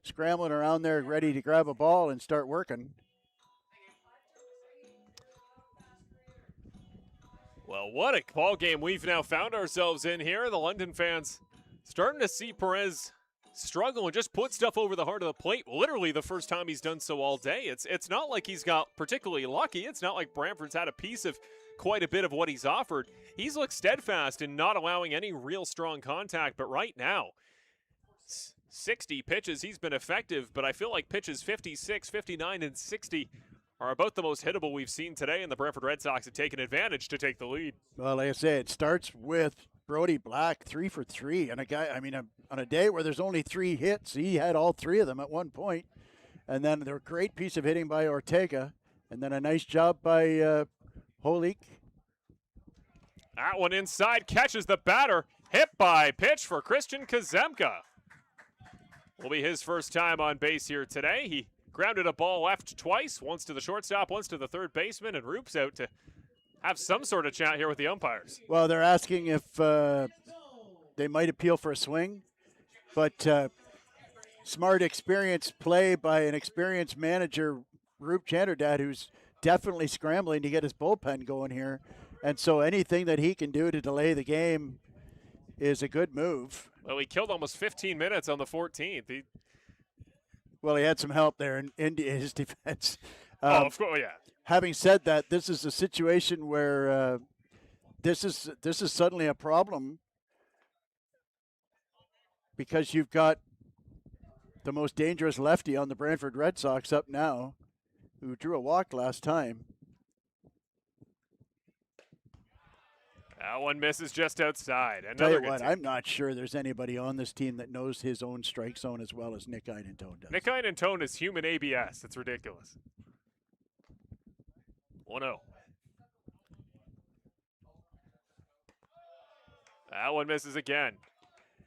[SPEAKER 4] scrambling around there, ready to grab a ball and start working.
[SPEAKER 3] Well, what a ball game we've now found ourselves in here. The London fans starting to see Perez struggle and just put stuff over the heart of the plate. Literally the first time he's done so all day. It's not like he's got particularly lucky. It's not like Brantford's had a piece of quite a bit of what he's offered. He's looked steadfast in not allowing any real strong contact, but right now, 60 pitches, he's been effective, but I feel like pitches 56, 59, and 60 are about the most hittable we've seen today, and the Brantford Red Sox have taken advantage to take the lead.
[SPEAKER 4] Well, like I say, it starts with Brody Black, 3 for 3, and on a day where there's only 3 hits, he had all 3 of them at one point, and then a great piece of hitting by Ortega, and then a nice job by Holick.
[SPEAKER 3] That one inside catches the batter, hit by pitch for Christian Kazemka. Will be his first time on base here today. He grounded a ball left twice, once to the shortstop, once to the third baseman, and Roop's out to have some sort of chat here with the umpires.
[SPEAKER 4] Well, they're asking if they might appeal for a swing, but smart, experienced play by an experienced manager, Roop Chanderdad, who's definitely scrambling to get his bullpen going here. And so anything that he can do to delay the game is a good move.
[SPEAKER 3] Well, he killed almost 15 minutes on the 14th. He
[SPEAKER 4] had some help there in his defense.
[SPEAKER 3] of course, yeah.
[SPEAKER 4] Having said that, this is a situation where this is suddenly a problem because you've got the most dangerous lefty on the Brantford Red Sox up now, who drew a walk last time.
[SPEAKER 3] That one misses just outside.
[SPEAKER 4] Tell you
[SPEAKER 3] Another
[SPEAKER 4] what,
[SPEAKER 3] good
[SPEAKER 4] I'm not sure there's anybody on this team that knows his own strike zone as well as Nick Einentone does.
[SPEAKER 3] Nick Einentone is human ABS. It's ridiculous. 1-0. That one misses again.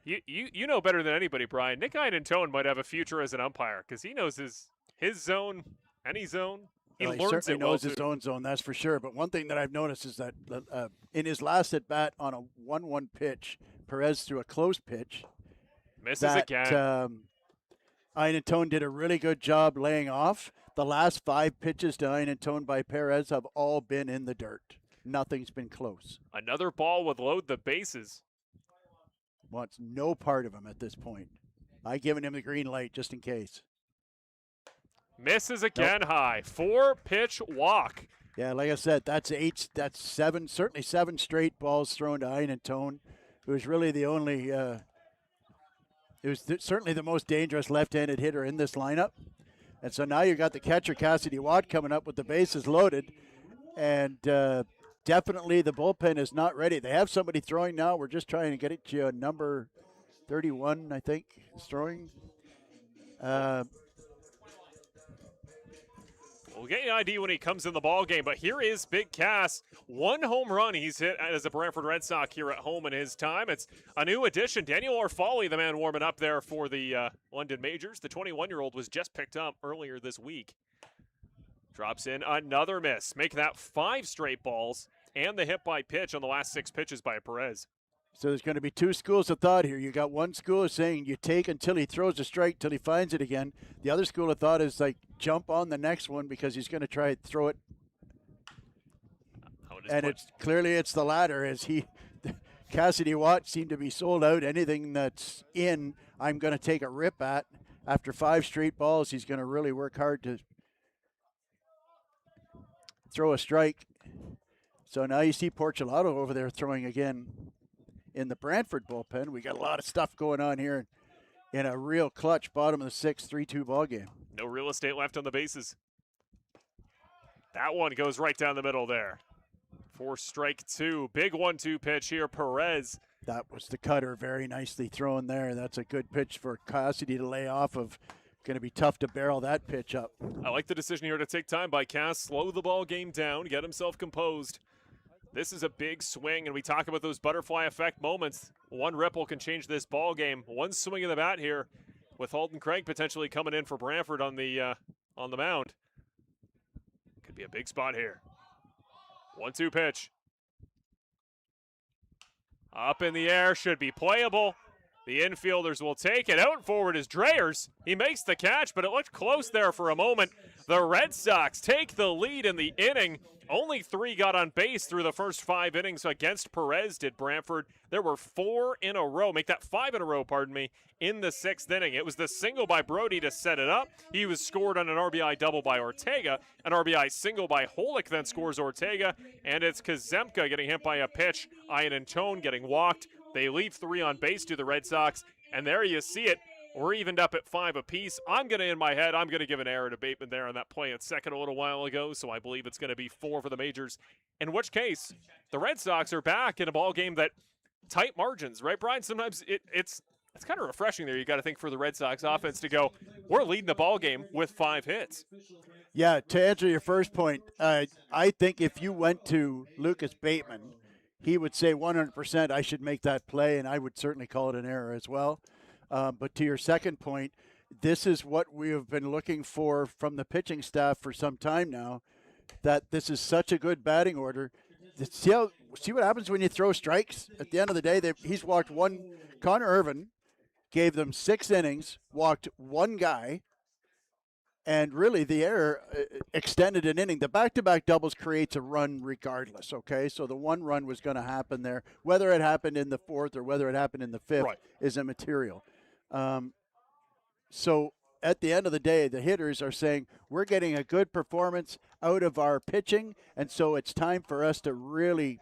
[SPEAKER 3] You know better than anybody, Brian. Nick Einentone might have a future as an umpire because he knows his zone, any zone. He learns
[SPEAKER 4] certainly
[SPEAKER 3] it well,
[SPEAKER 4] knows his
[SPEAKER 3] too.
[SPEAKER 4] own zone, that's for sure. But one thing that I've noticed is that in his last at bat on a 1-1 pitch, Perez threw a close pitch.
[SPEAKER 3] Misses again.
[SPEAKER 4] Einentone did a really good job laying off. The last 5 pitches to Einentone by Perez have all been in the dirt. Nothing's been close.
[SPEAKER 3] Another ball would load the bases.
[SPEAKER 4] Wants no part of him at this point. I've given him the green light just in case.
[SPEAKER 3] Misses again high. 4-pitch walk.
[SPEAKER 4] Yeah, like I said, that's 7, certainly 7 straight balls thrown to Einentone, who is really the only, certainly the most dangerous left-handed hitter in this lineup. And so now you got the catcher, Cassidy Watt, coming up with the bases loaded. And definitely the bullpen is not ready. They have somebody throwing now. We're just trying to get it to number 31, I think, is throwing.
[SPEAKER 3] We'll get you an idea when he comes in the ball game, but here is Big Cass. 1 home run he's hit as a Brantford Red Sox here at home in his time. It's a new addition. Daniel Orfali, the man warming up there for the London Majors. The 21-year-old was just picked up earlier this week. Drops in another miss. Make that 5 straight balls and the hit by pitch on the last 6 pitches by Perez.
[SPEAKER 4] So there's going to be 2 schools of thought here. You got one school saying you take until he throws a strike till he finds it again. The other school of thought is like jump on the next one because he's going to try to throw it. And it's clearly it's the latter as Cassidy Watt seemed to be sold out. Anything that's in, I'm going to take a rip at. After 5 straight balls, he's going to really work hard to throw a strike. So now you see Porcelato over there throwing again. In the Brantford bullpen, we got a lot of stuff going on here in a real clutch bottom of the 6th, 3-2 ball game.
[SPEAKER 3] No real estate left on the bases. That one goes right down the middle there. For strike 2. Big 1-2 pitch here, Perez.
[SPEAKER 4] That was the cutter, very nicely thrown there. That's a good pitch for Cassidy to lay off of. Going to be tough to barrel that pitch up.
[SPEAKER 3] I like the decision here to take time by Cass, slow the ball game down, get himself composed. This is a big swing, and we talk about those butterfly effect moments. One ripple can change this ball game. One swing of the bat here, with Halton Craig potentially coming in for Brantford on the mound. Could be a big spot here. 1-2 pitch. Up in the air, should be playable. The infielders will take it. Out forward is Dreyers. He makes the catch, but it looked close there for a moment. The Red Sox take the lead in the inning. Only 3 got on base through the first 5 innings against Perez, did Brantford. There were 4 in a row, make that 5 in a row, pardon me, in the 6th inning. It was the single by Brody to set it up. He was scored on an RBI double by Ortega. An RBI single by Holick then scores Ortega. And it's Kazemka getting hit by a pitch. Einentone getting walked. They leave 3 on base to the Red Sox. And there you see it. We're evened up at 5 apiece. I'm going to, in my head, I'm going to give an error to Bateman there on that play at second a little while ago, so I believe it's going to be 4 for the Majors. In which case, the Red Sox are back in a ball game that tight margins, right, Brian? Sometimes it's kind of refreshing there. You got to think for the Red Sox offense to go, we're leading the ball game with 5 hits.
[SPEAKER 4] Yeah, to answer your first point, I think if you went to Lucas Bateman, he would say 100% I should make that play, and I would certainly call it an error as well. But to your second point, this is what we have been looking for from the pitching staff for some time now, that this is such a good batting order. See what happens when you throw strikes? At the end of the day, he's walked 1. Connor Irvin gave them 6 innings, walked 1 guy, And really, the error extended an inning. The back-to-back doubles creates a run regardless, okay? So the one run was going to happen there. Whether it happened in the fourth or whether it happened in the fifth
[SPEAKER 3] Right.
[SPEAKER 4] is immaterial. So at the end of the day, the hitters are saying, we're getting a good performance out of our pitching, and so it's time for us to really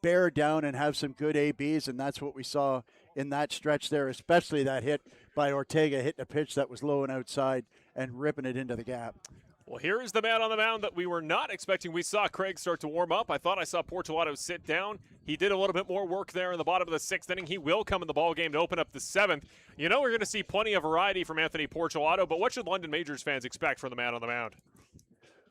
[SPEAKER 4] bear down and have some good ABs, and that's what we saw in that stretch there, especially that hit by Ortega, hitting a pitch that was low and outside and ripping it into the gap.
[SPEAKER 3] Well, here is the man on the mound that we were not expecting. We saw Craig start to warm up. I thought I saw Portolato sit down. He did a little bit more work there in the bottom of the sixth inning. He will come in the ball game to open up the seventh. You know we're going to see plenty of variety from Anthony Portolato, but what should London Majors fans expect from the man on the mound?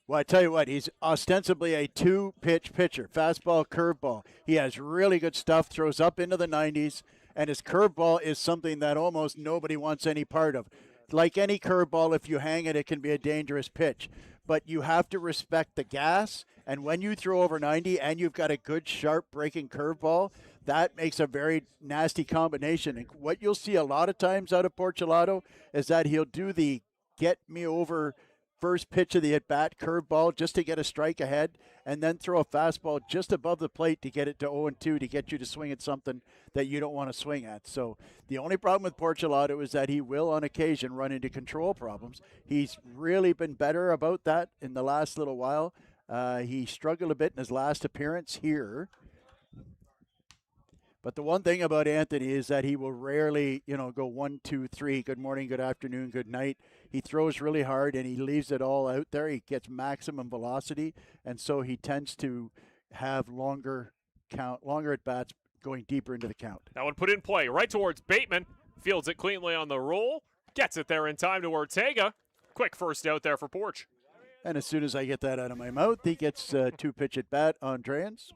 [SPEAKER 4] Well, I tell you what, he's ostensibly a two-pitch pitcher, fastball, curveball. He has really good stuff, throws up into the 90s, and his curveball is something that almost nobody wants any part of. Like any curveball, if you hang it, it can be a dangerous pitch. But you have to respect the gas, and when you throw over 90 and you've got a good, sharp breaking curveball, that makes a very nasty combination. And what you'll see a lot of times out of Portolato is that he'll do the get me over first pitch of the at-bat curveball just to get a strike ahead, and then throw a fastball just above the plate to get it to 0-2 to get you to swing at something that you don't want to swing at. So the only problem with Portolato is that he will on occasion run into control problems. He's really been better about that in the last little while. He struggled a bit in his last appearance here. But the one thing about Anthony is that he will rarely, go 1, 2, 3, good morning, good afternoon, good night. He throws really hard and he leaves it all out there. He gets maximum velocity, and so he tends to have longer at bats going deeper into the count.
[SPEAKER 3] That one put in play right towards Bateman. Fields it cleanly on the roll. Gets it there in time to Ortega. Quick first out there for Porch.
[SPEAKER 4] And as soon as I get that out of my mouth, he gets two pitch at bat on Dreyers.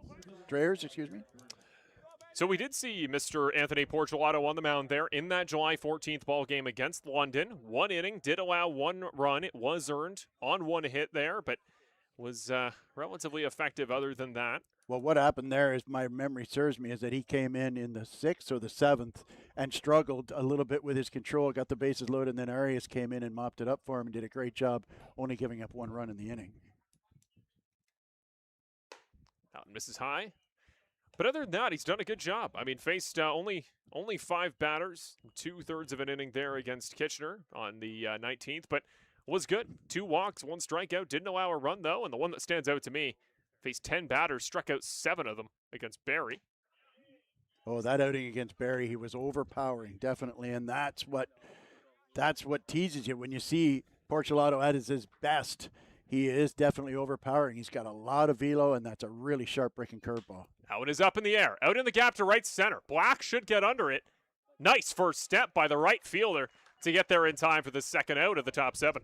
[SPEAKER 3] So we did see Mr. Anthony Portolato on the mound there in that July 14th ball game against London. One inning, did allow one run. It was earned on one hit there, but was relatively effective other than that.
[SPEAKER 4] Well, what happened there, is my memory serves me, is that he came in the 6th or the 7th and struggled a little bit with his control, got the bases loaded, and then Arias came in and mopped it up for him and did a great job, only giving up one run in the inning.
[SPEAKER 3] Out and misses high. But other than that, he's done a good job. I mean, faced only 5 batters, 2/3 of an inning there against Kitchener on the 19th, but was good. 2 walks, 1 strikeout, didn't allow a run, though, and the one that stands out to me, faced 10 batters, struck out 7 of them against Barrie.
[SPEAKER 4] Oh, that outing against Barrie, he was overpowering, definitely, and that's what teases you when you see Portolato at his best. He is definitely overpowering. He's got a lot of velo, and that's a really sharp breaking curveball.
[SPEAKER 3] Now it is up in the air, out in the gap to right center. Black should get under it. Nice first step by the right fielder to get there in time for the second out of the top 7.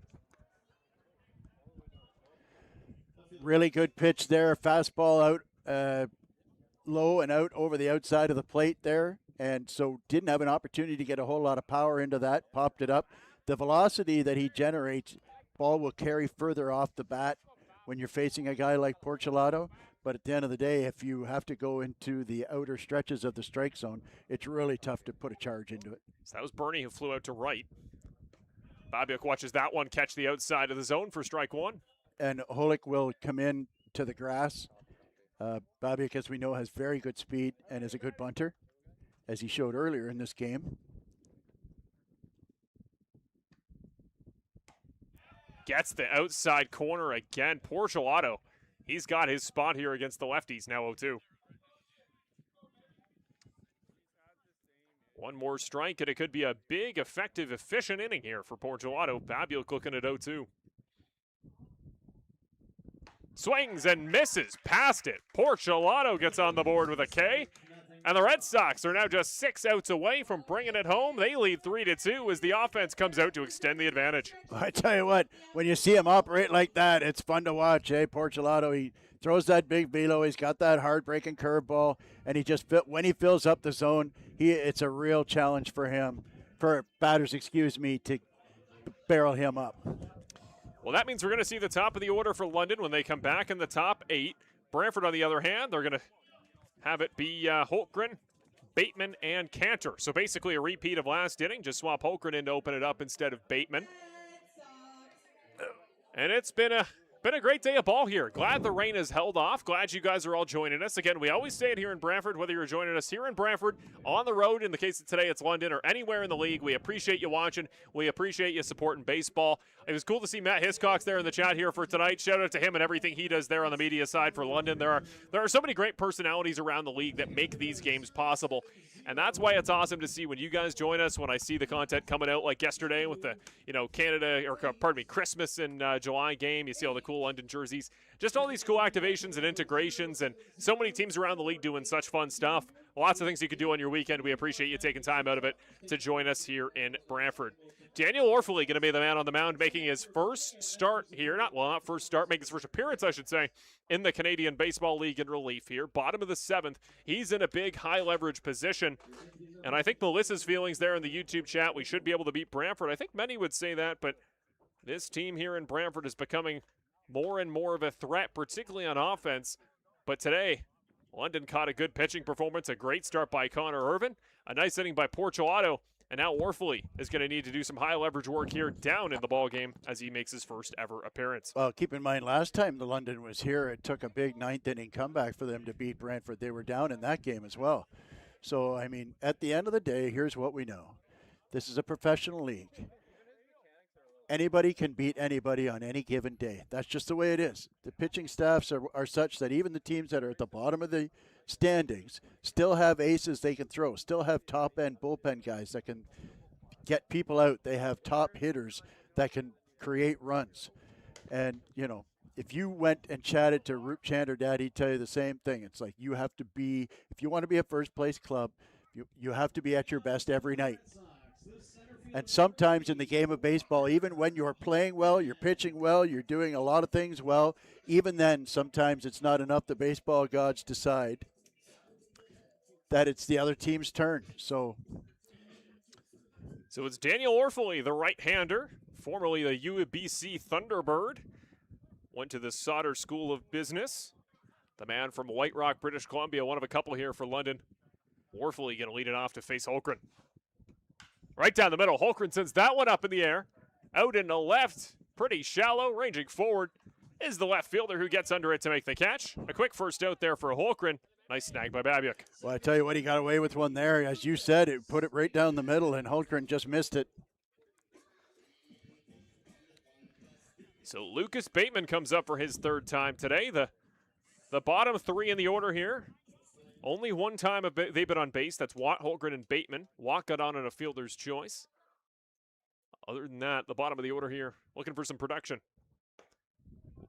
[SPEAKER 4] Really good pitch there. Fastball out low and out over the outside of the plate there. And so didn't have an opportunity to get a whole lot of power into that. Popped it up. The velocity that he generates, ball will carry further off the bat when you're facing a guy like Portolato. But at the end of the day, if you have to go into the outer stretches of the strike zone, it's really tough to put a charge into it.
[SPEAKER 3] So that was Bernie who flew out to right. Babiuk watches that one catch the outside of the zone for strike 1.
[SPEAKER 4] And Holik will come in to the grass. Babiuk, as we know, has very good speed and is a good bunter, as he showed earlier in this game.
[SPEAKER 3] Gets the outside corner again. Portolato, he's got his spot here against the lefties, now 0-2. One more strike, and it could be a big, effective, efficient inning here for Portolato. Babiuk looking at 0-2. Swings and misses past it. Portolato gets on the board with a K. And the Red Sox are now just 6 outs away from bringing it home. They lead 3-2 as the offense comes out to extend the advantage.
[SPEAKER 4] I tell you what, when you see him operate like that, it's fun to watch, eh? Portolato, he throws that big velo. He's got that hard-breaking curveball, and when he fills up the zone, it's a real challenge for batters, to barrel him up.
[SPEAKER 3] Well, that means we're going to see the top of the order for London when they come back in the top 8. Brantford, on the other hand, they're going to have it be Holtgren, Bateman, and Cantor. So basically a repeat of last inning. Just swap Holtgren in to open it up instead of Bateman. And it's been a great day of ball here. Glad the rain has held off. Glad you guys are all joining us. Again, we always say it here in Brantford, whether you're joining us here in Brantford, on the road, in the case of today it's London, or anywhere in the league. We appreciate you watching. We appreciate you supporting baseball. It was cool to see Matt Hiscox there in the chat here for tonight. Shout out to him and everything he does there on the media side for London. There are so many great personalities around the league that make these games possible. And that's why it's awesome to see when you guys join us, when I see the content coming out like yesterday with the, Christmas and July game. You see all the cool London jerseys. Just all these cool activations and integrations, and so many teams around the league doing such fun stuff. Lots of things you could do on your weekend. We appreciate you taking time out of it to join us here in Brantford. Daniel Orfley going to be the man on the mound, making his first start here. Making his first appearance, I should say, in the Canadian Baseball League in relief here. Bottom of the 7th. He's in a big high leverage position. And I think Melissa's feelings there in the YouTube chat, we should be able to beat Brantford. I think many would say that, but this team here in Brantford is becoming more and more of a threat, particularly on offense. But today, London caught a good pitching performance, a great start by Connor Irvin, a nice inning by Portuato, and now Orfley is going to need to do some high leverage work here down in the ball game as he makes his first ever appearance.
[SPEAKER 4] Well, keep in mind, last time the London was here, it took a big 9th inning comeback for them to beat Brantford. They were down in that game as well. So, I mean, at the end of the day, here's what we know. This is a professional league. Anybody can beat anybody on any given day. That's just the way it is. The pitching staffs are such that even the teams that are at the bottom of the standings still have aces they can throw, still have top-end bullpen guys that can get people out. They have top hitters that can create runs. And, if you went and chatted to Root Chant or Dad, he'd tell you the same thing. It's like you have to be, if you want to be a first-place club, you have to be at your best every night. And sometimes in the game of baseball, even when you're playing well, you're pitching well, you're doing a lot of things well, even then, sometimes it's not enough. The baseball gods decide that it's the other team's turn. So
[SPEAKER 3] it's Daniel Orfley, the right-hander, formerly the UBC Thunderbird, went to the Sauder School of Business. The man from White Rock, British Columbia, one of a couple here for London. Orfley going to lead it off to face Holgren. Right down the middle. Holgren sends that one up in the air. Out in the left, pretty shallow, ranging forward, is the left fielder who gets under it to make the catch. A quick first out there for Holgren. Nice snag by Babiuk.
[SPEAKER 4] Well, I tell you what, he got away with one there. As you said, it put it right down the middle, and Holgren just missed it.
[SPEAKER 3] So Lucas Bateman comes up for his third time today. The bottom 3 in the order here. Only one time they've been on base. That's Watt, Holgren, and Bateman. Watt got on a fielder's choice. Other than that, the bottom of the order here, looking for some production.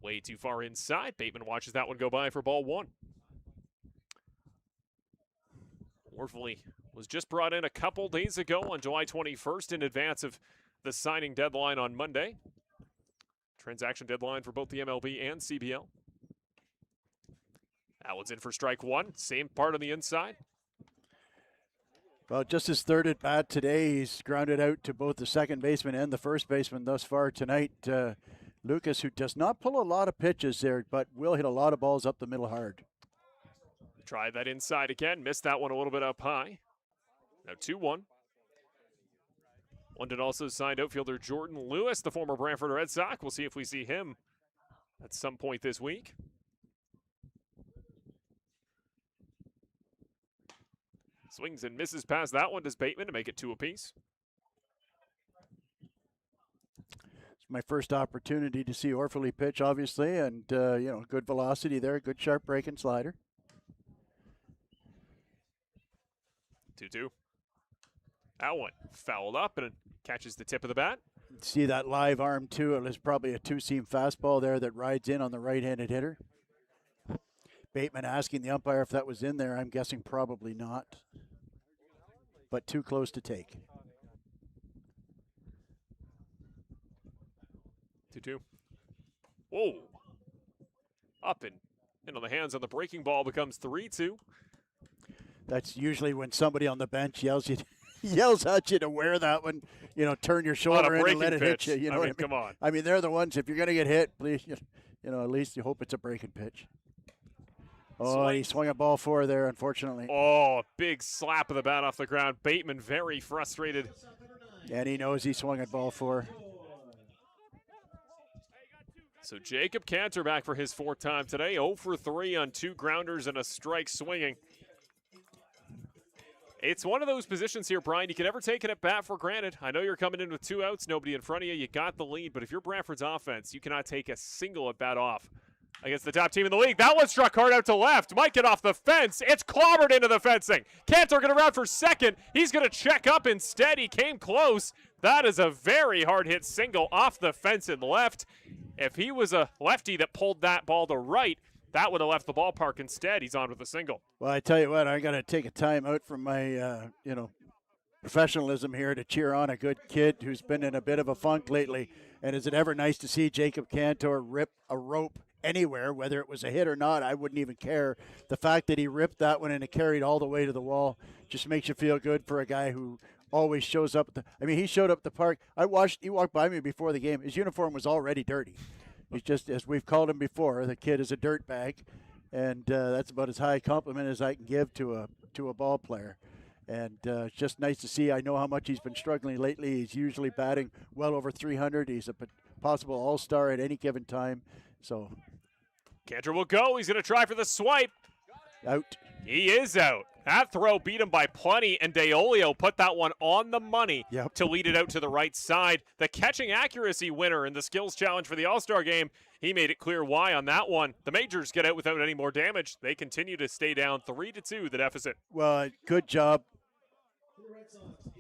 [SPEAKER 3] Way too far inside. Bateman watches that one go by for ball 1. Orfley was just brought in a couple days ago on July 21st in advance of the signing deadline on Monday. Transaction deadline for both the MLB and CBL. That one's in for strike 1. Same part on the inside.
[SPEAKER 4] Well, just his third at bat today. He's grounded out to both the second baseman and the first baseman thus far tonight. Lucas, who does not pull a lot of pitches there, but will hit a lot of balls up the middle hard.
[SPEAKER 3] Try that inside again. Missed that one a little bit up high. Now 2-1. London also signed outfielder Jordan Lewis, the former Brantford Red Sox. We'll see if we see him at some point this week. Swings and misses past that one. Does Bateman to make it 2 apiece?
[SPEAKER 4] It's my first opportunity to see Orfley pitch, obviously, and, good velocity there, good sharp breaking slider.
[SPEAKER 3] 2-2. That one fouled up and catches the tip of the bat.
[SPEAKER 4] See that live arm, too. It was probably a 2-seam fastball there that rides in on the right-handed hitter. Bateman asking the umpire if that was in there. I'm guessing probably not, but too close to take.
[SPEAKER 3] 2-2. Whoa. Up and into the hands on the breaking ball becomes 3-2.
[SPEAKER 4] That's usually when somebody on the bench yells at you to wear that one, turn your shoulder in and let it hit you. What I mean?
[SPEAKER 3] Come on.
[SPEAKER 4] I mean, they're the ones, if you're going to get hit, please, at least you hope it's a breaking pitch. Oh, he swung a ball 4 there, unfortunately.
[SPEAKER 3] Oh, big slap of the bat off the ground. Bateman very frustrated.
[SPEAKER 4] And he knows he swung at ball 4.
[SPEAKER 3] So Jacob Cantor back for his 4th time today. 0 for 3 on 2 grounders and a strike swinging. It's one of those positions here, Brian, you can never take it at bat for granted. I know you're coming in with 2 outs, nobody in front of you. You got the lead, but if you're Brantford's offense, you cannot take a single at bat off against the top team in the league. That one struck hard out to left. Might get off the fence. It's clobbered into the fencing. Cantor going to round for second. He's going to check up instead. He came close. That is a very hard hit single off the fence and left. If he was a lefty that pulled that ball to right, that would have left the ballpark. Instead, he's on with a single.
[SPEAKER 4] Well, I tell you what, I got to take a time out from my, professionalism here to cheer on a good kid who's been in a bit of a funk lately. And is it ever nice to see Jacob Cantor rip a rope anywhere, whether it was a hit or not? I wouldn't even care. The fact that he ripped that one and it carried all the way to the wall just makes you feel good for a guy who always shows up. He showed up at the park. He walked by me before the game. His uniform was already dirty. He's just, as we've called him before, the kid is a dirt bag, and that's about as high a compliment as I can give to a ball player. And it's just nice to see. I know how much he's been struggling lately. He's usually batting well over 300. He's a possible all-star at any given time. So
[SPEAKER 3] Cantor will go. He's going to try for the swipe.
[SPEAKER 4] Out.
[SPEAKER 3] He is out. That throw beat him by plenty, and DeOlio put that one on the money to lead it out to the right side. The catching accuracy winner in the skills challenge for the All-Star game. He made it clear why on that one. The Majors get out without any more damage. They continue to stay down 3-2, the deficit.
[SPEAKER 4] Well, good job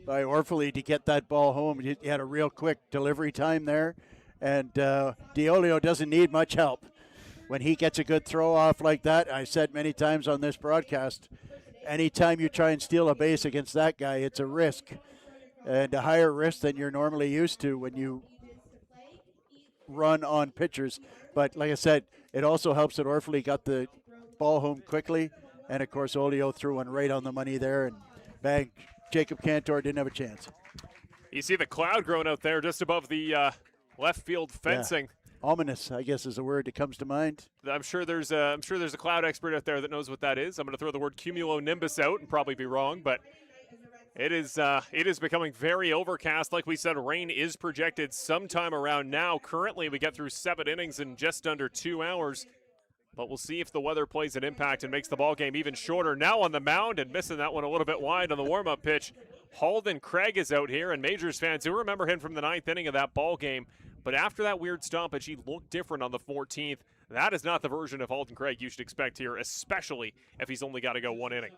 [SPEAKER 4] by Orphaly to get that ball home. He had a real quick delivery time there, and DeOlio doesn't need much help. When he gets a good throw off like that, I've said many times on this broadcast, anytime you try and steal a base against that guy, it's a risk, and a higher risk than you're normally used to when you run on pitchers. But like I said, it also helps that Orphaly got the ball home quickly, and of course Olio threw one right on the money there, and bang, Jacob Cantor didn't have a chance.
[SPEAKER 3] You see the cloud growing out there just above the left field fencing.
[SPEAKER 4] Yeah. Ominous, I guess, is the word that comes to mind.
[SPEAKER 3] I'm sure there's a cloud expert out there that knows what that is. I'm going to throw the word cumulonimbus out and probably be wrong, but it is becoming very overcast. Like we said, rain is projected sometime around now. Currently, we get through 7 innings in just under 2 hours, but we'll see if the weather plays an impact and makes the ball game even shorter. Now on the mound and missing that one a little bit wide on the warm-up pitch, Halden Craig is out here, and Majors fans who remember him from the 9th inning of that ball game. But after that weird stoppage, he looked different on the 14th. That is not the version of Halden Craig you should expect here, especially if he's only got to go 1 inning.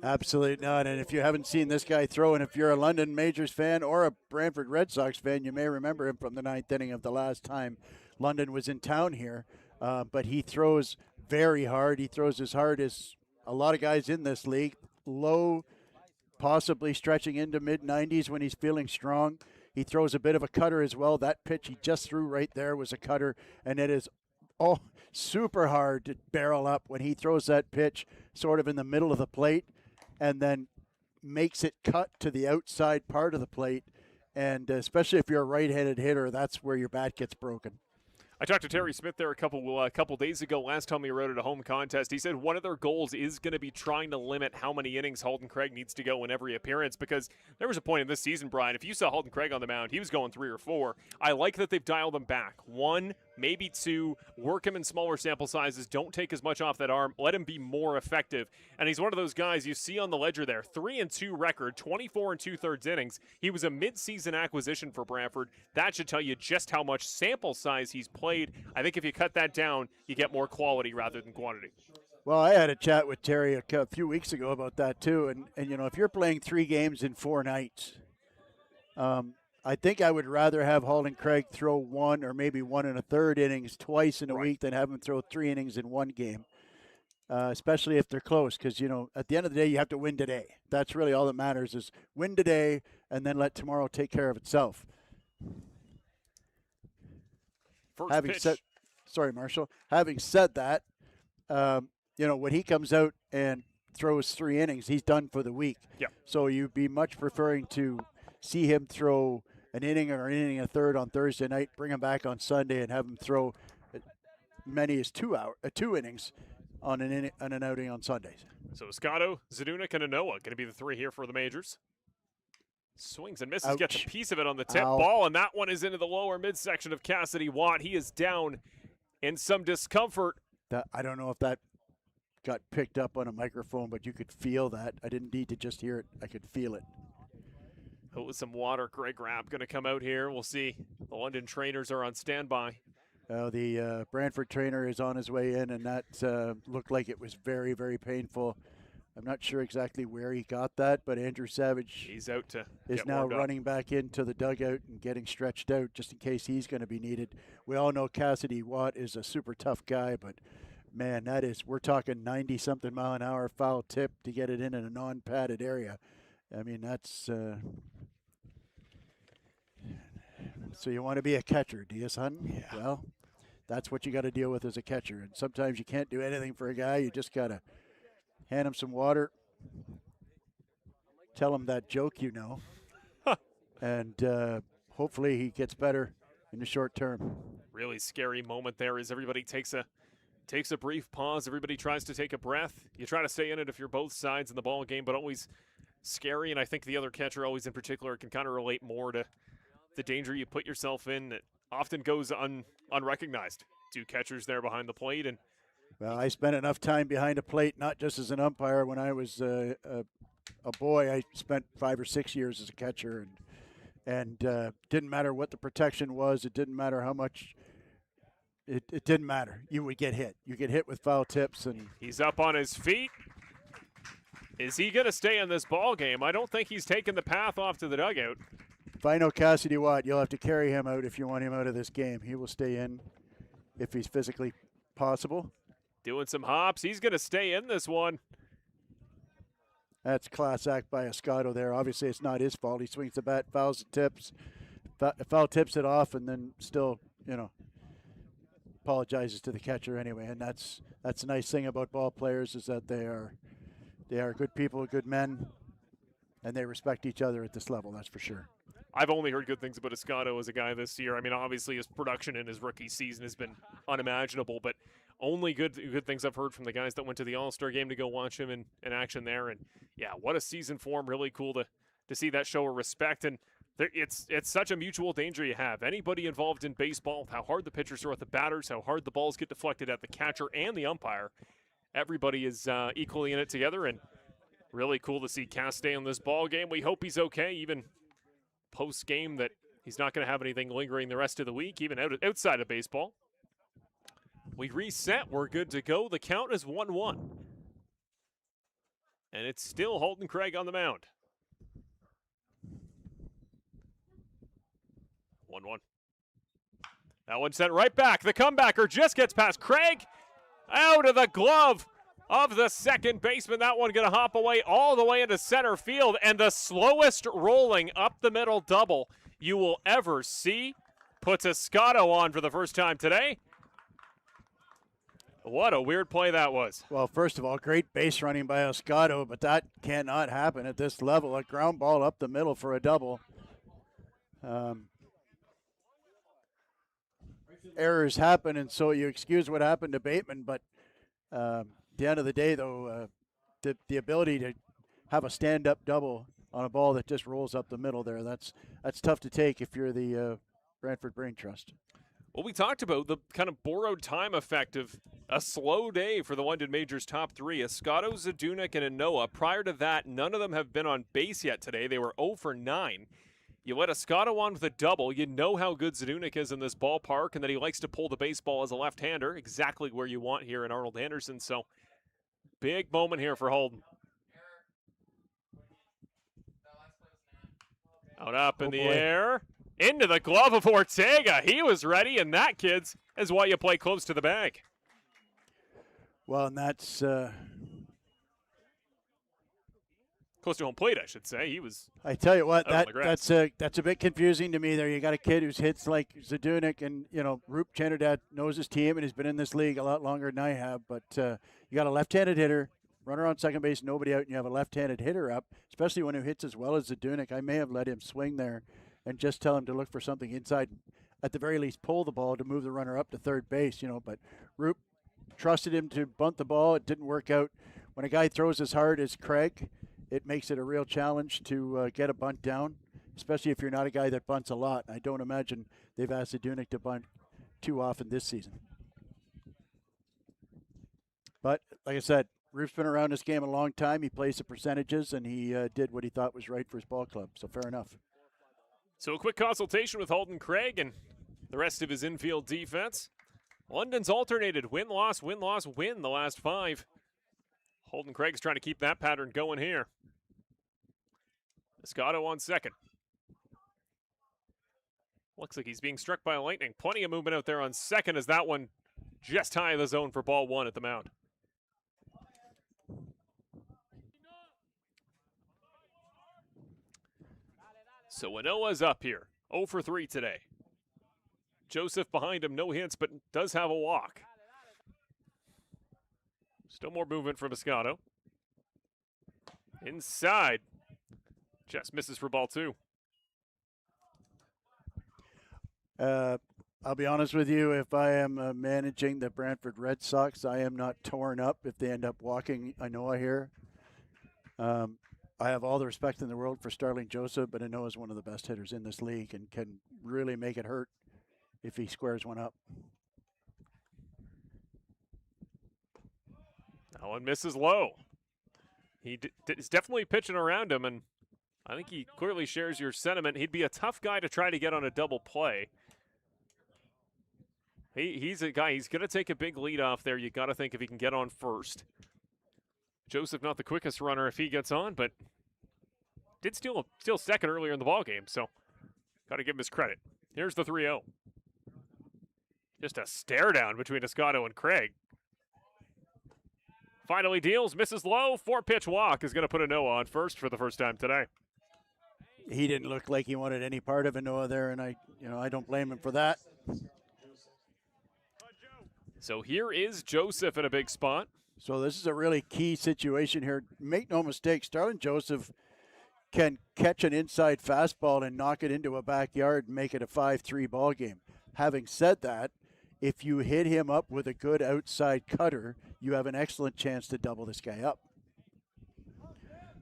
[SPEAKER 4] Absolutely not. And if you haven't seen this guy throw, and if you're a London Majors fan or a Brantford Red Sox fan, you may remember him from the 9th inning of the last time London was in town here. But he throws very hard. He throws as hard as a lot of guys in this league. Low, possibly stretching into mid-90s when he's feeling strong. He throws a bit of a cutter as well. That pitch he just threw right there was a cutter, and it is super hard to barrel up when he throws that pitch sort of in the middle of the plate and then makes it cut to the outside part of the plate. And especially if you're a right-handed hitter, that's where your bat gets broken.
[SPEAKER 3] I talked to Terry Smith there a couple days ago. Last time we wrote at a home contest, he said one of their goals is going to be trying to limit how many innings Halden Craig needs to go in every appearance, because there was a point in this season, Brian, if you saw Halden Craig on the mound, he was going 3 or 4. I like that they've dialed him back. 1, maybe 2, work him in smaller sample sizes, don't take as much off that arm, let him be more effective. And he's one of those guys you see on the ledger there, 3-2 record, 24 2/3 innings. He was a mid-season acquisition for Brantford. That should tell you just how much sample size he's played. I think if you cut that down, you get more quality rather than quantity.
[SPEAKER 4] Well, I had a chat with Terry a few weeks ago about that too, and if you're playing 3 games in 4 nights, I think I would rather have Halden Craig throw 1 or maybe 1 1/3 innings twice in a week than have him throw 3 innings in 1 game, especially if they're close, because at the end of the day you have to win today. That's really all that matters, is win today and then let tomorrow take care of itself. Marshall. Having said that, when he comes out and throws 3 innings, he's done for the week.
[SPEAKER 3] Yeah.
[SPEAKER 4] So you'd be much preferring to see him throw an inning or an inning and a third on Thursday night, bring him back on Sunday, and have him throw many as 2 innings on an outing on Sundays.
[SPEAKER 3] So Escato, Zadunik, and Anoa going to be the 3 here for the Majors. Swings and misses, gets a piece of it on the tip ball, and that one is into the lower midsection of Cassidy Watt. He is down in some discomfort.
[SPEAKER 4] I don't know if that got picked up on a microphone, but you could feel that. I didn't need to just hear it. I could feel it.
[SPEAKER 3] Oh, with some water. Greg Rapp going to come out here. We'll see. The London trainers are on standby.
[SPEAKER 4] The Brantford trainer is on his way in, and that looked like it was very, very painful. I'm not sure exactly where he got that, but Andrew Savage
[SPEAKER 3] He's out to
[SPEAKER 4] is now running back into the dugout and getting stretched out just in case he's going to be needed. We all know Cassidy Watt is a super tough guy, but man, we're talking 90-something mile an hour foul tip to get it in a non-padded area. I mean, that's so you want to be a catcher, do you, son?
[SPEAKER 3] Yeah.
[SPEAKER 4] Well, that's what you got to deal with as a catcher. And sometimes you can't do anything for a guy. You just got to hand him some water, tell him that joke you know, and hopefully he gets better in the short term.
[SPEAKER 3] Really scary moment there as everybody takes a brief pause. Everybody tries to take a breath. You try to stay in it if you're both sides in the ball game, but always scary. And I think the other catcher always in particular can kind of relate more to the danger you put yourself in that often goes unrecognized. Two catchers there behind the plate. And
[SPEAKER 4] well, I spent enough time behind a plate, not just as an umpire. When I was a boy, I spent 5 or 6 years as a catcher, and didn't matter what the protection was. It didn't matter how much. It didn't matter. You would get hit. You get hit with foul tips, and
[SPEAKER 3] he's up on his feet. Is he going to stay in this ball game? I don't think he's taken the path off to the dugout.
[SPEAKER 4] If I know Cassidy Watt, you'll have to carry him out if you want him out of this game. He will stay in if he's physically possible.
[SPEAKER 3] Doing some hops. He's going to stay in this one.
[SPEAKER 4] That's class act by Escato there. Obviously, it's not his fault. He swings the bat, fouls the tips, foul tips it off, and then still, apologizes to the catcher anyway. And that's the nice thing about ball players is that they are good people, good men, and they respect each other at this level. That's for sure.
[SPEAKER 3] I've only heard good things about Escato as a guy this year. I mean, obviously his production in his rookie season has been unimaginable, but only good things I've heard from the guys that went to the All-Star game to go watch him in action there. And yeah, what a season for him. Really cool to see that show of respect. And it's such a mutual danger you have. Anybody involved in baseball, how hard the pitchers throw at the batters, how hard the balls get deflected at the catcher and the umpire. Everybody is equally in it together, and really cool to see Cass stay in this ball game. We hope he's okay, even post-game, that he's not going to have anything lingering the rest of the week, even outside of baseball. We reset. We're good to go. The count is 1-1. And it's still Holden Craig on the mound. 1-1. That one sent right back. The comebacker just gets past Craig. Out of the glove of the second baseman. That one going to hop away all the way into center field. And the slowest rolling up the middle double you will ever see puts Escato on for the first time today. What a weird play that was.
[SPEAKER 4] Well, first of all, great base running by Escato, but that cannot happen at this level. A ground ball up the middle for a double. Errors happen, and so you excuse what happened to Bateman, but at the end of the day, though, the ability to have a stand-up double on a ball that just rolls up the middle there, that's tough to take if you're the Brantford Brain Trust.
[SPEAKER 3] Well, we talked about the kind of borrowed time effect of a slow day for the London Majors top three. Escato, Zadunik, and Anoa. Prior to that, none of them have been on base yet today. They were 0 for 9. You let Escato on with a double. You know how good Zadunik is in this ballpark and that he likes to pull the baseball as a left-hander, exactly where you want here in Arnold Anderson. So, big moment here for Holden. Out up in the air. Into the glove of Ortega. He was ready, and that, kids, is why you play close to the bag.
[SPEAKER 4] Well, and that's
[SPEAKER 3] close to home plate, I should say. He was.
[SPEAKER 4] I tell you what,
[SPEAKER 3] that's
[SPEAKER 4] a bit confusing to me. There, you got a kid who's hits like Zadunik, and Roop Chanderdat knows his team and has been in this league a lot longer than I have. But you got a left-handed hitter, runner on second base, nobody out, and you have a left-handed hitter up, especially when he hits as well as Zadunik. I may have let him swing there and just tell him to look for something inside, at the very least pull the ball to move the runner up to third base, but Roop trusted him to bunt the ball. It didn't work out. When a guy throws as hard as Craig, it makes it a real challenge to get a bunt down, especially if you're not a guy that bunts a lot. I don't imagine they've asked Zadunik to bunt too often this season. like I said, Roof's been around this game a long time. He plays the percentages, and he did what he thought was right for his ball club. So fair enough.
[SPEAKER 3] So a quick consultation with Holden Craig and the rest of his infield defense. London's alternated win-loss, win-loss, win the last 5. Holden Craig's trying to keep that pattern going here. Escato on second. Looks like he's being struck by lightning. Plenty of movement out there on second as that one just high of the zone for ball 1 at the mound. So Winoa's up here, 0 for 3 today. Joseph behind him, no hits, but does have a walk. Still more movement from Escato. Inside. Just misses for ball 2.
[SPEAKER 4] I'll be honest with you, if I am managing the Brantford Red Sox, I am not torn up if they end up walking Anoa here. I have all the respect in the world for Starling Joseph, but Anoa is one of the best hitters in this league and can really make it hurt if he squares one up.
[SPEAKER 3] That one misses low. He is definitely pitching around him, and I think he clearly shares your sentiment. He'd be a tough guy to try to get on a double play. He's a guy, he's going to take a big lead off there. You got to think if he can get on first. Joseph not the quickest runner if he gets on, but did steal second earlier in the ballgame, so got to give him his credit. Here's the 3-0. Just a stare down between Escato and Craig. Finally deals, misses low. 4-pitch walk is going to put Anoa on first for the first time today.
[SPEAKER 4] He didn't look like he wanted any part of Anoa there, and I don't blame him for that.
[SPEAKER 3] So here is Joseph in a big spot.
[SPEAKER 4] So this is a really key situation here. Make no mistake, Starling Joseph can catch an inside fastball and knock it into a backyard and make it a 5-3 ball game. Having said that, if you hit him up with a good outside cutter, you have an excellent chance to double this guy up.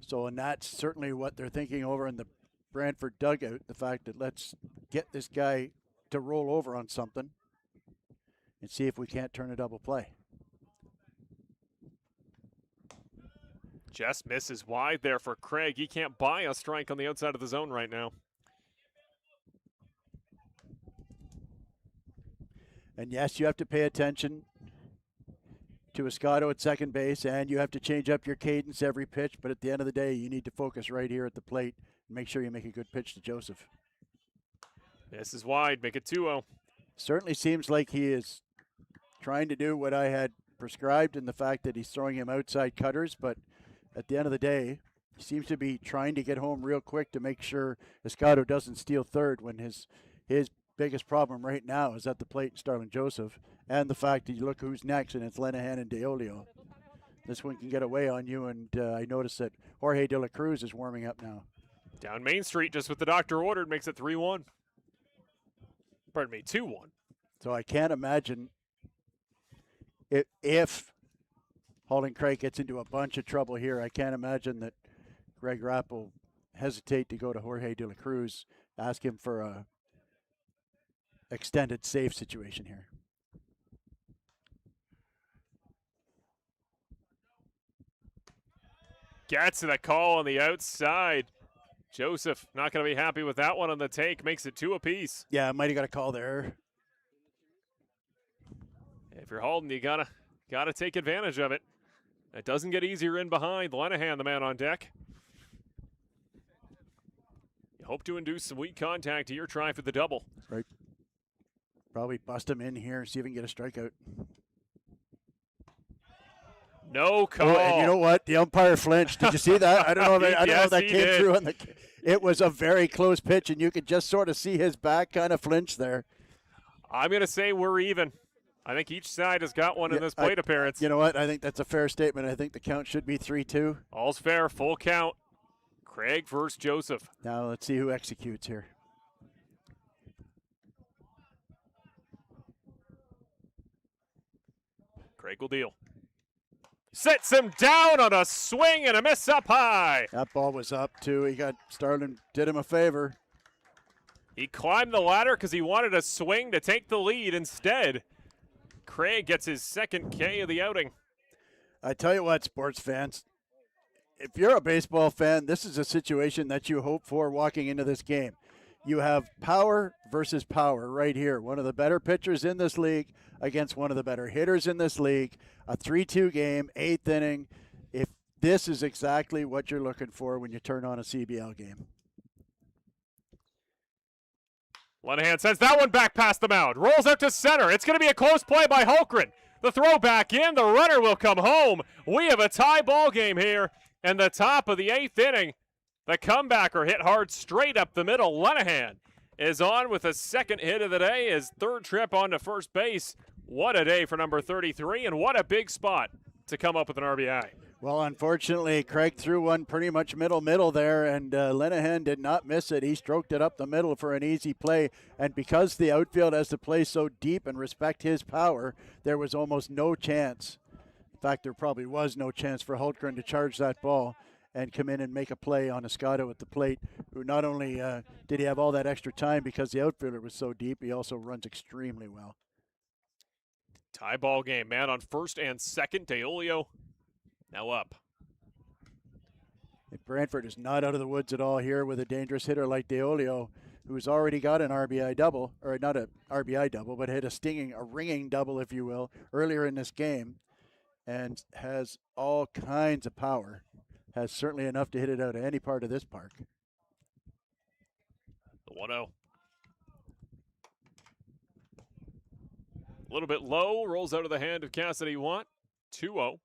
[SPEAKER 4] So, and that's certainly what they're thinking over in the Brantford dugout, the fact that let's get this guy to roll over on something and see if we can't turn a double play.
[SPEAKER 3] Just misses wide there for Craig. He can't buy a strike on the outside of the zone right now.
[SPEAKER 4] And yes, you have to pay attention to Escato at second base, and you have to change up your cadence every pitch, but at the end of the day, you need to focus right here at the plate and make sure you make a good pitch to Joseph.
[SPEAKER 3] This is wide, make it 2-0.
[SPEAKER 4] Certainly seems like he is trying to do what I had prescribed in the fact that he's throwing him outside cutters, but at the end of the day, he seems to be trying to get home real quick to make sure Escato doesn't steal third when his biggest problem right now is at the plate, Starling Joseph, and the fact that you look who's next, and it's Lenahan and DeOlio. This one can get away on you, and I noticed that Jorge De La Cruz is warming up now.
[SPEAKER 3] Down Main Street, just what the doctor ordered, makes it 3-1. Pardon me, 2-1.
[SPEAKER 4] So I can't imagine if Holden Craig gets into a bunch of trouble here, I can't imagine that Greg Rapp will hesitate to go to Jorge De La Cruz, ask him for a extended save situation here.
[SPEAKER 3] Gets to the call on the outside. Joseph not going to be happy with that one on the take. Makes it 2 apiece.
[SPEAKER 4] Yeah, might have got a call there.
[SPEAKER 3] If you're Holden, you gotta take advantage of it. It doesn't get easier in behind. Lenahan, the man on deck. You hope to induce some weak contact to your try for the double.
[SPEAKER 4] Right. Probably bust him in here, see if we can get a strikeout.
[SPEAKER 3] No call.
[SPEAKER 4] Oh, and you know what? The umpire flinched. Did you see that? I don't know if, I don't know if that came
[SPEAKER 3] did.
[SPEAKER 4] through. It was a very close pitch, and you could just sort of see his back kind of flinch there.
[SPEAKER 3] I'm going to say we're even. I think each side has got one in this plate appearance.
[SPEAKER 4] You know what? I think that's a fair statement. I think the count should be 3-2.
[SPEAKER 3] All's fair, full count. Craig versus Joseph.
[SPEAKER 4] Now let's see who executes here.
[SPEAKER 3] Craig will deal. Sets him down on a swing and a miss up high.
[SPEAKER 4] That ball was up, too. He got Starling, did him a favor.
[SPEAKER 3] He climbed the ladder because he wanted a swing to take the lead. Instead, Craig gets his second K of the outing.
[SPEAKER 4] I tell you what, sports fans, if you're a baseball fan, this is a situation that you hope for walking into this game. You have power versus power right here. One of the better pitchers in this league against one of the better hitters in this league. A 3-2 game, 8th inning. If this is exactly what you're looking for when you turn on a CBL game.
[SPEAKER 3] Lenahan sends that one back past the mound. Rolls out to center. It's going to be a close play by Holmgren. The throw back in. The runner will come home. We have a tie ball game here in the top of the 8th inning. The comebacker hit hard straight up the middle. Lenahan is on with a second hit of the day, his third trip onto first base. What a day for number 33, and what a big spot to come up with an RBI.
[SPEAKER 4] Well, unfortunately, Craig threw one pretty much middle there, and Lenahan did not miss it. He stroked it up the middle for an easy play, and because the outfield has to play so deep and respect his power, there was almost no chance. In fact, there probably was no chance for Holmgren to charge that ball and come in and make a play on Escato at the plate, who not only did he have all that extra time because the outfielder was so deep, he also runs extremely well.
[SPEAKER 3] Tie ball game, man on first and second. DeOlio now up.
[SPEAKER 4] Brantford is not out of the woods at all here with a dangerous hitter like DeOlio, who's already got an RBI double, or not an RBI double, but hit a ringing double, if you will, earlier in this game, and has all kinds of power. Has certainly enough to hit it out of any part of this park.
[SPEAKER 3] The 1-0. A little bit low, rolls out of the hand of Cassidy Watt. 2-0.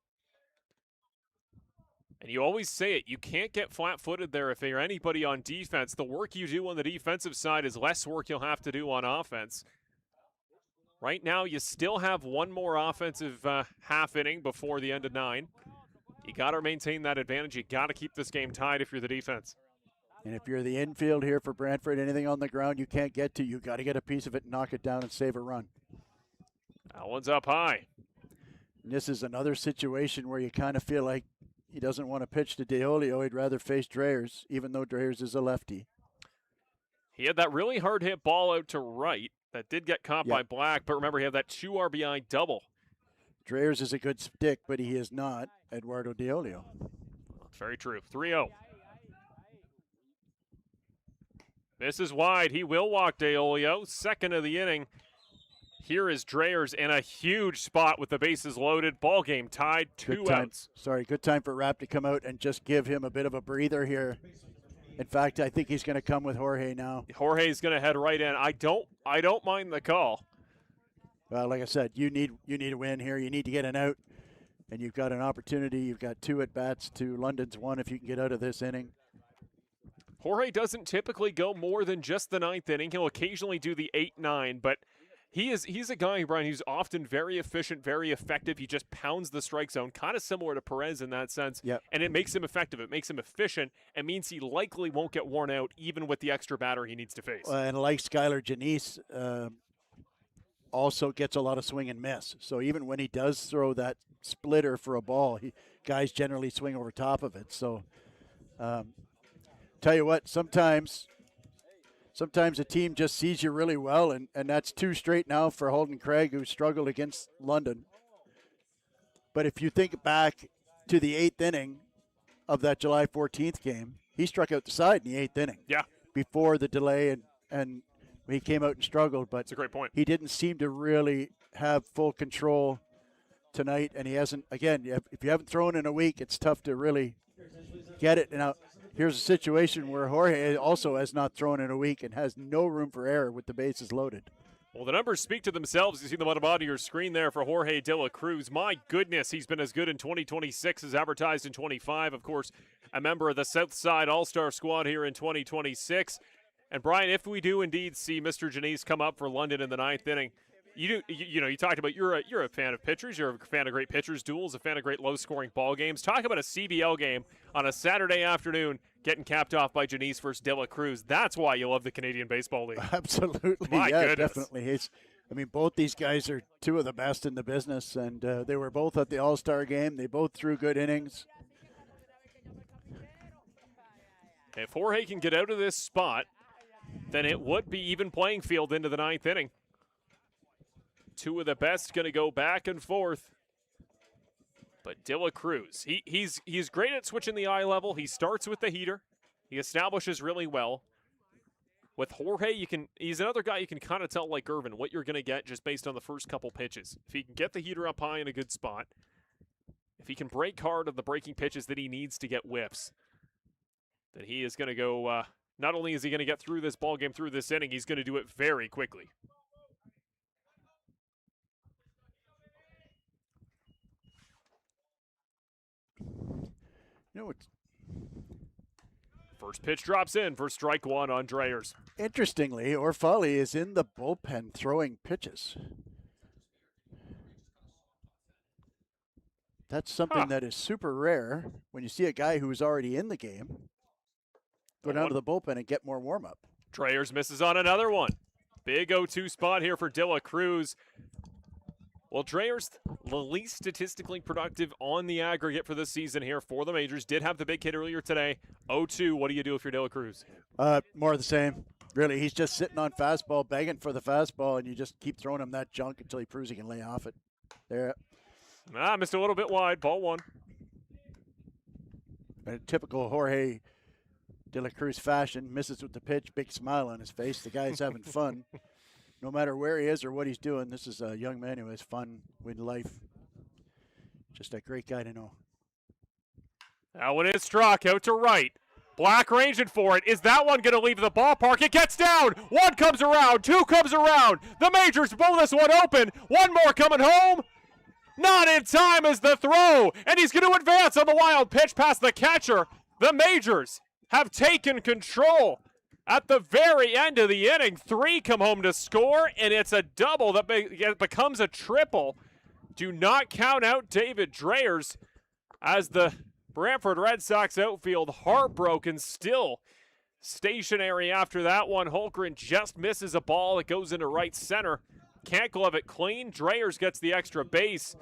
[SPEAKER 3] And you always say it, you can't get flat-footed there if you're anybody on defense. The work you do on the defensive side is less work you'll have to do on offense. Right now, you still have one more offensive half inning before the end of 9. You got to maintain that advantage. You got to keep this game tied if you're the defense.
[SPEAKER 4] And if you're the infield here for Brantford, anything on the ground you can't get to, you got to get a piece of it, knock it down, and save a run.
[SPEAKER 3] That one's up high.
[SPEAKER 4] And this is another situation where you kind of feel like he doesn't want to pitch to DeOlio. He'd rather face Dreyers, even though Dreyers is a lefty.
[SPEAKER 3] He had that really hard hit ball out to right that did get caught by Black, but remember, he had that 2 RBI double.
[SPEAKER 4] Dreyers is a good stick, but he is not Eduardo DeOlio.
[SPEAKER 3] Very true. 3-0. This is wide. He will walk DeOlio. Second of the inning. Here is Dreyers in a huge spot with the bases loaded. Ball game tied, 2 outs.
[SPEAKER 4] Sorry, good time for Rapp to come out and just give him a bit of a breather here. In fact, I think he's going to come with Jorge now.
[SPEAKER 3] Jorge's going to head right in. I don't mind the call.
[SPEAKER 4] Well, like I said, you need a win here. You need to get an out, and you've got an opportunity. You've got 2 at-bats to London's 1 if you can get out of this inning.
[SPEAKER 3] Jorge doesn't typically go more than just the 9th inning. He'll occasionally do the 8-9, but he's a guy, Brian, who's often very efficient, very effective. He just pounds the strike zone, kind of similar to Perez in that sense.
[SPEAKER 4] Yep.
[SPEAKER 3] And it makes him effective. It makes him efficient. It means he likely won't get worn out even with the extra batter he needs to face.
[SPEAKER 4] And like Skylar Janice, also gets a lot of swing and miss. So even when he does throw that splitter for a ball, guys generally swing over top of it. So tell you what, sometimes a team just sees you really well, and that's 2 straight now for Holden Craig, who struggled against London. But if you think back to the 8th inning of that July 14th game, he struck out the side in the 8th inning.
[SPEAKER 3] Yeah.
[SPEAKER 4] Before the delay, and he came out and struggled. But
[SPEAKER 3] that's a great point.
[SPEAKER 4] He didn't seem to really have full control tonight, and he hasn't. Again, if you haven't thrown in a week, it's tough to really get it. Now, here's a situation where Jorge also has not thrown in a week and has no room for error with the bases loaded.
[SPEAKER 3] Well, the numbers speak to themselves. You see them on the bottom of your screen there for Jorge De La Cruz. My goodness, he's been as good in 2026 as advertised in 25. Of course, a member of the Southside All-Star squad here in 2026. And, Brian, if we do indeed see Mr. Janice come up for London in the 9th inning, you talked about you're a fan of pitchers. You're a fan of great pitchers duels, a fan of great low-scoring ball games. Talk about a CBL game on a Saturday afternoon getting capped off by Janice versus De La Cruz. That's why you love the Canadian Baseball League.
[SPEAKER 4] Absolutely.
[SPEAKER 3] My goodness.
[SPEAKER 4] Definitely. Both these guys are 2 of the best in the business, and they were both at the All-Star game. They both threw good innings.
[SPEAKER 3] If Jorge can get out of this spot, then it would be even playing field into the 9th inning. 2 of the best going to go back and forth. But De La Cruz, he's great at switching the eye level. He starts with the heater. He establishes really well. With Jorge, he's another guy you can kind of tell, like Irvin, what you're going to get just based on the first couple pitches. If he can get the heater up high in a good spot, if he can break hard on the breaking pitches that he needs to get whiffs, then he is going to go, not only is he going to get through this ball game, through this inning, he's going to do it very quickly.
[SPEAKER 4] You know what's
[SPEAKER 3] First pitch drops in for strike one on Dreyers.
[SPEAKER 4] interestingly, Orfali is in the bullpen throwing pitches. That's something that is super rare when you see a guy who's already in the game go down to the bullpen and get more warm-up.
[SPEAKER 3] Dreyers misses on another one. Big 0-2 spot here for De La Cruz. Well, Dreyers, the least statistically productive on the aggregate for this season here for the majors. Did have the big hit earlier today. 0-2, what do you do if you're De La Cruz?
[SPEAKER 4] More of the same. Really, he's just sitting on fastball, begging for the fastball, and you just keep throwing him that junk until he proves he can lay off it. There.
[SPEAKER 3] Missed a little bit wide. Ball one.
[SPEAKER 4] In a typical Jorge De La Cruz fashion, misses with the pitch, big smile on his face. The guy's having fun. No matter where he is or what he's doing, this is a young man who has fun with life. Just a great guy to know.
[SPEAKER 3] That one is struck out to right. Black ranging for it. Is that one going to leave the ballpark? It gets down. One comes around. Two comes around. The majors blow this one open. One more coming home. Not in time is the throw. And he's going to advance on the wild pitch past the catcher. The majors have taken control. At the very end of the inning, three come home to score, and it's a double that becomes a triple. Do not count out David Dreyers as the Brantford Red Sox outfield heartbroken, still stationary after that one. Holmgren just misses a ball. It goes into right center. Can't glove it clean. Dreyers gets the extra base.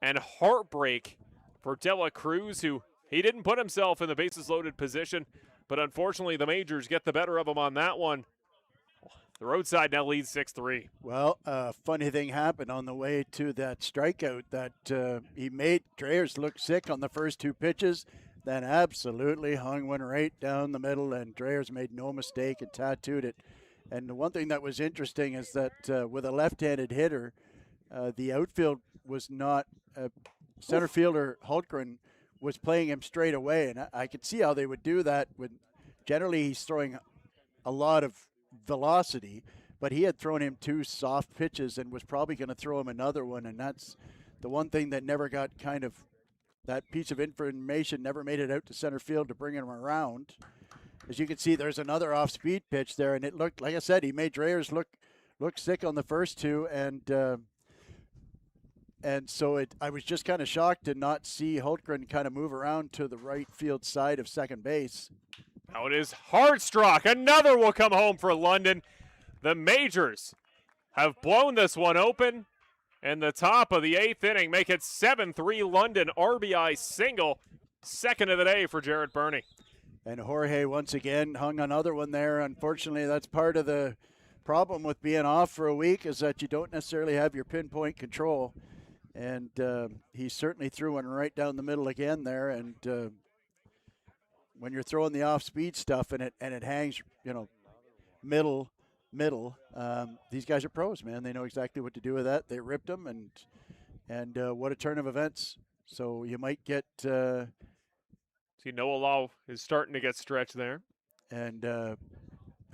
[SPEAKER 3] And heartbreak for De La Cruz, who he didn't put himself in the bases loaded position. But unfortunately, the majors get the better of him on that one. The roadside now leads 6-3.
[SPEAKER 4] Well, funny thing happened on the way to that strikeout that he made Dreyers look sick on the first two pitches, then absolutely hung one right down the middle, and Dreyers made no mistake and tattooed it. And the one thing that was interesting is that with a left-handed hitter, the outfield was not center fielder Hultgren was playing him straight away, and I could see how they would do that. When generally he's throwing a lot of velocity, but he had thrown him two soft pitches and was probably going to throw him another one, and that's the one thing that never got that piece of information never made it out to center field to bring him around. As you can see, there's another off-speed pitch there, and it looked, like I said, he made Dreyers look sick on the first two, and so I was just kind of shocked to not see Hultgren kind of move around to the right field side of second base.
[SPEAKER 3] Now it is hard struck. Another will come home for London. The majors have blown this one open. And the top of the eighth inning make it 7-3 London RBI single. Second of the day for Jared Burney.
[SPEAKER 4] And Jorge once again hung another one there. Unfortunately, that's part of the problem with being off for a week is that you don't necessarily have your pinpoint control. And he certainly threw one right down the middle again there. And when you're throwing the off-speed stuff and it hangs, middle, these guys are pros, man. They know exactly what to do with that. They ripped them, and what a turn of events. So you might get.
[SPEAKER 3] See, Noah Law is starting to get stretched there.
[SPEAKER 4] And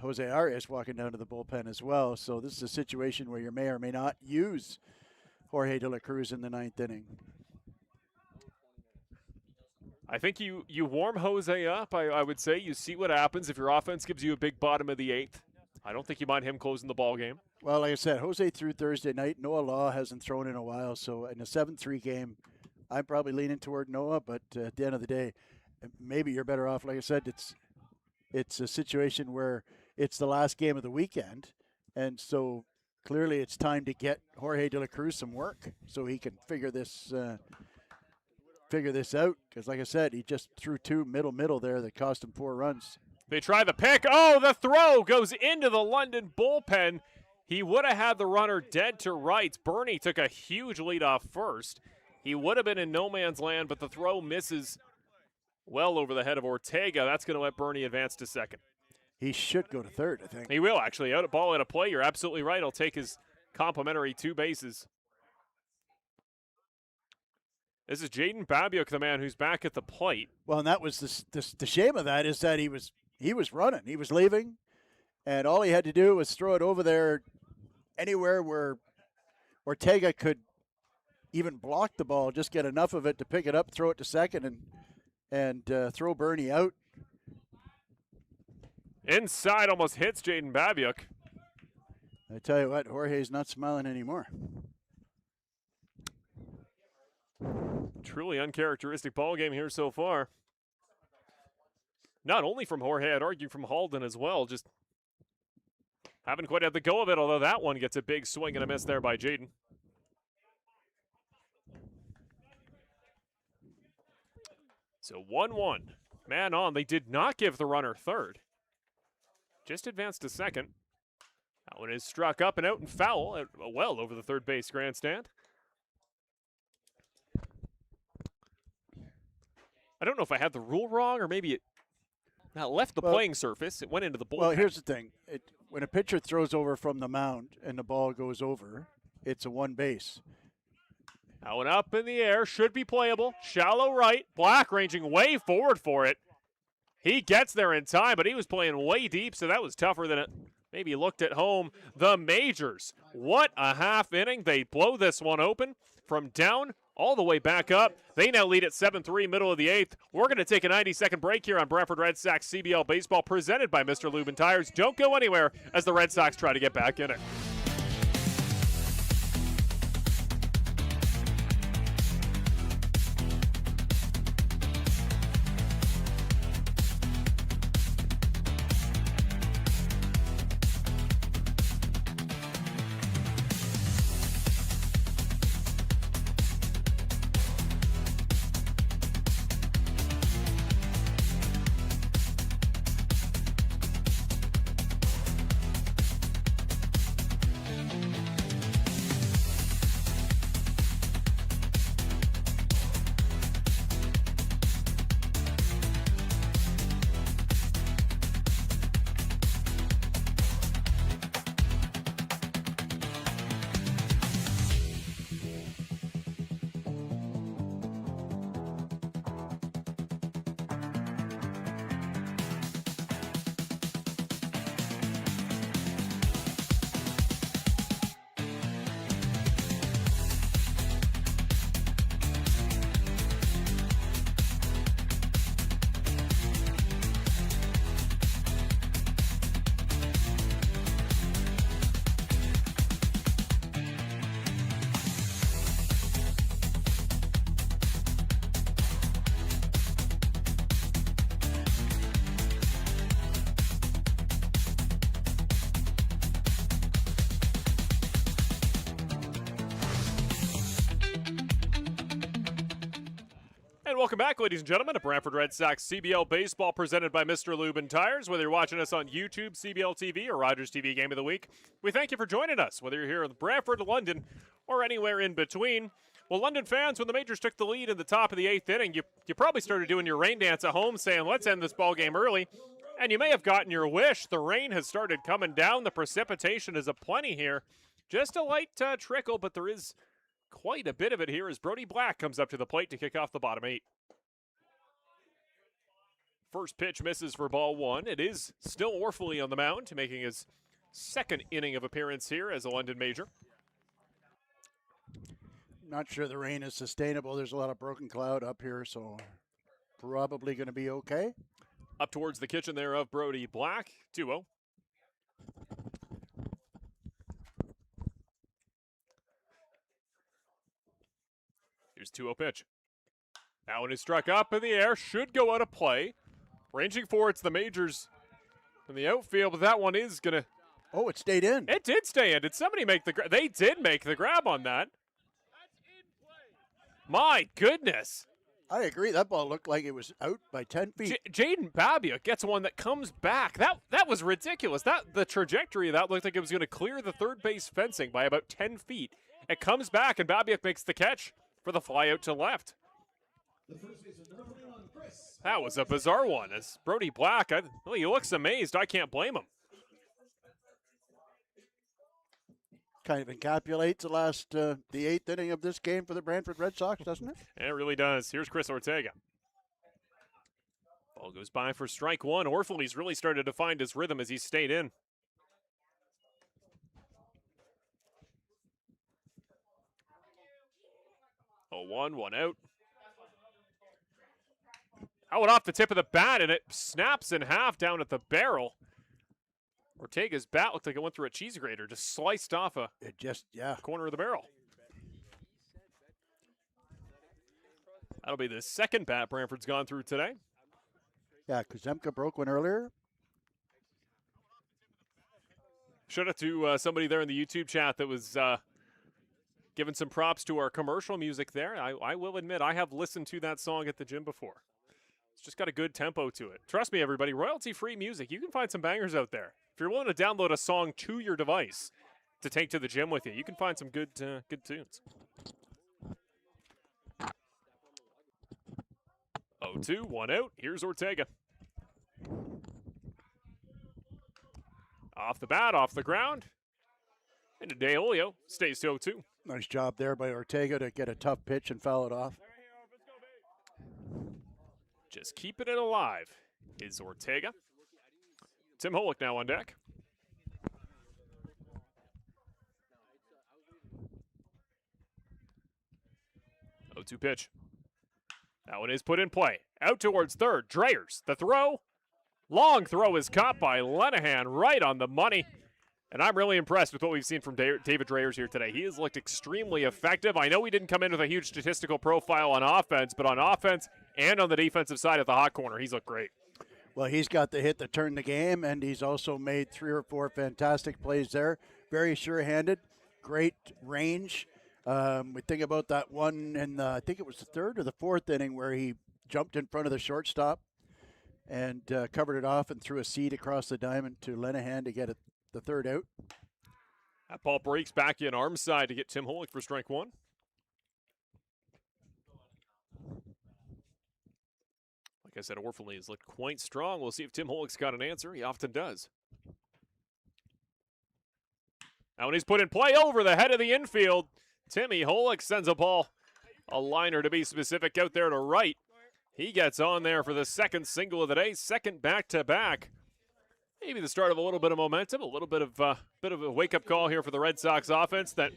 [SPEAKER 4] Jose Arias walking down to the bullpen as well. So this is a situation where you may or may not use Jorge De La Cruz in the ninth inning.
[SPEAKER 3] I think you warm Jose up, I would say. You see what happens if your offense gives you a big bottom of the eighth. I don't think you mind him closing the ball game.
[SPEAKER 4] Well, like I said, Jose threw Thursday night. Noah Law hasn't thrown in a while. So in a 7-3 game, I'm probably leaning toward Noah. But at the end of the day, maybe you're better off. Like I said, it's a situation where it's the last game of the weekend. And so clearly it's time to get Jorge De La Cruz some work so he can figure this out. Because like I said, he just threw two middle there that cost him 4 runs.
[SPEAKER 3] They try the pick. Oh, the throw goes into the London bullpen. He would have had the runner dead to rights. Burney took a huge lead off first. He would have been in no man's land, but the throw misses well over the head of Ortega. That's going to let Bernie advance to second.
[SPEAKER 4] He should go to third, I think.
[SPEAKER 3] He will, actually. Ball out of play. You're absolutely right. He'll take his complimentary 2 bases. This is Jaden Babiuk, the man who's back at the plate.
[SPEAKER 4] Well, and that was the shame of that is that he was running. He was leaving, and all he had to do was throw it over there anywhere where Ortega could even block the ball, just get enough of it to pick it up, throw it to second, and throw Bernie out.
[SPEAKER 3] Inside, almost hits Jaden Babiuk.
[SPEAKER 4] I tell you what, Jorge's not smiling anymore.
[SPEAKER 3] Truly uncharacteristic ball game here so far. Not only from Jorge, I'd argue from Halden as well. Just haven't quite had the go of it, although that one gets a big swing and a miss there by Jaden. So 1-1. Man on. They did not give the runner third. Just advanced to second. That one is struck up and out and foul, well over the third base grandstand. I don't know if I had the rule wrong or maybe it left the playing surface. It went into the bullpen.
[SPEAKER 4] Well, here's the thing. When a pitcher throws over from the mound and the ball goes over, it's a 1 base.
[SPEAKER 3] That one up in the air, should be playable. Shallow right, Black ranging way forward for it. He gets there in time, but he was playing way deep, so that was tougher than it maybe looked at home. The Majors, what a half inning. They blow this one open from down all the way back up. They now lead at 7-3, middle of the 8th. We're going to take a 90-second break here on Brantford Red Sox CBL Baseball, presented by Mr. Lubin Tires. Don't go anywhere as the Red Sox try to get back in it. And welcome back, ladies and gentlemen, to Brantford Red Sox CBL Baseball, presented by Mr. Lubin Tires. Whether you're watching us on YouTube, CBL TV, or Rogers TV Game of the Week, we thank you for joining us, whether you're here in Brantford, London, or anywhere in between. Well, London fans, when the Majors took the lead in the top of the 8th inning, you probably started doing your rain dance at home, saying, let's end this ball game early. And you may have gotten your wish. The rain has started coming down. The precipitation is aplenty here. Just a light trickle, but there is quite a bit of it here as Brody Black comes up to the plate to kick off the bottom 8. First pitch misses for ball 1. It is still Orfley on the mound, making his second inning of appearance here as a London Major.
[SPEAKER 4] Not sure the rain is sustainable. There's a lot of broken cloud up here, so probably going to be okay.
[SPEAKER 3] Up towards the kitchen there of Brody Black, 2-0. Here's 2-0 pitch. That one is struck up in the air, should go out of play. Ranging for it's the Majors in the outfield, but that one is going to...
[SPEAKER 4] Oh, it stayed in.
[SPEAKER 3] It did stay in. Did somebody make the grab? They did make the grab on that. My goodness.
[SPEAKER 4] I agree. That ball looked like it was out by 10 feet.
[SPEAKER 3] Jaden Babiuk gets one that comes back. That was ridiculous. The trajectory of that looked like it was going to clear the third base fencing by about 10 feet. It comes back, and Babiuk makes the catch for the fly out to left. That was a bizarre one. As Brody Black, well, he looks amazed. I can't blame him.
[SPEAKER 4] Kind of encapsulates the eighth inning of this game for the Brantford Red Sox, doesn't it?
[SPEAKER 3] It really does. Here's Chris Ortega. Ball goes by for strike one. Orphaley's really started to find his rhythm as he stayed in. Oh, one out. Out off the tip of the bat, and it snaps in half down at the barrel. Ortega's bat looked like it went through a cheese grater, just sliced off a corner of the barrel. That'll be the second bat Brantford's gone through today.
[SPEAKER 4] Yeah, Kuzemka broke one earlier.
[SPEAKER 3] Shout out to somebody there in the YouTube chat that was giving some props to our commercial music there. I will admit, I have listened to that song at the gym before. It's just got a good tempo to it. Trust me, everybody, royalty-free music. You can find some bangers out there. If you're willing to download a song to your device to take to the gym with you, you can find some good tunes. 0-2, one out. Here's Ortega. Off the bat, off the ground. Into De Julio. Stays to 0-2.
[SPEAKER 4] Nice job there by Ortega to get a tough pitch and foul it off.
[SPEAKER 3] Just keeping it alive is Ortega. Tim Holick now on deck. 0-2 pitch. That one is put in play. Out towards third. Dreyers, the throw. Long throw is caught by Lenahan right on the money. And I'm really impressed with what we've seen from David Dreyers here today. He has looked extremely effective. I know he didn't come in with a huge statistical profile on offense, but on offense and on the defensive side at the hot corner, he's looked great.
[SPEAKER 4] Well, he's got the hit that turned the game, and he's also made 3 or 4 fantastic plays there. Very sure-handed, great range. We think about that one in I think it was the 3rd or the 4th inning where he jumped in front of the shortstop and covered it off and threw a seed across the diamond to Lenahan to get it the 3rd out.
[SPEAKER 3] That ball breaks back in arm side to get Tim Holick for strike one. Like I said, Orphaley has looked quite strong. We'll see if Tim Holick's got an answer. He often does. Now when he's put in play over the head of the infield, Timmy Holick sends a ball, a liner to be specific, out there to right. He gets on there for the second single of the day, second back-to-back. Maybe the start of a little bit of momentum, a little bit of a wake-up call here for the Red Sox offense that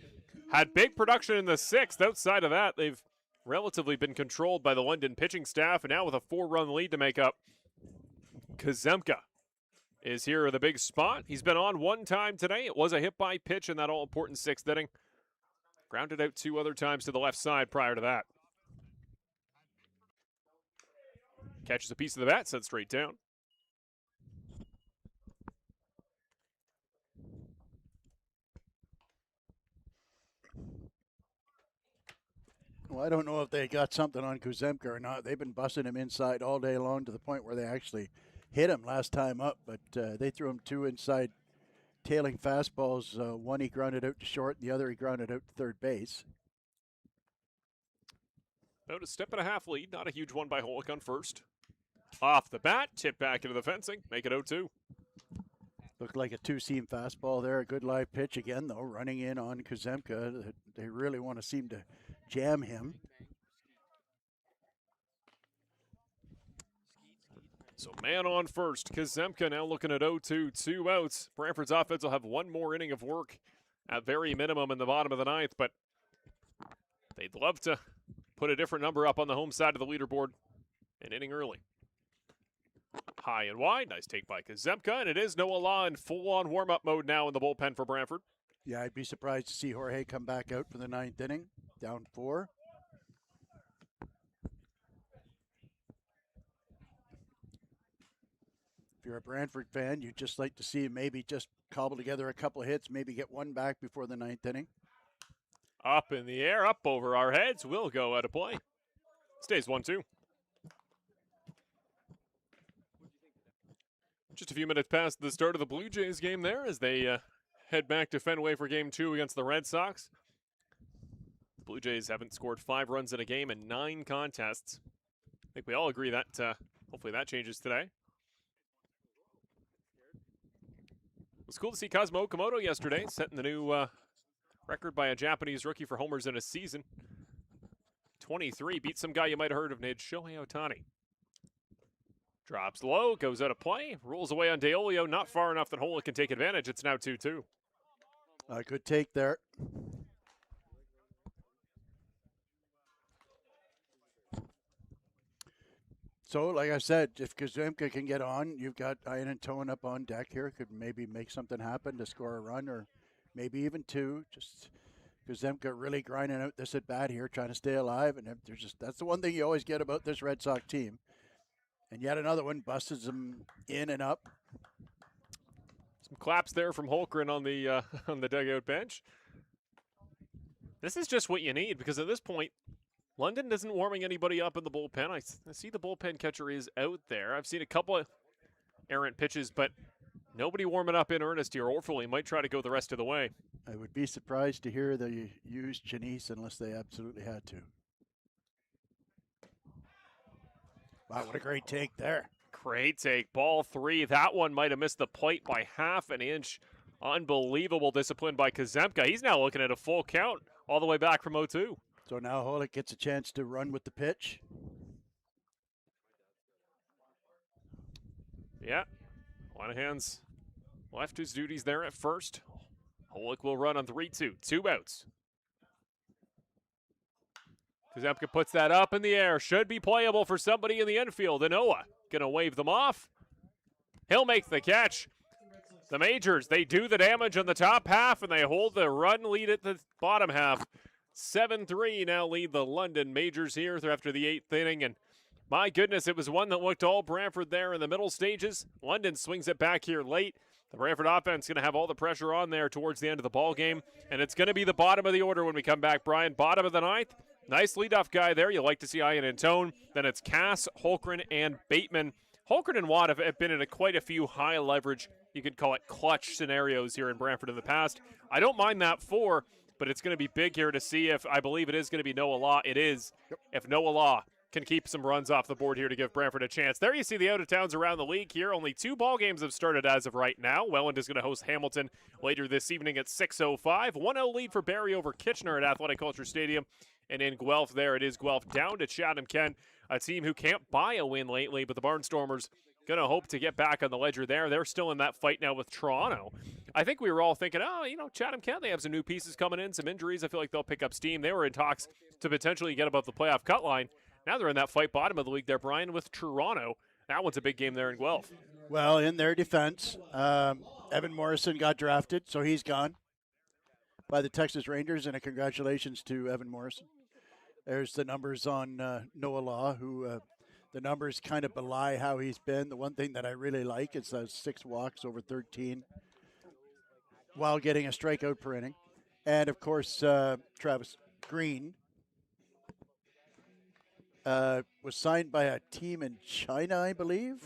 [SPEAKER 3] had big production in the 6th. Outside of that, they've relatively been controlled by the London pitching staff, and now with a 4-run lead to make up, Kuzemka is here in the big spot. He's been on one time today. It was a hit-by pitch in that all-important 6th inning. Grounded out 2 other times to the left side prior to that. Catches a piece of the bat, sent straight down.
[SPEAKER 4] Well, I don't know if they got something on Kuzemka or not. They've been busting him inside all day long to the point where they actually hit him last time up, but they threw him 2 inside tailing fastballs. One he grounded out to short, and the other he grounded out to third base.
[SPEAKER 3] About a 1.5 lead, not a huge one by Holick on first. Off the bat, tip back into the fencing, make it 0-2.
[SPEAKER 4] Looked like a 2-seam fastball there. A good live pitch again, though, running in on Kuzemka. They really want to seem to jam him.
[SPEAKER 3] So man on first. Kuzemka now looking at 0-2, 2 outs. Brantford's offense will have one more inning of work at very minimum in the bottom of the 9th, but they'd love to put a different number up on the home side of the leaderboard an inning early. High and wide. Nice take by Kuzemka, and it is Noah Law in full-on warm-up mode now in the bullpen for Brantford.
[SPEAKER 4] Yeah, I'd be surprised to see Jorge come back out for the 9th inning, down 4. If you're a Brantford fan, you'd just like to see him maybe just cobble together a couple of hits, maybe get one back before the 9th inning.
[SPEAKER 3] Up in the air, up over our heads, will go out of play. Stays 1-2. Just a few minutes past the start of the Blue Jays game there as they head back to Fenway for Game 2 against the Red Sox. Blue Jays haven't scored 5 runs in a game in 9 contests. I think we all agree that hopefully that changes today. It was cool to see Kazumo Okamoto yesterday, setting the new record by a Japanese rookie for homers in a season. 23, beat some guy you might have heard of named Shohei Ohtani. Drops low, goes out of play, rolls away on Deolio, not far enough that Hola can take advantage. It's now 2-2.
[SPEAKER 4] Good take there. So, like I said, if Kazemka can get on, you've got Ian and Tone up on deck here. Could maybe make something happen to score a run or maybe even 2. Just Kazemka really grinding out this at bat here, trying to stay alive. And there's just that's the one thing you always get about this Red Sox team. And yet another one busts them in and up.
[SPEAKER 3] Some claps there from Holmgren on the dugout bench. This is just what you need because at this point, London isn't warming anybody up in the bullpen. I see the bullpen catcher is out there. I've seen a couple of errant pitches, but nobody warming up in earnest here. Orfully might try to go the rest of the way.
[SPEAKER 4] I would be surprised to hear they use Chinese unless they absolutely had to. Wow, what a great take there.
[SPEAKER 3] Great take. Ball 3. That one might have missed the plate by half an inch. Unbelievable discipline by Kazemka. He's now looking at a full count all the way back from 0-2.
[SPEAKER 4] So now Holick gets a chance to run with the pitch.
[SPEAKER 3] Yeah. Monahan's left his duties there at first. Holick will run on 3-2. 2 outs. Kazemka puts that up in the air. Should be playable for somebody in the infield. Inoa gonna wave them off. He'll make the catch. The Majors, they do the damage on the top half, and they hold the run lead at the bottom half. 7-3 now lead the London Majors here after the 8th inning. And my goodness, it was one that looked all Brantford there in the middle stages. London swings it back here late. The Brantford offense going to have all the pressure on there towards the end of the ball game. And it's going to be the bottom of the order when we come back, Brian. Bottom of the 9th. Nice leadoff guy there. You like to see Ian and Tone. Then it's Cass, Holmgren, and Bateman. Holmgren and Watt have been in quite a few high leverage, you could call it clutch scenarios here in Brantford in the past. I don't mind that 4, but it's going to be big here to see if, I believe it is going to be Noah Law. It is. Yep. If Noah Law can keep some runs off the board here to give Brantford a chance. There you see the out-of-towns around the league here. Only 2 ball games have started as of right now. Welland is going to host Hamilton later this evening at 6:05. 1-0 lead for Barrie over Kitchener at Athletic Culture Stadium. And in Guelph there, it is Guelph down to Chatham-Kent, a team who can't buy a win lately, but the Barnstormers going to hope to get back on the ledger there. They're still in that fight now with Toronto. I think we were all thinking, Chatham-Kent, they have some new pieces coming in, some injuries. I feel like they'll pick up steam. They were in talks to potentially get above the playoff cut line. Now they're in that fight bottom of the league there, Brian, with Toronto. That one's a big game there in Guelph.
[SPEAKER 4] Well, in their defense, Evan Morrison got drafted, so he's gone by the Texas Rangers, and a congratulations to Evan Morrison. There's the numbers on Noah Law, who the numbers kind of belie how he's been. The one thing that I really like is those 6 walks over 13 while getting a strikeout per inning. And, of course, Travis Green was signed by a team in China, I believe.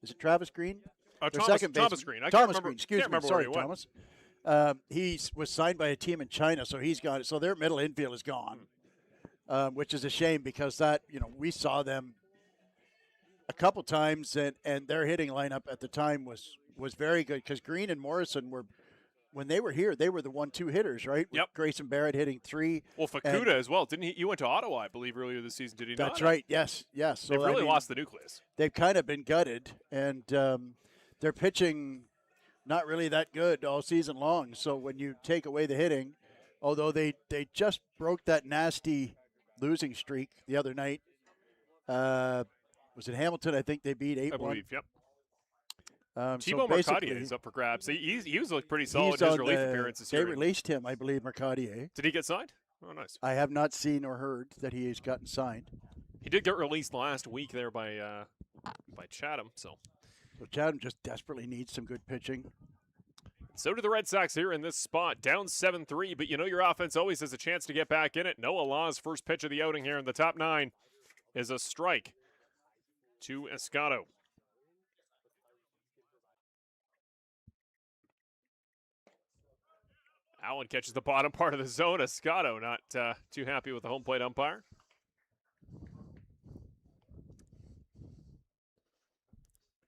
[SPEAKER 4] Is it Travis Green?
[SPEAKER 3] Thomas Green.
[SPEAKER 4] Thomas Green, excuse me. Sorry,
[SPEAKER 3] where he
[SPEAKER 4] Thomas. He was signed by a team in China, so he's gone. So their middle infield is gone, which is a shame because we saw them a couple times, and their hitting lineup at the time was very good because Green and Morrison were, when they were here, they were the 1-2 hitters, right?
[SPEAKER 3] Yep.
[SPEAKER 4] With Grayson Barrett hitting 3.
[SPEAKER 3] Well, Fukuda as well. Didn't he? You went to Ottawa, I believe, earlier this season, did he not?
[SPEAKER 4] That's right. Yes. So
[SPEAKER 3] they've really lost the nucleus.
[SPEAKER 4] They've kind of been gutted, and they're pitching not really that good all season long. So when you take away the hitting, although they just broke that nasty losing streak the other night. Was it Hamilton? I think they beat 8-1.
[SPEAKER 3] I believe, yep.
[SPEAKER 4] Thibaut
[SPEAKER 3] Mercadier is up for grabs. He was looked pretty solid in his relief appearances here.
[SPEAKER 4] They released him, I believe, Mercadier.
[SPEAKER 3] Did he get signed? Oh, nice.
[SPEAKER 4] I have not seen or heard that he has gotten signed.
[SPEAKER 3] He did get released last week there by Chatham. So
[SPEAKER 4] Chatham just desperately needs some good pitching.
[SPEAKER 3] So do the Red Sox here in this spot, down 7-3, but your offense always has a chance to get back in it. Noah Law's first pitch of the outing here in the top 9 is a strike to Escato. Allen catches the bottom part of the zone. Escato not too happy with the home plate umpire.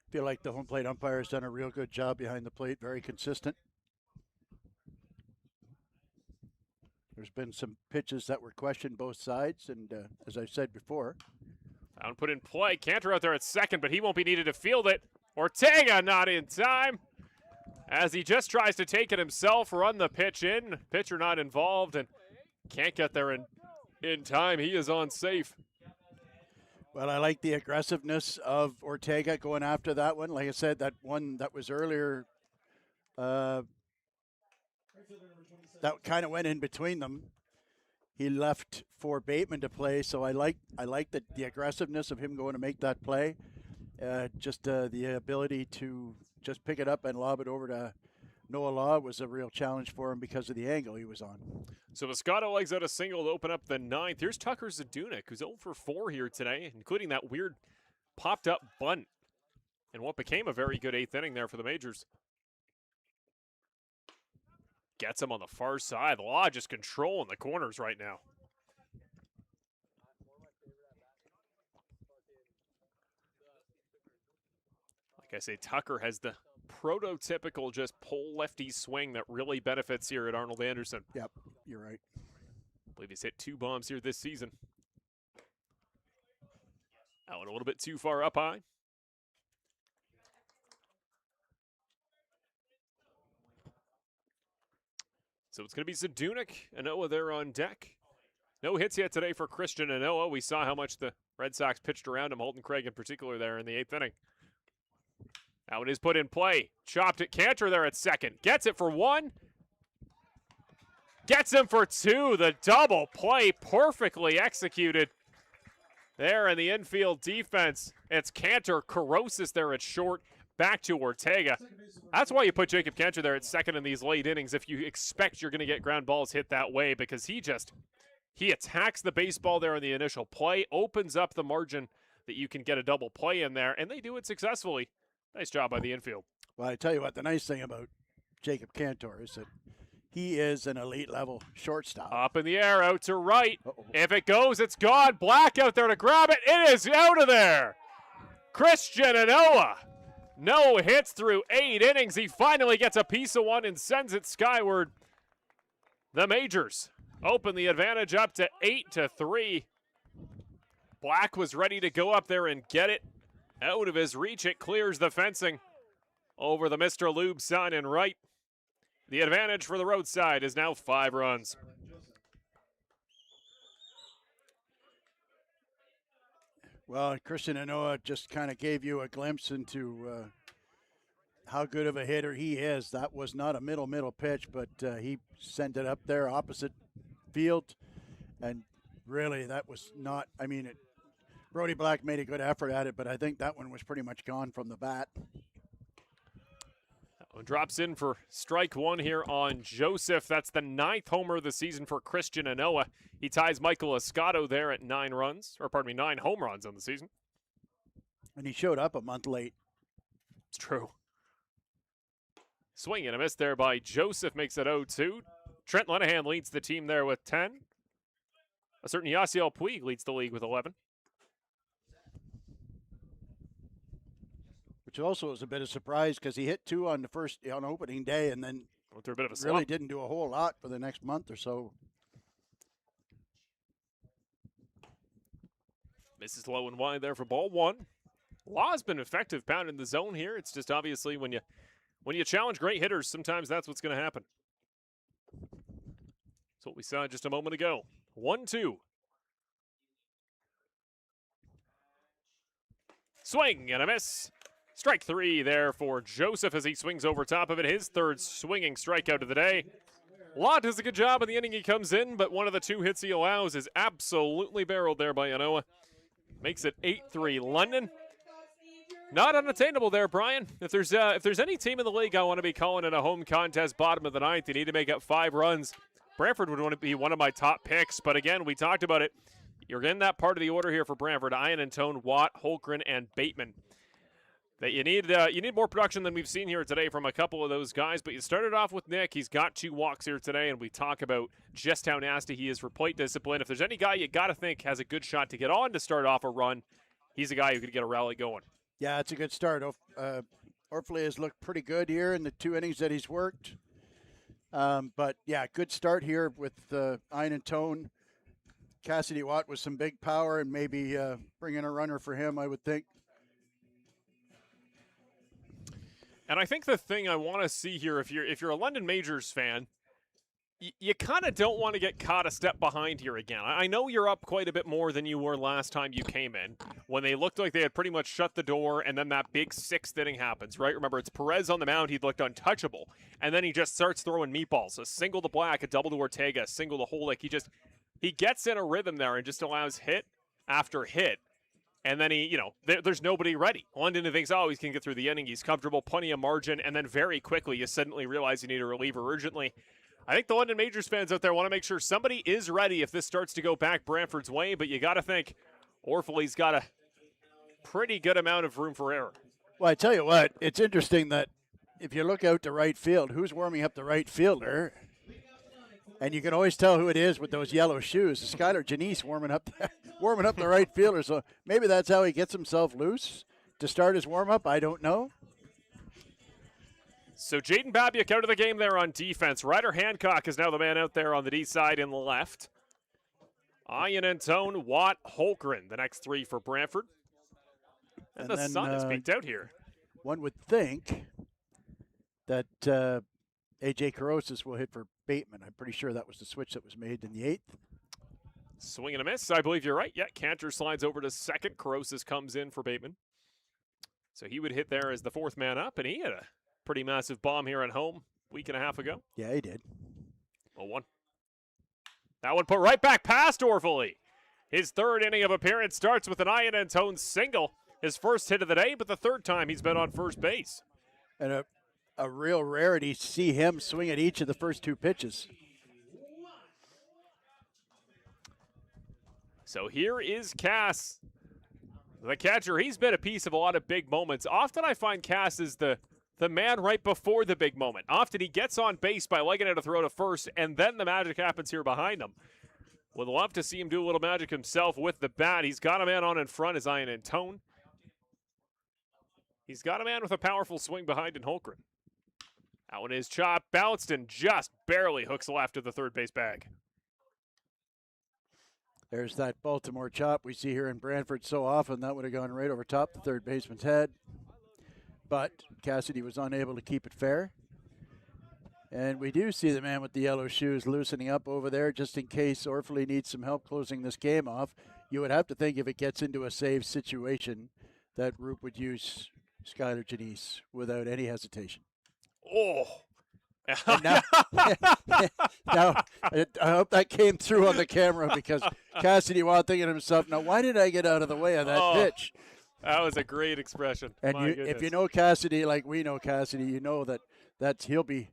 [SPEAKER 4] Feel like the home plate umpire has done a real good job behind the plate, very consistent. There's been some pitches that were questioned both sides, and as I've said before.
[SPEAKER 3] Allen put in play. Cantor out there at second, but he won't be needed to field it. Ortega not in time, as he just tries to take it himself, run the pitch in. Pitcher not involved, and can't get there in time. He is on safe.
[SPEAKER 4] Well, I like the aggressiveness of Ortega going after that one. Like I said, that one that was earlier, that kind of went in between them. He left for Bateman to play, so I like the aggressiveness of him going to make that play. Just the ability to just pick it up and lob it over to Noah Law was a real challenge for him because of the angle he was on.
[SPEAKER 3] So Moscato legs out a single to open up the ninth. Here's Tucker Zadunik, who's 0 for 4 here today, including that weird popped-up bunt in what became a very good 8th inning there for the Majors. Gets him on the far side. Law just controlling the corners right now. Like I say, Tucker has the prototypical just pull lefty swing that really benefits here at Arnold Anderson.
[SPEAKER 4] Yep, you're right.
[SPEAKER 3] I believe he's hit 2 bombs here this season. That one a little bit too far up high. So it's going to be Zadunik and Anoa there on deck. No hits yet today for Christian Anoa. We saw how much the Red Sox pitched around him, Holton Craig in particular there in the 8th inning. That one is put in play. Chopped it. Cantor there at second. Gets it for 1. Gets him for 2. The double play perfectly executed there in the infield defense. It's Cantor. Carosis there at short. Back to Ortega. That's why you put Jacob Cantor there at second in these late innings if you expect you're going to get ground balls hit that way, because he attacks the baseball there in the initial play, opens up the margin that you can get a double play in there, and they do it successfully. Nice job by the infield.
[SPEAKER 4] Well, I tell you what, the nice thing about Jacob Cantor is that he is an elite level shortstop.
[SPEAKER 3] Up in the air, out to right. If it goes, it's gone. Black out there to grab it. It is out of there. Christian Anoa. No hits through 8 innings. He finally gets a piece of one and sends it skyward. The Majors open the advantage up to 8-3. Black was ready to go up there and get it. Out of his reach, it clears the fencing over the Mr. Lube sign in right. The advantage for the roadside is now 5 runs.
[SPEAKER 4] Well, Christian Anoa just kind of gave you a glimpse into how good of a hitter he is. That was not a middle pitch, but he sent it up there opposite field. And really, that was not, Brody Black made a good effort at it, but I think that one was pretty much gone from the bat.
[SPEAKER 3] That one drops in for strike 1 here on Joseph. That's the 9th homer of the season for Christian Anoa. He ties Michael Escato there at 9 home runs on the season.
[SPEAKER 4] And he showed up a month late.
[SPEAKER 3] It's true. Swing and a miss there by Joseph makes it 0-2. Trent Lenahan leads the team there with 10. A certain Yasiel Puig leads the league with 11.
[SPEAKER 4] Which also was a bit of surprise because he hit 2 on opening day and then
[SPEAKER 3] went through a bit of a slump.
[SPEAKER 4] Really didn't do a whole lot for the next month or so.
[SPEAKER 3] Misses low and wide there for ball 1. Law's been effective pounding the zone here. It's just obviously when you challenge great hitters, sometimes that's what's going to happen. That's what we saw just a moment ago. 1-2. Swing and a miss. Strike 3 there for Joseph as he swings over top of it. His 3rd swinging strikeout of the day. Law does a good job in the inning he comes in, but one of the 2 hits he allows is absolutely barreled there by Anoa. Makes it 8-3 London. Not unattainable there, Brian. If there's any team in the league I want to be calling in a home contest bottom of the 9th, you need to make up 5 runs. Brantford would want to be one of my top picks, but again, we talked about it. You're in that part of the order here for Brantford. Ian and Tone, Watt, Holgren, and Bateman. that you need more production than we've seen here today from a couple of those guys. But you started off with Nick. He's got 2 walks here today, and we talk about just how nasty he is for plate discipline. If there's any guy you got to think has a good shot to get on to start off a run, he's a guy who could get a rally going.
[SPEAKER 4] Yeah, it's a good start. Orfley has looked pretty good here in the 2 innings that he's worked. But, yeah, good start here with Ein and Tone. Cassidy Watt with some big power and maybe bring in a runner for him, I would think.
[SPEAKER 3] And I think the thing I want to see here, if you're a London Majors fan, you kind of don't want to get caught a step behind here again. I know you're up quite a bit more than you were last time you came in, when they looked like they had pretty much shut the door, and then that big 6th inning happens, right? Remember, it's Perez on the mound. He looked untouchable, and then he just starts throwing meatballs. A single to Black, a double to Ortega, a single to Holick. He gets in a rhythm there and just allows hit after hit. And then there's nobody ready. London thinks, he can get through the inning. He's comfortable, plenty of margin. And then very quickly, you suddenly realize you need a reliever urgently. I think the London Majors fans out there want to make sure somebody is ready if this starts to go back Brantford's way. But you got to think Orfley's got a pretty good amount of room for error.
[SPEAKER 4] Well, I tell you what, it's interesting that if you look out to right field, who's warming up the right fielder? And you can always tell who it is with those yellow shoes. Skylar Janice warming up the right fielder. So maybe that's how he gets himself loose to start his warm-up. I don't know.
[SPEAKER 3] So Jaden Babiak out of the game there on defense. Ryder Hancock is now the man out there on the D side in the left. Ian and Tone, Watt, Holgren, the next 3 for Brantford. And the sun is peaked out here.
[SPEAKER 4] One would think that A.J. Carosis will hit for Bateman. I'm pretty sure that was the switch that was made in the 8th.
[SPEAKER 3] Swing and a miss. I believe you're right. Yeah, Cantor slides over to second. Carosis comes in for Bateman. So he would hit there as the 4th man up, and he had a pretty massive bomb here at home a week and a half ago.
[SPEAKER 4] Yeah, he did.
[SPEAKER 3] 0-1. That one put right back past Orfley. His 3rd inning of appearance starts with an Ian Antone single. His first hit of the day, but the 3rd time he's been on first base.
[SPEAKER 4] And a real rarity to see him swing at each of the first 2 pitches.
[SPEAKER 3] So here is Cass, the catcher. He's been a piece of a lot of big moments. Often I find Cass is the man right before the big moment. Often he gets on base by legging it a throw to first, and then the magic happens here behind him. Would love to see him do a little magic himself with the bat. He's got a man on in front, is Ian Antone. He's got a man with a powerful swing behind in Holgren. That one is chopped, bounced, and just barely hooks left of the 3rd base bag.
[SPEAKER 4] There's that Baltimore chop we see here in Brantford so often. That would have gone right over top the 3rd baseman's head. But Cassidy was unable to keep it fair. And we do see the man with the yellow shoes loosening up over there just in case Orfley needs some help closing this game off. You would have to think if it gets into a save situation that Roop would use Skylar Janice without any hesitation.
[SPEAKER 3] Oh.
[SPEAKER 4] now, now, I hope that came through on the camera because Cassidy Watt thinking to himself, now why did I get out of the way of that pitch?
[SPEAKER 3] That was a great expression.
[SPEAKER 4] And if you know Cassidy like we know Cassidy, you know that he'll be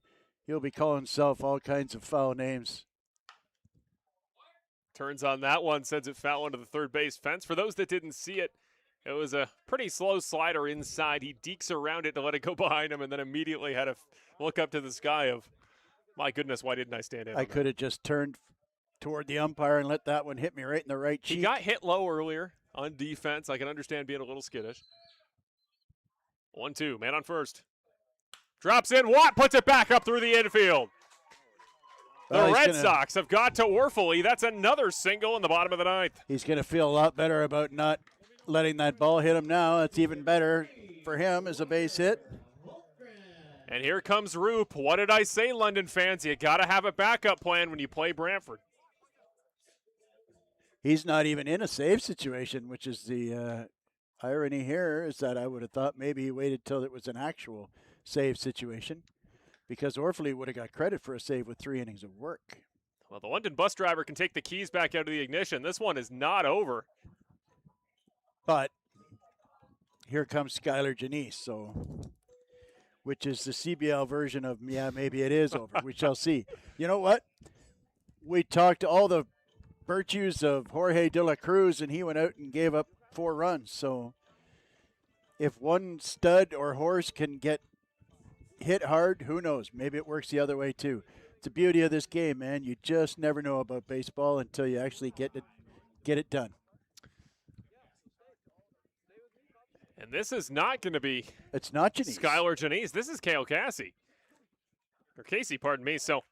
[SPEAKER 4] calling himself all kinds of foul names.
[SPEAKER 3] Turns on that one, sends it foul into the 3rd base fence. For those that didn't see it, it was a pretty slow slider inside. He dekes around it to let it go behind him, and then immediately had to look up to the sky of, my goodness, why didn't I stand in?
[SPEAKER 4] I could have just turned toward the umpire and let that one hit me right in the right cheek.
[SPEAKER 3] He got hit low earlier on defense. I can understand being a little skittish. 1-2, man on first. Drops in, Watt puts it back up through the infield. The Red Sox have got to Orfley. That's another single in the bottom of the 9th.
[SPEAKER 4] He's going to feel a lot better about not letting that ball hit him now. It's even better for him as a base hit.
[SPEAKER 3] And here comes Roop. What did I say, London fans? You got to have a backup plan when you play Brantford.
[SPEAKER 4] He's not even in a save situation, which is the irony here is that I would have thought maybe he waited till it was an actual save situation because Orfley would have got credit for a save with 3 innings of work.
[SPEAKER 3] Well, the London bus driver can take the keys back out of the ignition. This one is not over.
[SPEAKER 4] But here comes Skylar Janice, which is the CBL version of, yeah, maybe it is over. We shall see. You know what? We talked all the virtues of Jorge de la Cruz, and he went out and gave up 4 runs. So if one stud or horse can get hit hard, who knows? Maybe it works the other way too. It's the beauty of this game, man. You just never know about baseball until you actually get it done.
[SPEAKER 3] And this is not going to be
[SPEAKER 4] It's not Janice.
[SPEAKER 3] Skylar Janice. This is Kale Casey. Or Casey, pardon me. So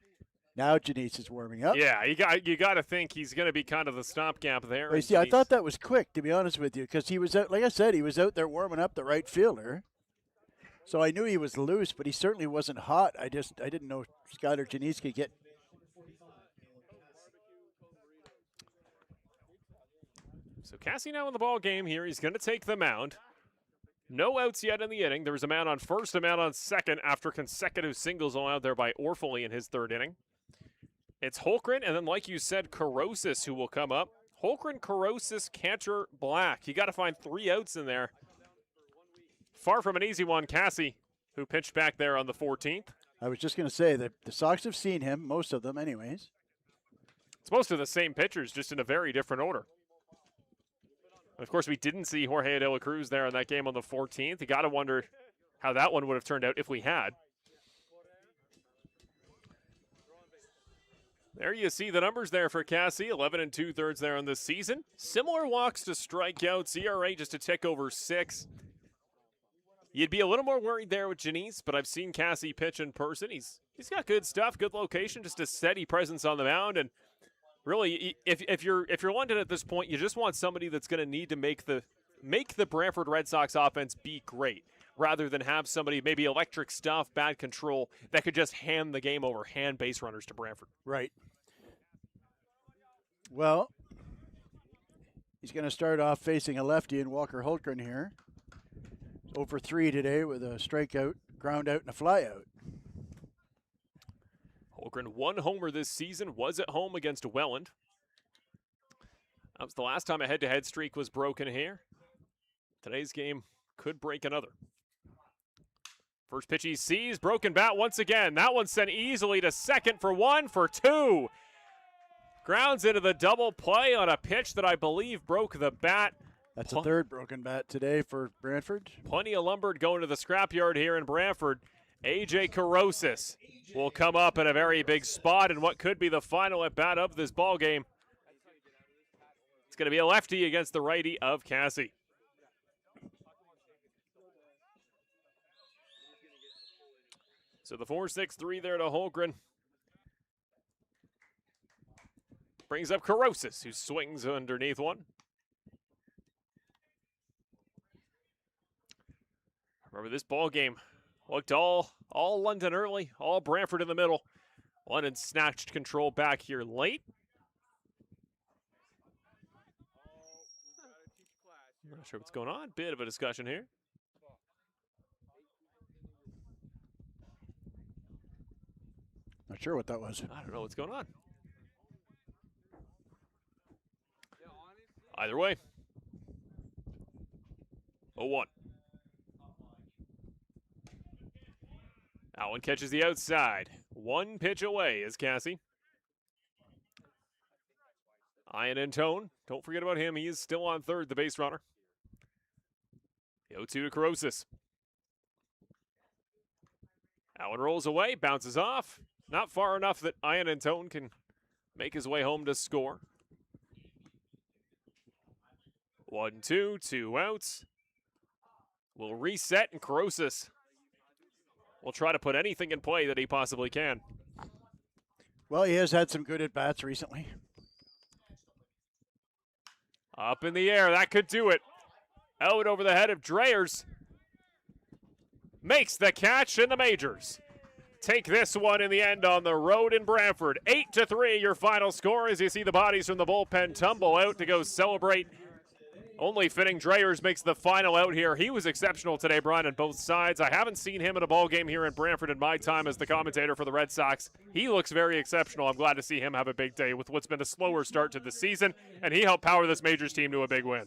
[SPEAKER 4] Now Janice is warming up.
[SPEAKER 3] yeah, you got to think he's going to be kind of the stopgap there.
[SPEAKER 4] But you see, I thought that was quick, to be honest with you, because he was out, like I said, he was out there warming up the right fielder. So I knew he was loose, but he certainly wasn't hot. I didn't know Skylar Janice could get.
[SPEAKER 3] So Cassie now in the ball game here. He's going to take the mound. No outs yet in the inning. There was a man on first, a man on second after consecutive singles allowed there by Orfoli in his third inning. It's Holgren, and then, like you said, Carosis who will come up. Holgren, Carosis, Cantor, Black. You got to find 3 outs in there. Far from an easy one, Cassie, who pitched back there on the 14th.
[SPEAKER 4] I was just going to say that the Sox have seen him, most of them anyways.
[SPEAKER 3] It's most of the same pitchers, just in a very different order. And of course, we didn't see Jorge de la Cruz there in that game on the 14th. You got to wonder how that one would have turned out if we had. There you see the numbers there for Cassie, 11 2/3 there on this season. Similar walks to strikeouts, ERA just a tick over 6. You'd be a little more worried there with Janice, but I've seen Cassie pitch in person. He's got good stuff, good location, just a steady presence on the mound. And really, if you're London at this point, you just want somebody that's going to need to make the Brantford Red Sox offense be great, rather than have somebody maybe electric stuff, bad control, that could just hand the game over, hand base runners to Brantford.
[SPEAKER 4] Right. Well, he's going to start off facing a lefty in Walker Holgren here. 0 for 3 today with a strikeout, ground out, and a flyout.
[SPEAKER 3] Holgren, 1 homer this season, was at home against Welland. That was the last time a head-to-head streak was broken here. Today's game could break another. First pitch he sees, broken bat once again. That one sent easily to second for 1 for 2. Grounds into the double play on a pitch that I believe broke the bat.
[SPEAKER 4] That's a third broken bat today for Brantford.
[SPEAKER 3] Plenty of lumber going to the scrapyard here in Brantford. A.J. Carosis will come up in a very big spot in what could be the final at-bat of this ball game. It's going to be a lefty against the righty of Cassie. So the 4-6-3 there to Holgren. Brings up Carosis, who swings underneath one. Remember, this ball game looked all London early, all Brantford in the middle. London snatched control back here late. Not sure what's going on. Bit of a discussion here.
[SPEAKER 4] Not sure what that was.
[SPEAKER 3] I don't know what's going on. Either way. 0-1. That one catches the outside. 1 pitch away is Cassie. Ian Antone, don't forget about him. He is still on third, the base runner. The 0-2 to Carosis. That one rolls away, bounces off. Not far enough that Ian Antone can make his way home to score. 1-2, 2 outs. We'll reset, and Carosis will try to put anything in play that he possibly can.
[SPEAKER 4] Well, he has had some good at-bats recently.
[SPEAKER 3] Up in the air, that could do it. Out over the head of Dreyers. Makes the catch in the majors. Take this one in the end on the road in Brantford. 8-3 your final score as you see the bodies from the bullpen tumble out to go celebrate. Only fitting Dreyers makes the final out here. He was exceptional today, Brian, on both sides. I haven't seen him in a ball game here in Brantford in my time as the commentator for the Red Sox. He looks very exceptional. I'm glad to see him have a big day with what's been a slower start to the season, and he helped power this Majors team to a big win.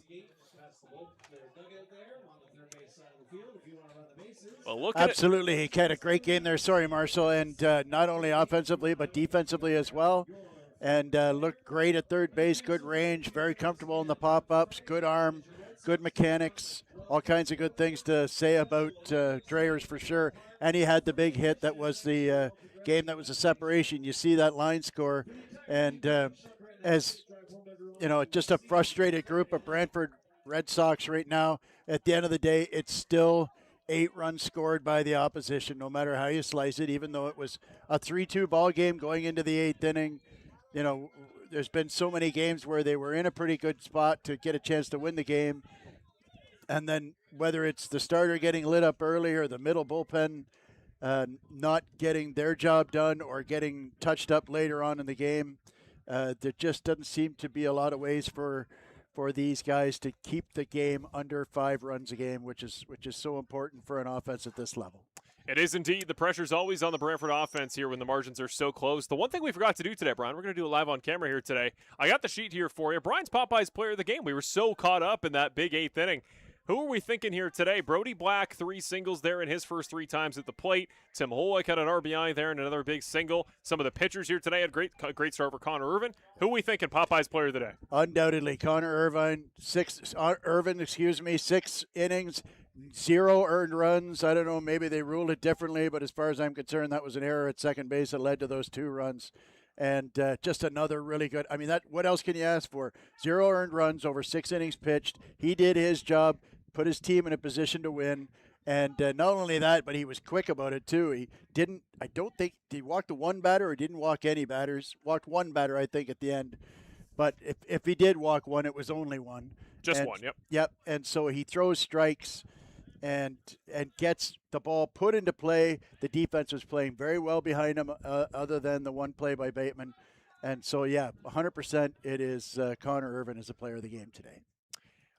[SPEAKER 3] Well, look at
[SPEAKER 4] Absolutely. He had a great game there. Sorry, Marshall. And not only offensively, but defensively as well. And looked great at third base, good range, very comfortable in the pop-ups, good arm, good mechanics. all kinds of good things to say about Dreyers for sure. And he had the big hit that was the game that was a separation. You see that line score, and as you know, just a frustrated group of Brantford Red Sox right now. At the end of the day, it's still 8 runs scored by the opposition, no matter how you slice it, even though it was a 3-2 ball game going into the 8th inning. You know, there's been so many games where they were in a pretty good spot to get a chance to win the game. And then whether it's the starter getting lit up early or the middle bullpen not getting their job done or getting touched up later on in the game, there just doesn't seem to be a lot of ways for these guys to keep the game under 5 runs a game, which is so important for an offense at this level.
[SPEAKER 3] It is indeed. The pressure's always on the Brantford offense here when the margins are so close. The one thing we forgot to do today, Brian, we're going to do it live on camera here today. I got the sheet here for you. Brian's Popeye's player of the game. We were so caught up in that big 8th inning. Who are we thinking here today? Brody Black, 3 singles there in his first 3 times at the plate. Tim Holick had an RBI there and another big single. Some of the pitchers here today had great start for Connor Irvin. Who are we thinking Popeye's player of the day?
[SPEAKER 4] Undoubtedly, Connor Irvin. 6 innings, 0 earned runs. I don't know, maybe they ruled it differently, but as far as I'm concerned, that was an error at second base that led to those 2 runs. And just another really good. I mean, what else can you ask for? 0 earned runs over 6 innings pitched. He did his job, put his team in a position to win. And not only that, but he was quick about it too. He didn't. I don't think he walked 1 batter or didn't walk any batters. Walked 1 batter, I think, at the end. But if he did walk 1, it was only 1.
[SPEAKER 3] Just 1. Yep.
[SPEAKER 4] Yep. And so he throws strikes and gets the ball put into play. The defense was playing very well behind him, other than the one play by Bateman. And so, yeah, 100% it is Connor Irvin as the player of the game today.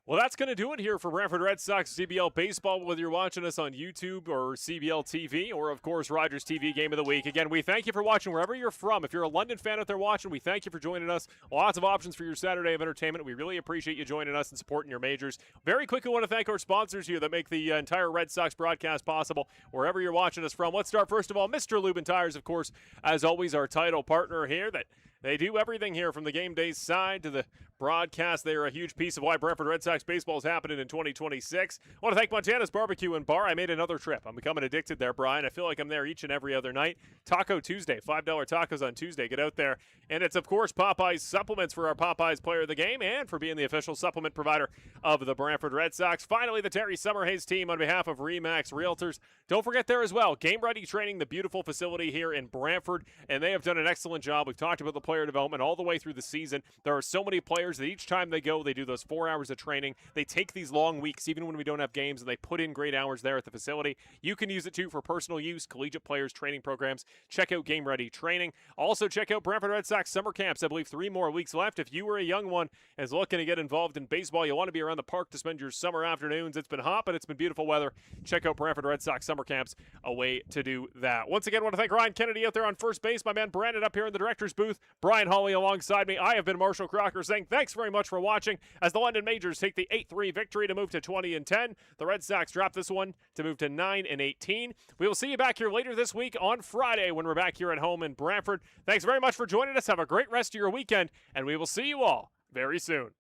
[SPEAKER 3] Well, that's going to do it here for Brantford Red Sox CBL Baseball, whether you're watching us on YouTube or CBL TV or, of course, Rogers TV Game of the Week. Again, we thank you for watching wherever you're from. If you're a London fan out there watching, we thank you for joining us. Lots of options for your Saturday of entertainment. We really appreciate you joining us and supporting your majors. Very quickly, want to thank our sponsors here that make the entire Red Sox broadcast possible wherever you're watching us from. Let's start, first of all, Mr. Lubin Tires, of course, as always, our title partner here. That they do everything here from the game day side to the broadcast. They are a huge piece of why Brantford Red Sox baseball is happening in 2026. I want to thank Montana's Barbecue and Bar. I made another trip. I'm becoming addicted there, Brian. I feel like I'm there each and every other night. Taco Tuesday, $5 tacos on Tuesday. Get out there. And it's, of course, Popeye's Supplements for our Popeye's player of the game and for being the official supplement provider of the Brantford Red Sox. Finally, the Terry Summerhays team on behalf of RE/MAX Realtors. Don't forget there as well, Game Ready Training, the beautiful facility here in Brantford, and they have done an excellent job. We've talked about the player development all the way through the season. There are so many players that each time they go, they do those 4 hours of training. They take these long weeks, even when we don't have games, and they put in great hours there at the facility. You can use it, too, for personal use, collegiate players, training programs. Check out Game Ready Training. Also, check out Brantford Red Sox summer camps. I believe 3 more weeks left. If you were a young one and is looking to get involved in baseball, you want to be around the park to spend your summer afternoons. It's been hot, but it's been beautiful weather. Check out Brantford Red Sox summer camps, a way to do that. Once again, I want to thank Ryan Kennedy out there on first base, my man Brandon up here in the director's booth, Brian Hawley alongside me. I have been Marshall Crocker saying thanks very much for watching as the London Majors take the 8-3 victory to move to 20-10. The Red Sox drop this one to move to 9-18. We will see you back here later this week on Friday when we're back here at home in Brantford. Thanks very much for joining us. Have a great rest of your weekend, and we will see you all very soon.